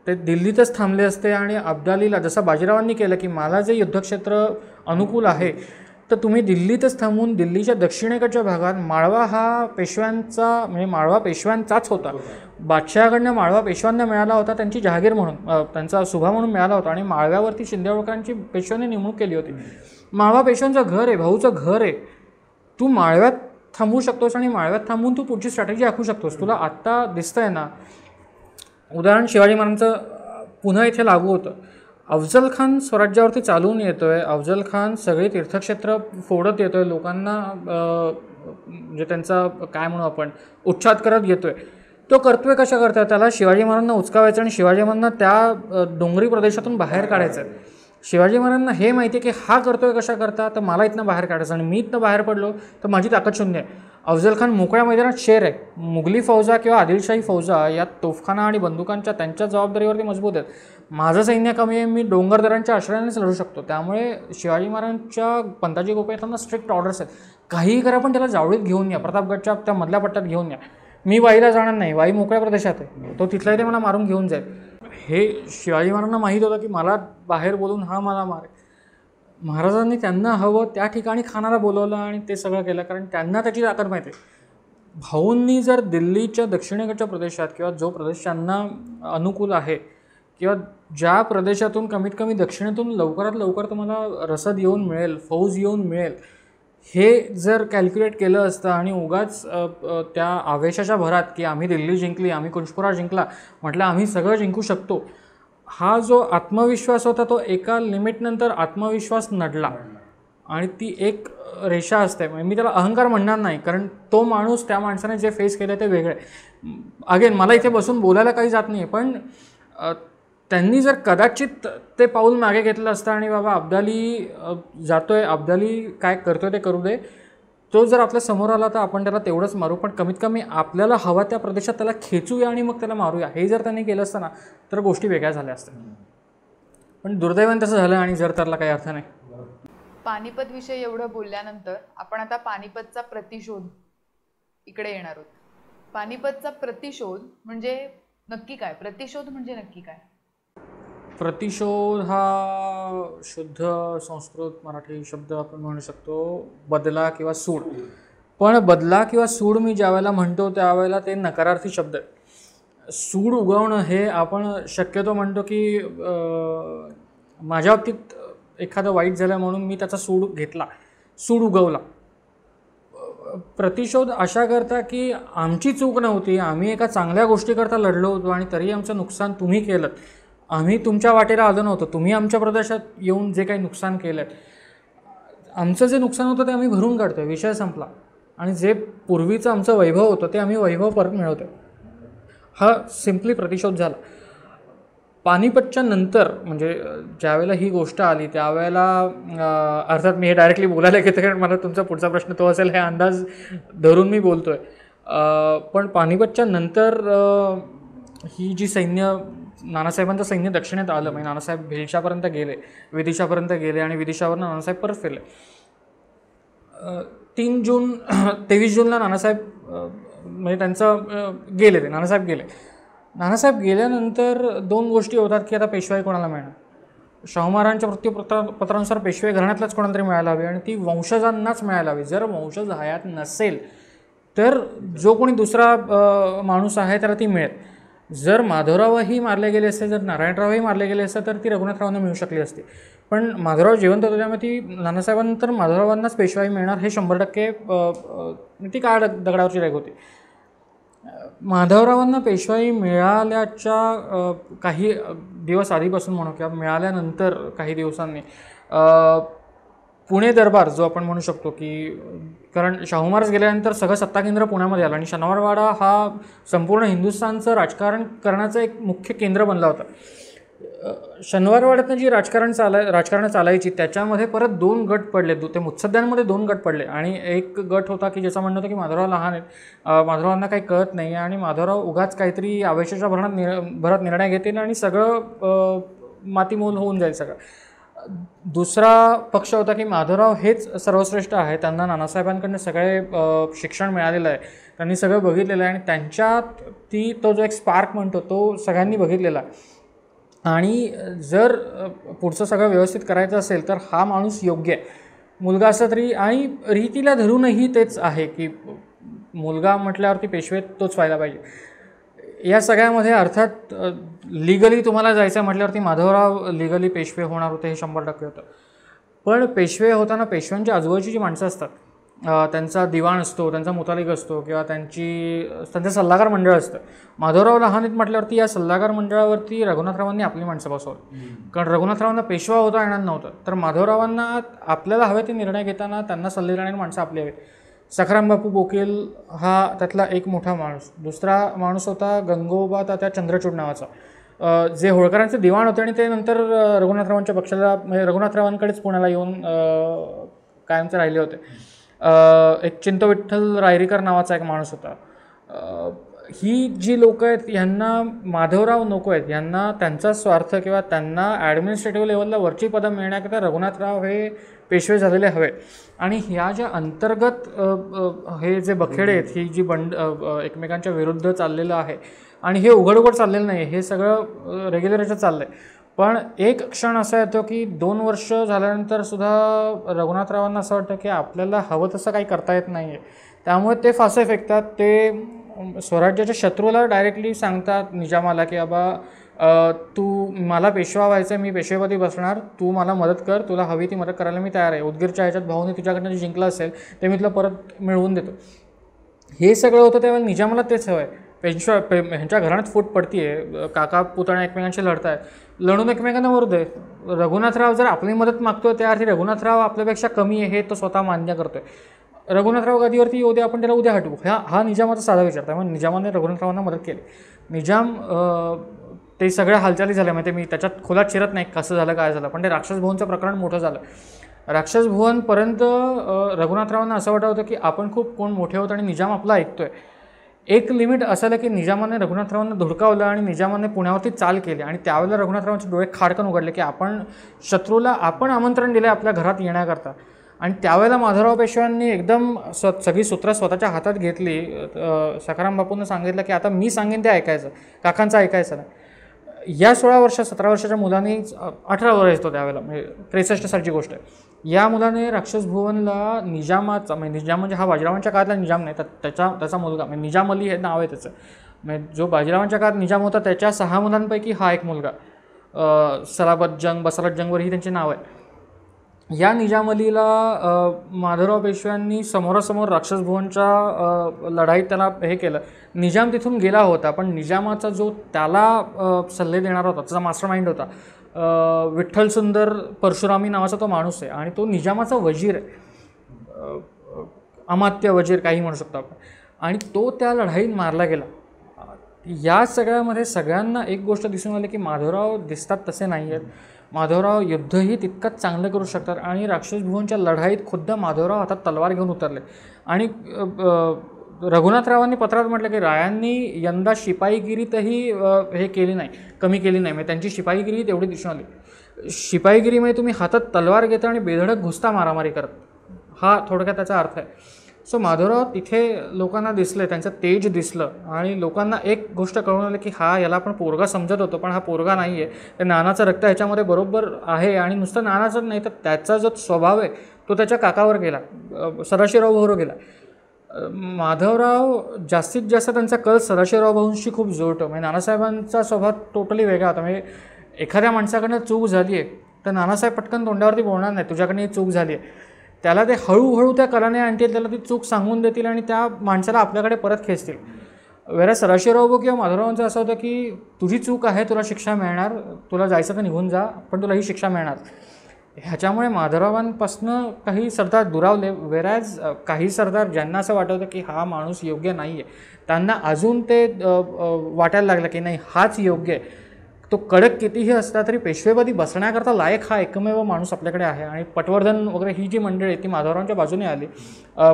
ते दिल्लीतच थांबले असते आणि अब्दालीला जसं बाजीरावांनी केलं की मला जे युद्धक्षेत्र अनुकूल आहे तर तुम्ही दिल्लीतच थांबून दिल्लीच्या दक्षिणेकडच्या भागात माळवा हा पेशव्यांचा, म्हणजे माळवा पेशव्यांचाच होता. बादशहाकडनं माळवा पेशव्यांना मिळाला होता, त्यांची जहागीर म्हणून, त्यांचा सुभा म्हणून मिळाला होता, आणि माळव्यावरती शिंदे होळकरांची पेशव्यांनी नेमणूक केली होती. माळवा पेशव्यांचं घर आहे, भाऊचं घर आहे. तू माळव्यात थांबू शकतोस आणि माळव्यात थांबून तू पुढची स्ट्रॅटेजी आखू शकतोस. तुला आत्ता दिसतंय ना, उदाहरण शिवाजी महाराजांचं पुन्हा इथे लागू होतं. अफजल खान स्वराज्यावरती चालून येतोय, अफजल खान सगळे तीर्थक्षेत्र फोडत येतोय, लोकांना म्हणजे त्यांचा काय म्हणू आपण उच्छाद करत येतोय. तो करतोय कशा करतोय? त्याला शिवाजी महाराजांना उचकावायचं आणि शिवाजी महाराजांना त्या डोंगरी प्रदेशातून बाहेर काढायचं. शिवाजी महाराजांना हे माहिती आहे की हा करतोय कशा करता, तर मला इथनं बाहेर काढायचं, आणि मी इथनं बाहेर पडलो तर माझी ताकद शून्य आहे. अफजल खान मोकळ्या मैदानात शेर आहे. मुघली फौजा किंवा आदिलशाही फौजा या तोफखाना आणि बंदुकांच्या त्यांच्या जबाबदारीवरती मजबूत आहेत. माझं सैन्य कमी आहे, मी डोंगरदऱ्यांच्या आश्रयानेच लढू शकतो. त्यामुळे शिवाजी महाराजांच्या पंताजी गोपीनाथांना स्ट्रिक्ट ऑर्डर्स आहेत, काहीही करा पण त्याला जावळीत घेऊन या, प्रतापगडच्या त्या मधल्या पट्ट्यात घेऊन या. मी वाईला जाणार नाही, वाई मोकळ्या प्रदेशात आहे, तो तिथला इथे मला मारून घेऊन जाईल. हे शिवाजी महाराजांना माहीत होतं की मला बाहेर बोलून हा मला मारेल. महाराजांनी त्यांना हवं त्या ठिकाणी खानाला बोलवलं आणि ते सगळं केलं, कारण त्यांना त्याची ताकद माहिती आहे. भाऊंनी जर दिल्लीच्या दक्षिणेकडच्या प्रदेशात किंवा जो प्रदेश त्यांना अनुकूल आहे किंवा ज्या प्रदेशातून कमीत कमी दक्षिणेतून लवकरात लवकर तुम्हाला रसद येऊन मिळेल, फौज येऊन मिळेल, हे जर कॅल्क्युलेट केलं असतं आणि उगाच त्या आवेशाच्या भरात की आम्ही दिल्ली जिंकली, आम्ही कुंजपुरा जिंकला, म्हटलं आम्ही सगळं जिंकू शकतो, हा जो आत्मविश्वास होता तो एका लिमिटनंतर आत्मविश्वास नडला. आणि ती एक रेषा असते, मी त्याला अहंकार म्हणणार नाही, कारण तो माणूस, त्या माणसाने जे फेस केलं ते वेगळं आहे. अगेन मला इथे बसून बोलायला काही जात नाही, पण त्यांनी जर कदाचित ते पाऊल मागे घेतलं असतं आणि बाबा अब्दाली जातोय, अब्दाली काय करतोय ते करू दे, तो जर आपल्या समोर आला तर आपण त्याला तेवढंच मारू, पण कमीत कमी आपल्याला हवा त्या प्रदेशात त्याला खेचूया आणि मग त्याला मारूया, हे जर त्यांनी केलं असतं ना तर गोष्टी वेगळ्या झाल्या असत्या. पण दुर्दैवाने तसं झालं आणि जर त्याला काही अर्थ नाही. पानिपत विषयी एवढं बोलल्यानंतर आपण आता पानिपतचा प्रतिशोध इकडे येणार आहोत. पानिपतचा प्रतिशोध म्हणजे नक्की काय? प्रतिशोध म्हणजे नक्की काय? प्रतिशोध हा शुद्ध संस्कृत मराठी शब्द आपण म्हणू शकतो, बदला किंवा सूड. पण बदला किंवा सूड मी ज्या वेळेला म्हणतो त्यावेळेला ते नकारार्थी शब्द आहे. सूड उगवणं हे आपण शक्यतो म्हणतो की माझ्या बाबतीत एखादं वाईट झालं म्हणून मी त्याचा सूड घेतला, सूड उगवला. प्रतिशोध अशा करता की आमची चूक नव्हती, आम्ही एका चांगल्या गोष्टीकरता लढलो होतो आणि तरी आमचं नुकसान तुम्ही केलं, आम्ही तुमच्या वाटेला आलो नव्हतो, तुम्ही आमच्या प्रदेशात येऊन जे काही नुकसान केलं, आमचं जे नुकसान होतं ते आम्ही भरून काढतो, विषय संपला. आणि जे पूर्वीचं आमचं वैभव होतं ते आम्ही वैभव परत मिळवतो. हा सिम्पली प्रतिशोध झाला. पानिपतच्या नंतर म्हणजे ज्यावेळेला ही गोष्ट आली त्यावेळेला अर्थात मी हे डायरेक्टली बोलायला घेते कारण मला तुमचा पुढचा प्रश्न तो असेल हे अंदाज धरून मी बोलतो आहे. पण पानिपतच्या नंतर ही जी सैन्य, नानासाहेबांचं सैन्य दक्षिणेत आलं, म्हणजे नानासाहेब भिलच्यापर्यंत गेले, विदिशापर्यंत गेले आणि विदिशावरनं नानासाहेब परत फिरले. 23 जूनला नानासाहेब म्हणजे त्यांचं गेले, ते नानासाहेब गेले. नानासाहेब गेल्यानंतर दोन गोष्टी होतात की आता पेशवाई कोणाला मिळणार. शाहू महाराजांच्या मृत्यूपत्रानुसार पेशवाई घराण्यातलाच कोणाला तरी मिळायला हवी आणि ती वंशजांनाच मिळायला हवी. जर वंशज हयात नसेल तर जो कोणी दुसरा माणूस आहे त्याला ती मिळेल. जर माधवरावही मारले गेले असते, जर नारायणरावही मारले गेले असते तर ती रघुनाथरावांना मिळू शकली असती. पण माधवराव जिवंत होते त्यामुळे ती नानासाहेबांनंतर माधवरावांनाच पेशवाई मिळणार हे 100% ती काळ दगडावरची रेघ होती. माधवरावांना पेशवाई मिळाल्याच्या काही दिवस आधीपासून म्हणू किंवा मिळाल्यानंतर काही दिवसांनी पुणे दरबार जो आपण म्हणू शकतो की, कारण शाहू महाराज गेल्यानंतर सगळं सत्ता केंद्र पुण्यामध्ये आलं आणि शनिवारवाडा हा संपूर्ण हिंदुस्थानचं राजकारण करण्याचं एक मुख्य केंद्र बनला होता. शनिवारवाड्यातनं जी राजकारण चालायची त्याच्यामध्ये परत 2 गट पडले, ते मुत्सद्द्यांमध्ये 2 गट पडले आणि एक गट होता की ज्याचं म्हणणं होतं की माधवराव लहान आहेत, माधवरावांना काही कळत नाही आणि माधवराव उगाच काहीतरी आवेशाच्या भरात निर्णय घेतील आणि सगळं मातीमोल होऊन जाईल सगळं. दुसरा पक्ष होता की माधवराव हेच सर्वश्रेष्ठ आहे, त्यांना नानासाहेबांकडनं सगळे शिक्षण मिळालेलं आहे, त्यांनी सगळं बघितलेलं आहे आणि त्यांच्यात तो जो एक स्पार्क म्हणतो तो सगळ्यांनी बघितलेला आहे आणि जर पुढचं सगळं व्यवस्थित करायचं असेल तर हा माणूस योग्य आहे. मुलगा असला तरी आणि रीतीला धरूनही तेच आहे की मुलगा म्हटल्यावरती पेशवे तोच व्हायला पाहिजे. या सगळ्यामध्ये अर्थात लिगली तुम्हाला जायचं म्हटल्यावरती माधवराव लिगली पेशवे होणार होते हे 100% होतं. पण पेशवे होताना पेशव्यांच्या आजूबाजूची जी माणसं असतात, त्यांचा दिवाण असतो, त्यांचा मुतालिक असतो किंवा त्यांचं सल्लागार मंडळ असतं. माधवराव लहान आहेत म्हटल्यावरती या सल्लागार मंडळावरती रघुनाथरावांनी आपली माणसं बसवली, कारण रघुनाथरावांना पेशवा होता येणार नव्हतं. तर माधवरावांना आपल्याला हवे ते निर्णय घेताना त्यांना सल्ले देणारी माणसं आपली हवी. सखाराम बापू बोकील हा त्यातला एक मोठा माणूस. दुसरा माणूस होता गंगोबा तात्या चंद्रचूड नावाचा, जे होळकरांचे दिवाण होते आणि ते नंतर रघुनाथरावांच्या पक्षाला म्हणजे रघुनाथरावांकडेच पुण्याला येऊन कायमचे राहिले होते. एक चिंतविठ्ठल रायरीकर नावाचा एक माणूस होता. ही जी लोक आहेत ह्यांना माधवराव नको आहेत, ह्यांना त्यांचा स्वार्थ किंवा त्यांना ॲडमिनिस्ट्रेटिव्ह लेवलला वरची पदं मिळण्याकरता रघुनाथराव हे पेशवे झालेले हवे. आणि ह्या ज्या अंतर्गत हे जे बखेडे आहेत, ही जी एकमेकांच्या विरुद्ध चाललेलं आहे आणि हे उघड चाललेलं नाही, हे सगळं रेग्युलर याच्यात चाललं आहे. पण एक क्षण असा येतो की 2 वर्ष झाल्यानंतर सुद्धा रघुनाथरावांना असं वाटतं की आपल्याला हवं तसं काही करता येत नाही आहे. त्यामुळे ते फासे फेकतात. ते स्वराज्याच्या शत्रूला डायरेक्टली सांगतात निजामाला की बाबा तू मला पेशवा व्हायचं आहे, मी पेशवेपदी बसणार, तू मला मदत कर, तुला हवी ती मदत करायला मी तयार आहे, उदगीरच्या ह्याच्यात भाऊने तुझ्याकडनं जे जिंकलं असेल ते मी तुला परत मिळवून देतो. हे सगळं होतं त्यावेळेला निजामाला तेच हवं आहे. ह्यांच्या घराण्यात फूट पडतीये, काका पुतण्या एकमेकांशी लढतायत, लढून एकमेकांना मरू दे. रघुनाथराव जर आपली मदत मागतोय त्या अर्थी रघुनाथराव आपल्यापेक्षा कमी आहे हे तो स्वतः मान्य करतोय. रघुनाथराव गदीवरती येऊ दे, आपण त्याला उद्या हटवू, हा निजामाचा साधा विचार. त्यामुळे निजामाने रघुनाथरावांना मदत केली. निजाम ते सगळ्या हालचाली झाल्या, म्हणजे मी त्याच्यात खोलात शिरत नाही कसं झालं काय झालं, पण ते राक्षस भुवनचं प्रकरण मोठं झालं. राक्षस भुवनपर्यंत रघुनाथरावांना असं वाटत होतं की आपण खूप कोण मोठे होत आणि निजाम आपला ऐकतोय. एक लिमिट असं की निजामाने रघुनाथरावांना धुडकावलं आणि निजामाने पुण्यावरती चाल केली आणि त्यावेळेला रघुनाथरावांचे डोळे खाडकन उघडले की आपण शत्रूला आपण आमंत्रण दिले आपल्या घरात येण्याकरता. आणि त्यावेळेला माधवराव पेशव्यांनी एकदम सगळी सूत्र स्वतःच्या हातात घेतली. सखाराम बापूंना सांगितलं की आता मी सांगेन ते ऐकायचं, काकांचं ऐकायचं नाही. या 17 वर्षाच्या मुलांनी 18 वर्ष येतो त्यावेळेला, म्हणजे 63 सालची गोष्ट आहे. या मुलाने राक्षस भुवनला निजामाचा, म्हणजे निजाम म्हणजे हा बाजीरावांच्या काळातला निजाम नाही, तर त्याचा मुलगा म्हणजे निजाम अली हे नाव आहे त्याचं, म्हणजे जो बाजीरावांच्या काळात निजाम होता त्याच्या 6 मुलांपैकी हा एक मुलगा. सलाबत जंग, बसरत जंगवर ही त्यांची नाव आहे. या निजाम अलीला माधवराव पेशव्यांनी समोरासमोर राक्षस भुवनच्या लढाईत त्याला हे केलं. निजाम तिथून गेला होता, पण निजामाचा जो त्याला सल्ले देणारा होता, त्याचा मास्टर माइंड होता, विठ्ठल सुंदर परशुरामी नावाचा तो माणूस आहे आणि तो निजामाचा वजीर आहे, अमात्य वजीर काही म्हणू शकतो आपण. आणि तो त्या लढाईत मारला गेला. या सगळ्यामध्ये सगळ्यांना एक गोष्ट दिसून आली की माधवराव दिसतात तसे नाही आहेत. माधवराव युद्धही तितकंच चांगलं करू शकतात. आणि राक्षस भुवनच्या लढाईत खुद्द माधवराव हातात तलवार घेऊन उतरले. आणि रघुनाथरावांनी पत्रात म्हटलं की रायांनी यंदा शिपाईगिरीतही हे केली नाही, कमी केली नाही, म्हणजे त्यांची शिपाईगिरी तेवढी दिसून आली. शिपाईगिरीमध्ये तुम्ही हातात तलवार घेता आणि बेधडक घुसता मारामारी करत, हा थोडक्यात त्याचा अर्थ आहे. सो माधवराव तिथे लोकांना दिसले, त्यांचं तेज दिसलं आणि लोकांना एक गोष्ट कळून आली की याला आपण पोरगा समजत होतो, पण हा पोरगा नाही आहे, त्या नानाचं रक्त ह्याच्यामध्ये बरोबर आहे. आणि नुसतं नानाचं नाही तर त्याचा जो स्वभाव आहे तो त्याच्या काकावर गेला, सदाशिवराव भाऊवर गेला. माधवराव जास्तीत जास्त त्यांचा कल सदाशिवराव भाऊंशी खूप जोडतो. म्हणजे नानासाहेबांचा स्वभाव टोटली वेगळा होता. म्हणजे एखाद्या माणसाकडनं चूक झाली आहे तर नानासाहेब पटकन तोंडावरती बोलणार नाही तुझ्याकडनं ही चूक झाली आहे, त्याला ते हळूहळू त्या कलाने आणतील, त्याला ती चूक सांगून देतील आणि त्या माणसाला आपल्याकडे परत खेचतील. वेळा सदाशिवराव भाऊ किंवा माधवरावांचं असं होतं की तुझी चूक आहे, तुला शिक्षा मिळणार, तुला जायचं तर निघून जा, पण तुला ही शिक्षा मिळणार. ह्याच्यामुळे माधवरावांपासनं काही सरदार दुरावले. वेरॅज काही सरदार ज्यांना असं वाटतं की हा माणूस योग्य नाही आहे, त्यांना अजून ते वाटायला लागलं की नाही हाच योग्य आहे. तो कडक कितीही असला तरी पेशवेपदी बसण्याकरता लायक हा एकमेव माणूस आपल्याकडे आहे. आणि पटवर्धन वगैरे ही जी मंडळी आहे ती माधवरावांच्या बाजूने आली,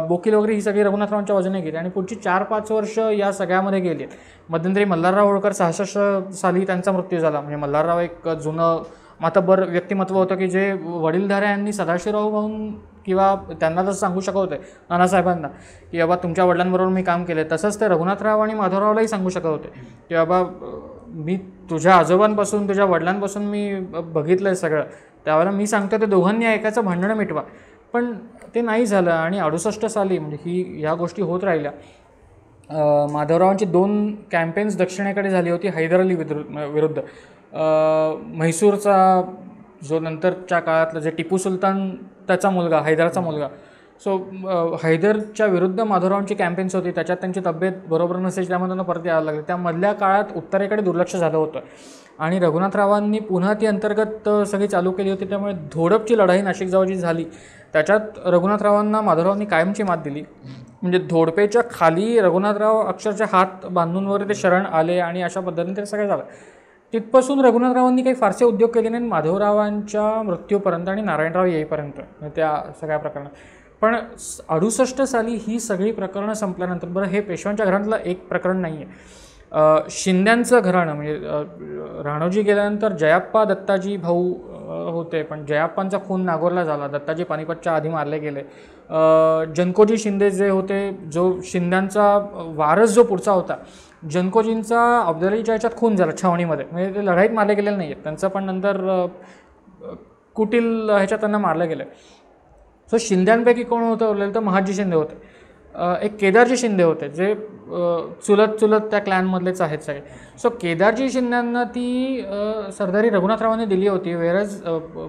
बोकील वगैरे ही सगळी रघुनाथरावांच्या बाजूने गेली आणि पुढची 4-5 वर्ष या सगळ्यामध्ये गेली. मध्यंतरी मल्हारराव होळकर 66 साली त्यांचा मृत्यू झाला. म्हणजे मल्हारराव एक जुनं मातब्बर व्यक्तिमत्व होतं की जे वडीलधाऱ्या यांनी सदाशिवराव भाऊन किंवा त्यांना जसं सांगू शकत होते नानासाहेबांना की बाबा तुमच्या वडिलांबरोबर मी काम केले, तसंच ते रघुनाथराव आणि माधवरावलाही सांगू शकत होते की बाबा मी तुझ्या आजोबांपासून तुझ्या वडिलांपासून मी बघितलं आहे सगळं, त्यावेळेला मी सांगतो ते दोघांनी ऐकायचं, भांडणं मिटवा. पण ते नाही झालं आणि 68 साली म्हणजे ह्या गोष्टी होत राहिल्या. माधवरावांची 2 कॅम्पेन्स दक्षिणेकडे झाली होती हैदर अली विरुद्ध. म्हैसूरचा जो नंतरच्या काळातलं जे टिपू सुलतान त्याचा मुलगा, हैदराचा मुलगा. सो हैदरच्या विरुद्ध माधवरावांची कॅम्पेन्स होती, त्याच्यात त्यांची तब्येत बरोबर नसायची, त्यामुळे त्यांना परत यायला लागले. त्या मधल्या काळात उत्तरेकडे दुर्लक्ष झालं होतं आणि रघुनाथरावांनी पुन्हा ती अंतर्गत सगळी चालू केली होती. त्यामुळे धोडपची लढाई नाशिकजवळ जी झाली त्याच्यात रघुनाथरावांना माधवरावांनी कायमची मात दिली. म्हणजे धोडपेच्या खाली रघुनाथराव अक्षरशः हात बांधून वगैरे ते शरण आले आणि अशा पद्धतीने ते सगळं झालं. तिथपासून रघुनाथरावांनी काही फारसे उद्योग केले नाही माधवरावांच्या मृत्यूपर्यंत आणि नारायणराव येईपर्यंत त्या सगळ्या प्रकरणात. पण 68 साली ही सगळी प्रकरणं संपल्यानंतर, बरं हे पेशव्यांच्या घरातलं एक प्रकरण नाही आहे, शिंद्यांचं घराणं म्हणजे राणोजी गेल्यानंतर जयाप्पा दत्ताजी भाऊ होते, पण जयाप्पांचा खून नागोरला झाला, दत्ताजी पानिपतच्या आधी मारले गेले. जनकोजी शिंदे जे होते, जो शिंद्यांचा वारस जो पुढचा होता, जनकोजींचा अफजलीच्या ह्याच्यात खून झाला छावणीमध्ये, म्हणजे ते लढाईत मारले गेलेले नाही आहेत, त्यांचं पण नंतर कुटील ह्याच्यात त्यांना मारलं गेलं. सो शिंद्यांपैकी कोण होतं उरलेलं तर महाजी शिंदे होते. एक केदारजी शिंदे होते जे चुलत त्या क्लॅनमधलेच आहेत सगळे. सो केदारजी शिंद्यांना ती सरदारी रघुनाथरावांनी दिली होती. वेरज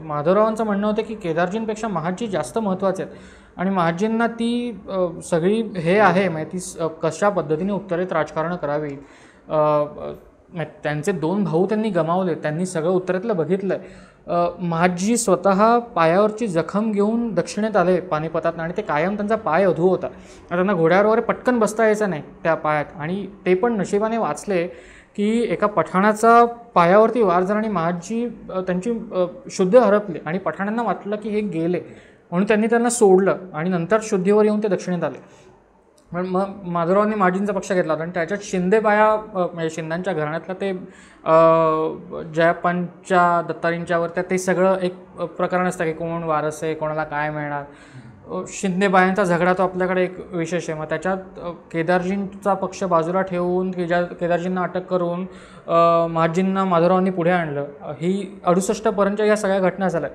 माधवरावांचं म्हणणं होतं की केदारजींपेक्षा महादजी जास्त महत्त्वाचे आहेत आणि महादजींना ती सगळी हे आहे माहिती कशा पद्धतीने उत्तरेत राजकारण करावी. त्यांचे 2 भाऊ त्यांनी गमावले, त्यांनी सगळं उत्तरेतलं बघितलं आहे. महादजी स्वतः पायावरची जखम घेऊन दक्षिणेत आले पानिपतात आणि ते कायम त्यांचा पाय अधू होता. त्यांना घोड्यावर वगैरे पटकन बसता यायचं नाही त्या पायात आणि ते पण नशिबाने वाचले की एका पठाणाचा पायावरती वार झाला आणि महादजी त्यांची शुद्ध हरपली आणि पठाणांना वाटलं की हे गेले म्हणून त्यांनी त्यांना सोडलं आणि नंतर शुद्धीवर येऊन ते दक्षिणेत आले. मग माधवरावांनी महादजींचा पक्ष घेतला होता आणि त्याच्यात शिंदेबाया म्हणजे शिंद्यांच्या घराण्यातलं ते जयाप्पांच्या दत्तारींच्यावर ते सगळं एक प्रकरण असतं की कोण वारस आहे, कोणाला काय मिळणार. शिंदेबायांचा झगडा तो आपल्याकडे एक विशेष आहे. मग त्याच्यात केदारजींचा पक्ष बाजूला ठेवून केदारजींना अटक करून महादजींना माधवरावांनी पुढे आणलं. ही 68पर्यंत या सगळ्या घटना झाल्या.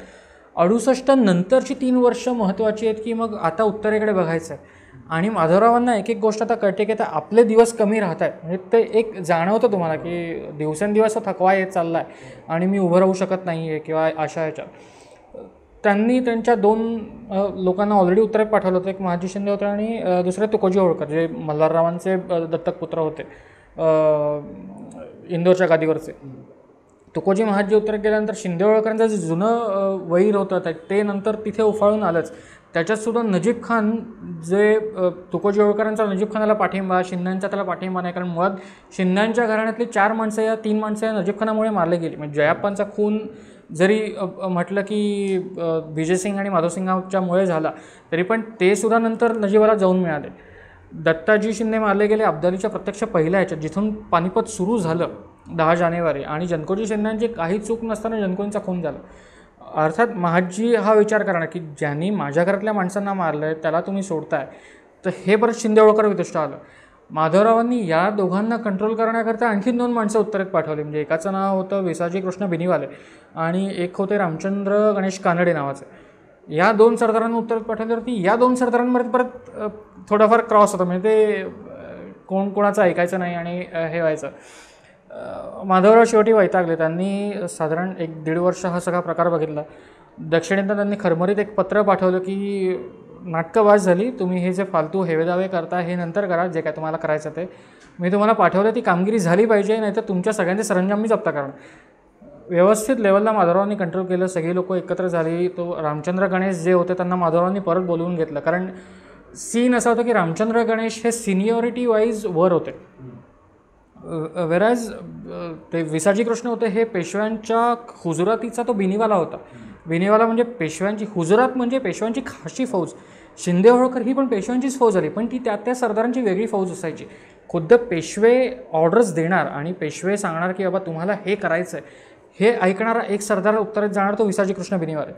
68 नंतरची 3 वर्ष महत्त्वाची आहेत की मग आता उत्तरेकडे बघायचं आहे आणि माधवरावांना एक गोष्ट आता कळते की आता आपले दिवस कमी राहत आहेत. म्हणजे ते एक जाणवतं तुम्हाला की दिवसेंदिवस थकवा येत चालला आहे आणि मी उभं राहू शकत नाही आहे किंवा अशा ह्याच्यात. त्यांनी त्यांच्या 2 लोकांना ऑलरेडी उत्तरेत पाठवलं होतं. एक महादजी शिंदे होते आणि दुसरे तुकोजी होळकर जे मल्हाररावांचे दत्तक पुत्र होते इंदोरच्या गादीवरचे. तुकोजी महादजी उत्तरेत गेल्यानंतर शिंदे होळकरांचं जे जुनं वैर होतं ते नंतर तिथे उफाळून आलंच. त्याच्यातसुद्धा नजीब खान जे तुकोजी होळकरांचा नजीब खानाला पाठिंबा, शिंद्यांचा त्याला पाठिंबा नाही. कारण मुळात शिंद्यांच्या घराण्यातली 4 माणसं या 3 माणसं या नजीब खानामुळे मारले गेली. म्हणजे जयाप्पांचा खून जरी म्हटलं की विजयसिंग आणि माधवसिंगाच्यामुळे झाला तरी पण ते सुद्धा नंतर नजीबाला जाऊन मिळाले. दत्ताजी शिंदे मारले गेले अब्दालीच्या प्रत्यक्ष पहिल्या ह्याच्यात जिथून पानिपत सुरू झालं 10 जानेवारी आणि जनकोजी शिंद्यांची काही चूक नसताना जनकोजींचा खून झाला. अर्थात महादजी हा विचार करा ना की ज्यांनी माझ्या घरातल्या माणसांना मारलं आहे त्याला तुम्ही सोडताय. तर हे परत शिंदे होळकर विदिष्ट आलं. माधवरावांनी या दोघांना कंट्रोल करण्याकरता आणखी 2 माणसं उत्तरेत पाठवली. म्हणजे एकाचं नाव होतं विसाजी कृष्ण बिनीवाले आणि एक होते रामचंद्र गणेश कानडे नावाचे. या 2 सरदारांना उत्तरेत पाठवल्यावरती या 2 सरदारांमध्ये परत थोडाफार क्रॉस होता. म्हणजे ते कोण कोणाचं ऐकायचं नाही आणि हे व्हायचं. माधवराव शेवटी वैतागले. त्यांनी साधारण 1-1.5 वर्ष हा सगळा प्रकार बघितला. दक्षिणेतनं त्यांनी खरमरीत एक पत्र पाठवलं की नाटकबाज झाली, तुम्ही हे जे फालतू हेवेदावे करता हे नंतर करा, जे काय तुम्हाला करायचं ते मी तुम्हाला पाठवलं ती कामगिरी झाली पाहिजे, नाहीतर तुमच्या सगळ्यांचे सरंजाम मी जप्त करणार. व्यवस्थित लेवलला माधवरावांनी कंट्रोल केलं. सगळी लोक एकत्र झाली. तो रामचंद्र गणेश जे होते त्यांना माधवरावांनी परत बोलवून घेतलं. कारण सीन असा होता की रामचंद्र गणेश हे सिनियरिटी वाईज वर होते, वेराज ते विसाजी कृष्ण होते हे पेशव्यांच्या हुजुरातीचा तो बिनीवाला होता. बिनीवाला म्हणजे पेशव्यांची हुजुरात म्हणजे पेशव्यांची खाशी फौज. शिंदे होळकर ही पण पेशव्यांचीच फौज आली पण ती त्या सरदारांची वेगळी फौज असायची. खुद्द पेशवे ऑर्डर्स देणार आणि पेशवे सांगणार की बाबा तुम्हाला हे करायचं आहे हे ऐकणारा एक सरदार उत्तरेत जाणार तो विसाजी कृष्ण बिनीवाले.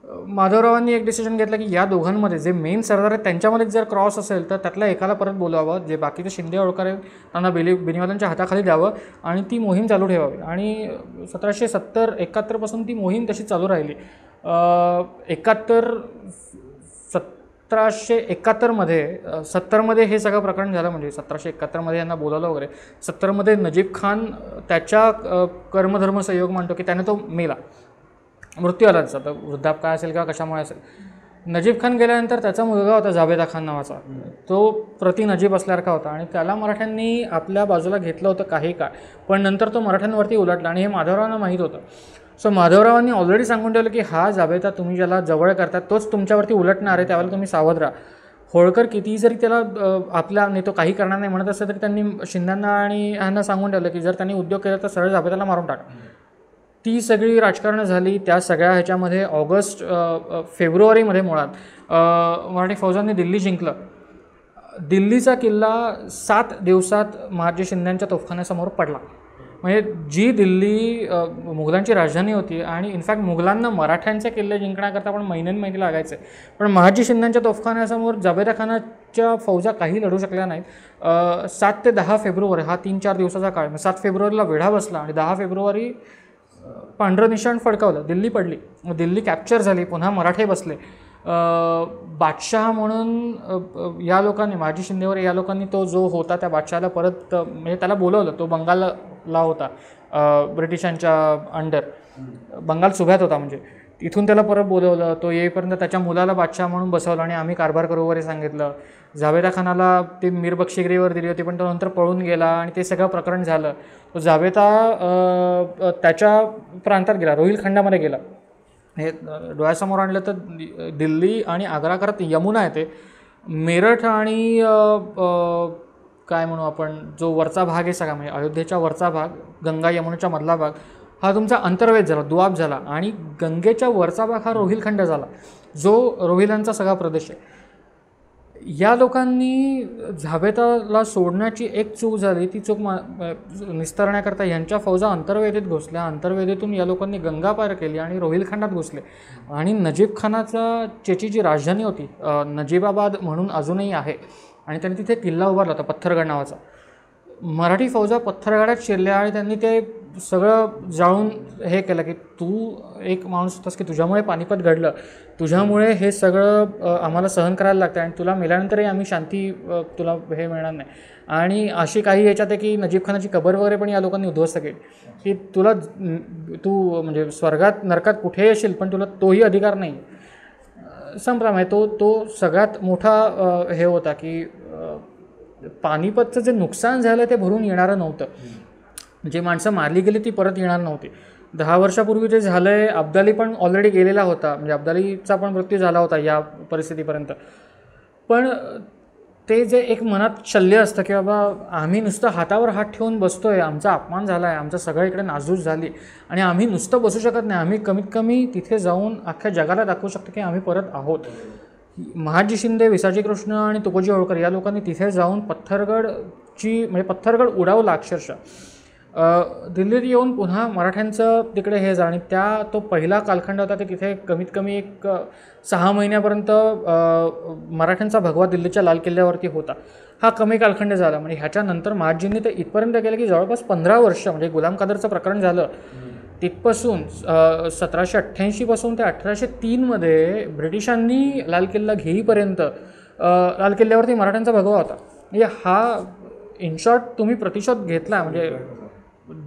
माधवरावांनी एक डिसिजन घेतलं की या दोघांमध्ये जे मेन सरदार आहेत त्यांच्यामध्ये जर क्रॉस असेल तर त्यातल्या एकाला परत बोलावं, जे बाकीचे शिंदे होळकर आहेत त्यांना बिनीवाल्यांच्या हाताखाली द्यावं आणि ती मोहीम चालू ठेवावी. आणि 1770-71 पासून ती मोहीम तशी चालू राहिली. 1771मध्ये 70मध्ये हे सगळं प्रकरण झालं. म्हणजे 1771मध्ये यांना बोलावलं वगैरे. 70मध्ये नजीब खान त्याच्या कर्मधर्म संयोग मानतो की त्याने तो मेला, मृत्यू आलाच. आता वृद्धापकाळ असेल किंवा कशामुळे असेल. नजीब खान गेल्यानंतर त्याचा मुलगा होता जाबेदा खान नावाचा, तो प्रति नजीब असल्यासारखा होता आणि त्याला मराठ्यांनी आपल्या बाजूला घेतलं होतं काही काळ, पण नंतर तो मराठ्यांवरती उलटला आणि हे माधवरावांना माहीत होतं. सो माधवरावांनी ऑलरेडी सांगून ठेवलं की हा जाबेदा तुम्ही ज्याला जवळ करता तोच तुमच्यावरती उलटणार आहे, त्यावेळेला तुम्ही सावध राहा. होळकर कितीही जरी त्याला आपल्या नाही तो काही करणार नाही म्हणत असतं तरी त्यांनी शिंद्यांना आणि ह्यांना सांगून ठेवलं की जर त्यांनी उद्योग केला तर सरळ जाबेदाला मारून टाका. ती सगळी राजकारणं झाली. त्या सगळ्या ह्याच्यामध्ये फेब्रुवारीमध्ये मुळात मराठी फौजांनी दिल्ली जिंकलं. दिल्लीचा किल्ला 7 दिवसात महादजी शिंद्यांच्या तोफखान्यासमोर पडला. म्हणजे जी दिल्ली मुघलांची राजधानी होती आणि इनफॅक्ट मुघलांना मराठ्यांचे किल्ले जिंकण्याकरता पण महिने लागायचे, पण महादजी शिंद्यांच्या तोफखान्यासमोर जाबेदा खानाच्या फौजा काही लढू शकल्या नाहीत. 7 ते 10 फेब्रुवारी हा 3-4 दिवसाचा काळ. 7 फेब्रुवारीला वेढा बसला आणि 10 फेब्रुवारी पांढरं निशाण फडकावलं, दिल्ली पडली. दिल्ली कॅप्चर झाली, पुन्हा मराठे बसले. बादशाह म्हणून या लोकांनी, महाजी शिंदेवर या लोकांनी तो जो होता त्या बादशहाला परत म्हणजे त्याला बोलवलं. तो बंगालला होता, ब्रिटिशांच्या अंडर, बंगाल सुभ्यात होता. म्हणजे इथून त्याला परत बोलवलं. तो येईपर्यंत त्याच्या मुलाला बादशाह म्हणून बसवलं आणि आम्ही कारभार करू वगैरे सांगितलं. जावेदा खानाला ती मीरबक्षीगिरीवर दिली होती, पण तो नंतर पळून गेला आणि ते सगळं प्रकरण झालं. तो जावेदा त्याच्या प्रांतात गेला, रोहिलखंडामध्ये गेला. हे डोळ्यासमोर आणलं तर दिल्ली आणि आग्रा करत यमुना आहे, ते मेरठ आणि काय म्हणू आपण, जो वरचा भाग आहे सगळा, म्हणजे अयोध्येच्या वरचा भाग, गंगा यमुनेच्या मधला भाग, हा तुमचा अंतर्वेद झाला, दुआब झाला. आणि गंगेच्या वरचा भाग हा रोहिलखंड झाला, जो रोहिलांचा सगळा प्रदेश आहे. या लोकांनी झाबेताला सोडण्याची एक चूक झाली. ती चूक निस्तरण्याकरता यांच्या फौजा अंतर्वेदेत घुसल्या. अंतर्वेदेतून या लोकांनी गंगा पार केली आणि रोहिलखंडात घुसले. आणि नजीब खानाची जी राजधानी होती, नजीबाबाद म्हणून अजूनही आहे, आणि त्यांनी तिथे किल्ला उभारला होता पत्थरगड नावाचा. मराठी फौजा पत्थरगडात शिरल्या आणि त्यांनी ते सगळं जाळून हे केलं की तू एक माणूस होतास की तुझ्यामुळे पानिपत घडलं, तुझ्यामुळे हे सगळं आम्हाला सहन करायला लागतं आणि तुला मेल्यानंतरही आम्ही शांती तुला हे मिळणार नाही. आणि अशी काही याच्यात आहे की नजीब खानाची कबर वगैरे पण या लोकांनी उद्ध्वस्त केली की तुला, तू म्हणजे स्वर्गात नरकात कुठेही येशील पण तुला तोही अधिकार नाही. संभ्रम आहे तो सगळ्यात मोठा हे होता की पानिपतचं जे नुकसान झालं ते भरून येणारं नव्हतं. जे माणसं मारली गेली ती परत येणार नव्हती. 10 वर्षापूर्वी जे झालं आहे, अब्दाली पण ऑलरेडी गेलेला होता, म्हणजे अब्दालीचा पण मृत्यू झाला होता या परिस्थितीपर्यंत. पण ते जे एक मनात शल्य असतं की बाबा आम्ही नुसतं हातावर हात ठेवून बसतो आहे, आमचा अपमान झाला आहे, आमचं सगळं इकडे नासधूस झाली आणि आम्ही नुसतं बसू शकत नाही, आम्ही कमीत कमी तिथे जाऊन अख्ख्या जगाला दाखवू शकतो की आम्ही परत आहोत. महाजी शिंदे, विसाजी कृष्ण आणि तुकोजी होळकर या लोकांनी तिथे जाऊन म्हणजे पत्थरगड उडावला अक्षरशः. दिल्लीत येऊन पुन्हा मराठ्यांचं तिकडे हे आणि तो पहिला कालखंड होता की तिथे कमीत कमी एक 6 महिन्यापर्यंत मराठ्यांचा भगवा दिल्लीच्या लाल किल्ल्यावरती होता. हा कमी कालखंड झाला. म्हणजे ह्याच्यानंतर महाजींनी ते इथपर्यंत गेलं की जवळपास 15 वर्ष, म्हणजे गुलाम कादरचं प्रकरण झालं तिथपासून 1788 पासून ते 1803 ब्रिटिशांनी लाल किल्ला घेईपर्यंत लाल किल्ल्यावरती मराठ्यांचा भगवा होता. म्हणजे हा इन शॉर्ट तुम्ही प्रतिशोध घेतला. म्हणजे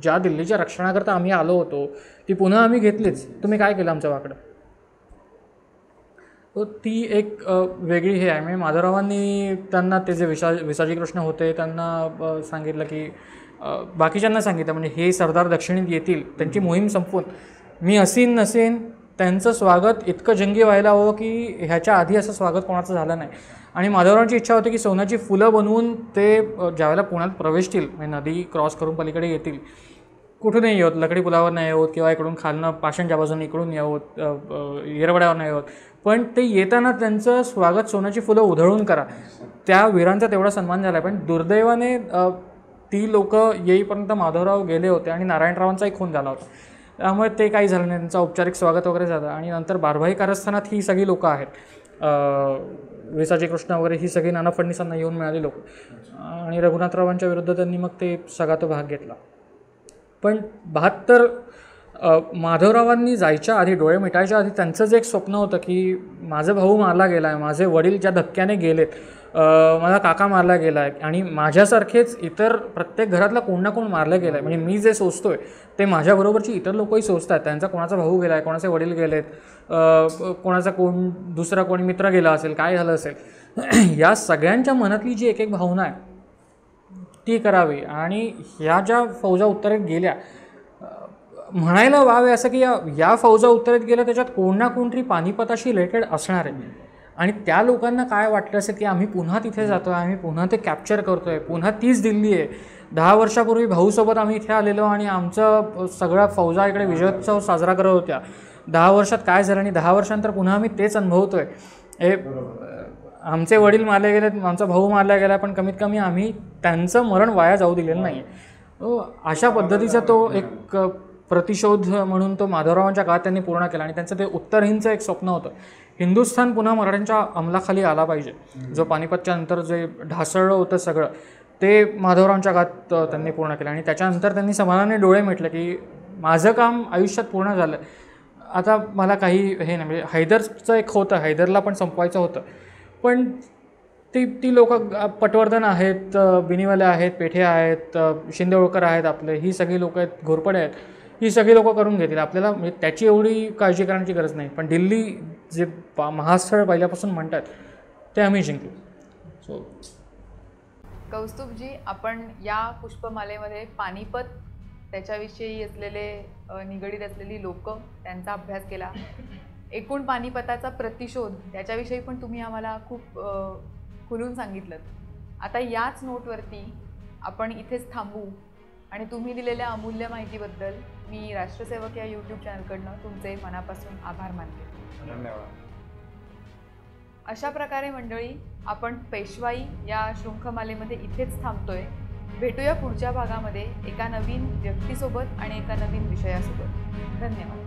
ज्या दिल्लीच्या रक्षणाकरता आम्ही आलो होतो ती पुन्हा आम्ही घेतलीच. तुम्ही काय केलं आमच्या वाकडं. तो ती एक वेगळी हे आहे. म्हणजे माधवरावांनी त्यांना ते जे विसाजी कृष्ण होते त्यांना सांगितलं की बाकीच्यांना सांगितलं, म्हणजे हे सरदार दक्षिणेत येतील, त्यांची मोहीम संपवून मी असीन नसेन, त्यांचं स्वागत इतकं जंगी व्हायला हवं की ह्याच्या आधी असं स्वागत कोणाचं झालं नाही. आणि माधवरावांची इच्छा होती की सोन्याची फुलं बनवून ते ज्यावेळेला पुण्यात प्रवेशतील, म्हणजे नदी क्रॉस करून पलीकडे येतील, कुठूनही येऊत, लकडी पुलावर नाही येऊत किंवा इकडून खालनं पाषाणच्या बाजूने इकडून येऊत, येरवड्यावर नाही येऊत, पण ते येताना त्यांचं स्वागत सोन्याची फुलं उधळून करा. त्या वीरांचा तेवढा सन्मान झाला. पण दुर्दैवाने ती लोक येईपर्यंत माधवराव गेले होते आणि नारायणरावांचाही खून झाला होता. त्यामुळे ते काही झालं नाही, त्यांचं औपचारिक स्वागत वगैरे झालं. आणि नंतर बारभाई कारस्थानात ही सगळी लोकं आहेत, विसाजी कृष्ण वगैरे, ही सगळी नाना फडणीसांना येऊन मिळाली लोक. आणि रघुनाथरावांच्या विरुद्ध त्यांनी मग ते सगळा तो भाग घेतला. पण 72 माधवरावांनी जायच्या आधी, डोळे मिटायच्या आधी त्यांचं जे एक स्वप्न होतं की माझा भाऊ मारला गेला आहे, माझे वडील ज्या धक्क्याने गेलेत, माझा काका मारला गेला आहे आणि माझ्यासारखेच इतर प्रत्येक घरातला कोण ना कोण मारलं गेलं आहे. म्हणजे मी जे सोचतोय ते माझ्याबरोबरची इतर लोकही सोचत आहेत. त्यांचा कोणाचा भाऊ गेला आहे, कोणाचे वडील गेलेत, कोणाचा दुसरा कोणी मित्र गेला असेल, काय झालं असेल, या सगळ्यांच्या मनातली जी एक भावना आहे ती करावी. आणि ह्या ज्या फौजा उत्तरेत गेल्या, म्हणायला वावे असं की या फौजा उत्तरेत गेल्या त्याच्यात कोण ना कोणतरी पानिपताशी रिलेटेड असणार आहे. आणि त्या लोकांना काय वाटलं असेल की आम्ही पुन्हा तिथे जातो आहे, आम्ही पुन्हा ते कॅप्चर करतो आहे, पुन्हा तीच दिल्ली आहे. 10 वर्षापूर्वी भाऊसोबत आम्ही इथे आलेलो आणि आमचं सगळ्या फौजा इकडे विजयोत्सव साजरा करत होत्या. 10 वर्षात काय झालं आणि 10 वर्षांतर पुन्हा आम्ही तेच अनुभवतो आहे. हे आमचे वडील मारले गेलेत, आमचा भाऊ मारला गेला, पण कमीत कमी आम्ही त्यांचं मरण वाया जाऊ दिलेलं नाही. अशा पद्धतीचा तो एक प्रतिशोध म्हणून तो माधवरावांच्या काळात त्यांनी पूर्ण केला. आणि त्यांचं ते उत्तरहीनचं एक स्वप्न होतं, हिंदुस्थान पुन्हा मराठ्यांच्या अंमलाखाली आला पाहिजे. जो पानिपतच्या नंतर जे ढासळलं होतं सगळं, ते माधवरावांच्या काळात त्यांनी पूर्ण केलं. आणि त्याच्यानंतर त्यांनी समाधानाने डोळे मिटले की माझं काम आयुष्यात पूर्ण झालं. आता मला काही हे नाही, म्हणजे हैदरचं एक होतं, हैदरला पण संपवायचं होतं, पण ती लोक पटवर्धन आहेत, बिनीवाले आहेत, पेठे आहेत, शिंदे होळकर आहेत, आपले ही सगळी लोक आहेत, घोरपडे आहेत, ही सगळी लोकं करून घेतील. आपल्याला म्हणजे त्याची एवढी काळजी करण्याची गरज नाही. पण दिल्ली जे महास्थळ पहिल्यापासून म्हणतात ते आम्ही जिंकलो. सो कौस्तुभजी, आपण या पुष्पमालेमध्ये पानिपत त्याच्याविषयी असलेले निगडीत असलेली लोक त्यांचा अभ्यास केला. एकूण पानिपताचा प्रतिशोध त्याच्याविषयी पण तुम्ही आम्हाला खूप खुलून सांगितलं. आता याच नोटवरती आपण इथेच थांबू आणि तुम्ही दिलेल्या अमूल्य माहितीबद्दल मी राष्ट्रसेवक या यूट्यूब चॅनलकडनं तुमचे मनापासून आभार मानते. धन्यवाद. अशा प्रकारे मंडळी, आपण पेशवाई या शृंखमालेमध्ये इथेच थांबतोय. भेटूया पुढच्या भागामध्ये एका नवीन व्यक्तीसोबत आणि एका नवीन विषयासोबत. धन्यवाद.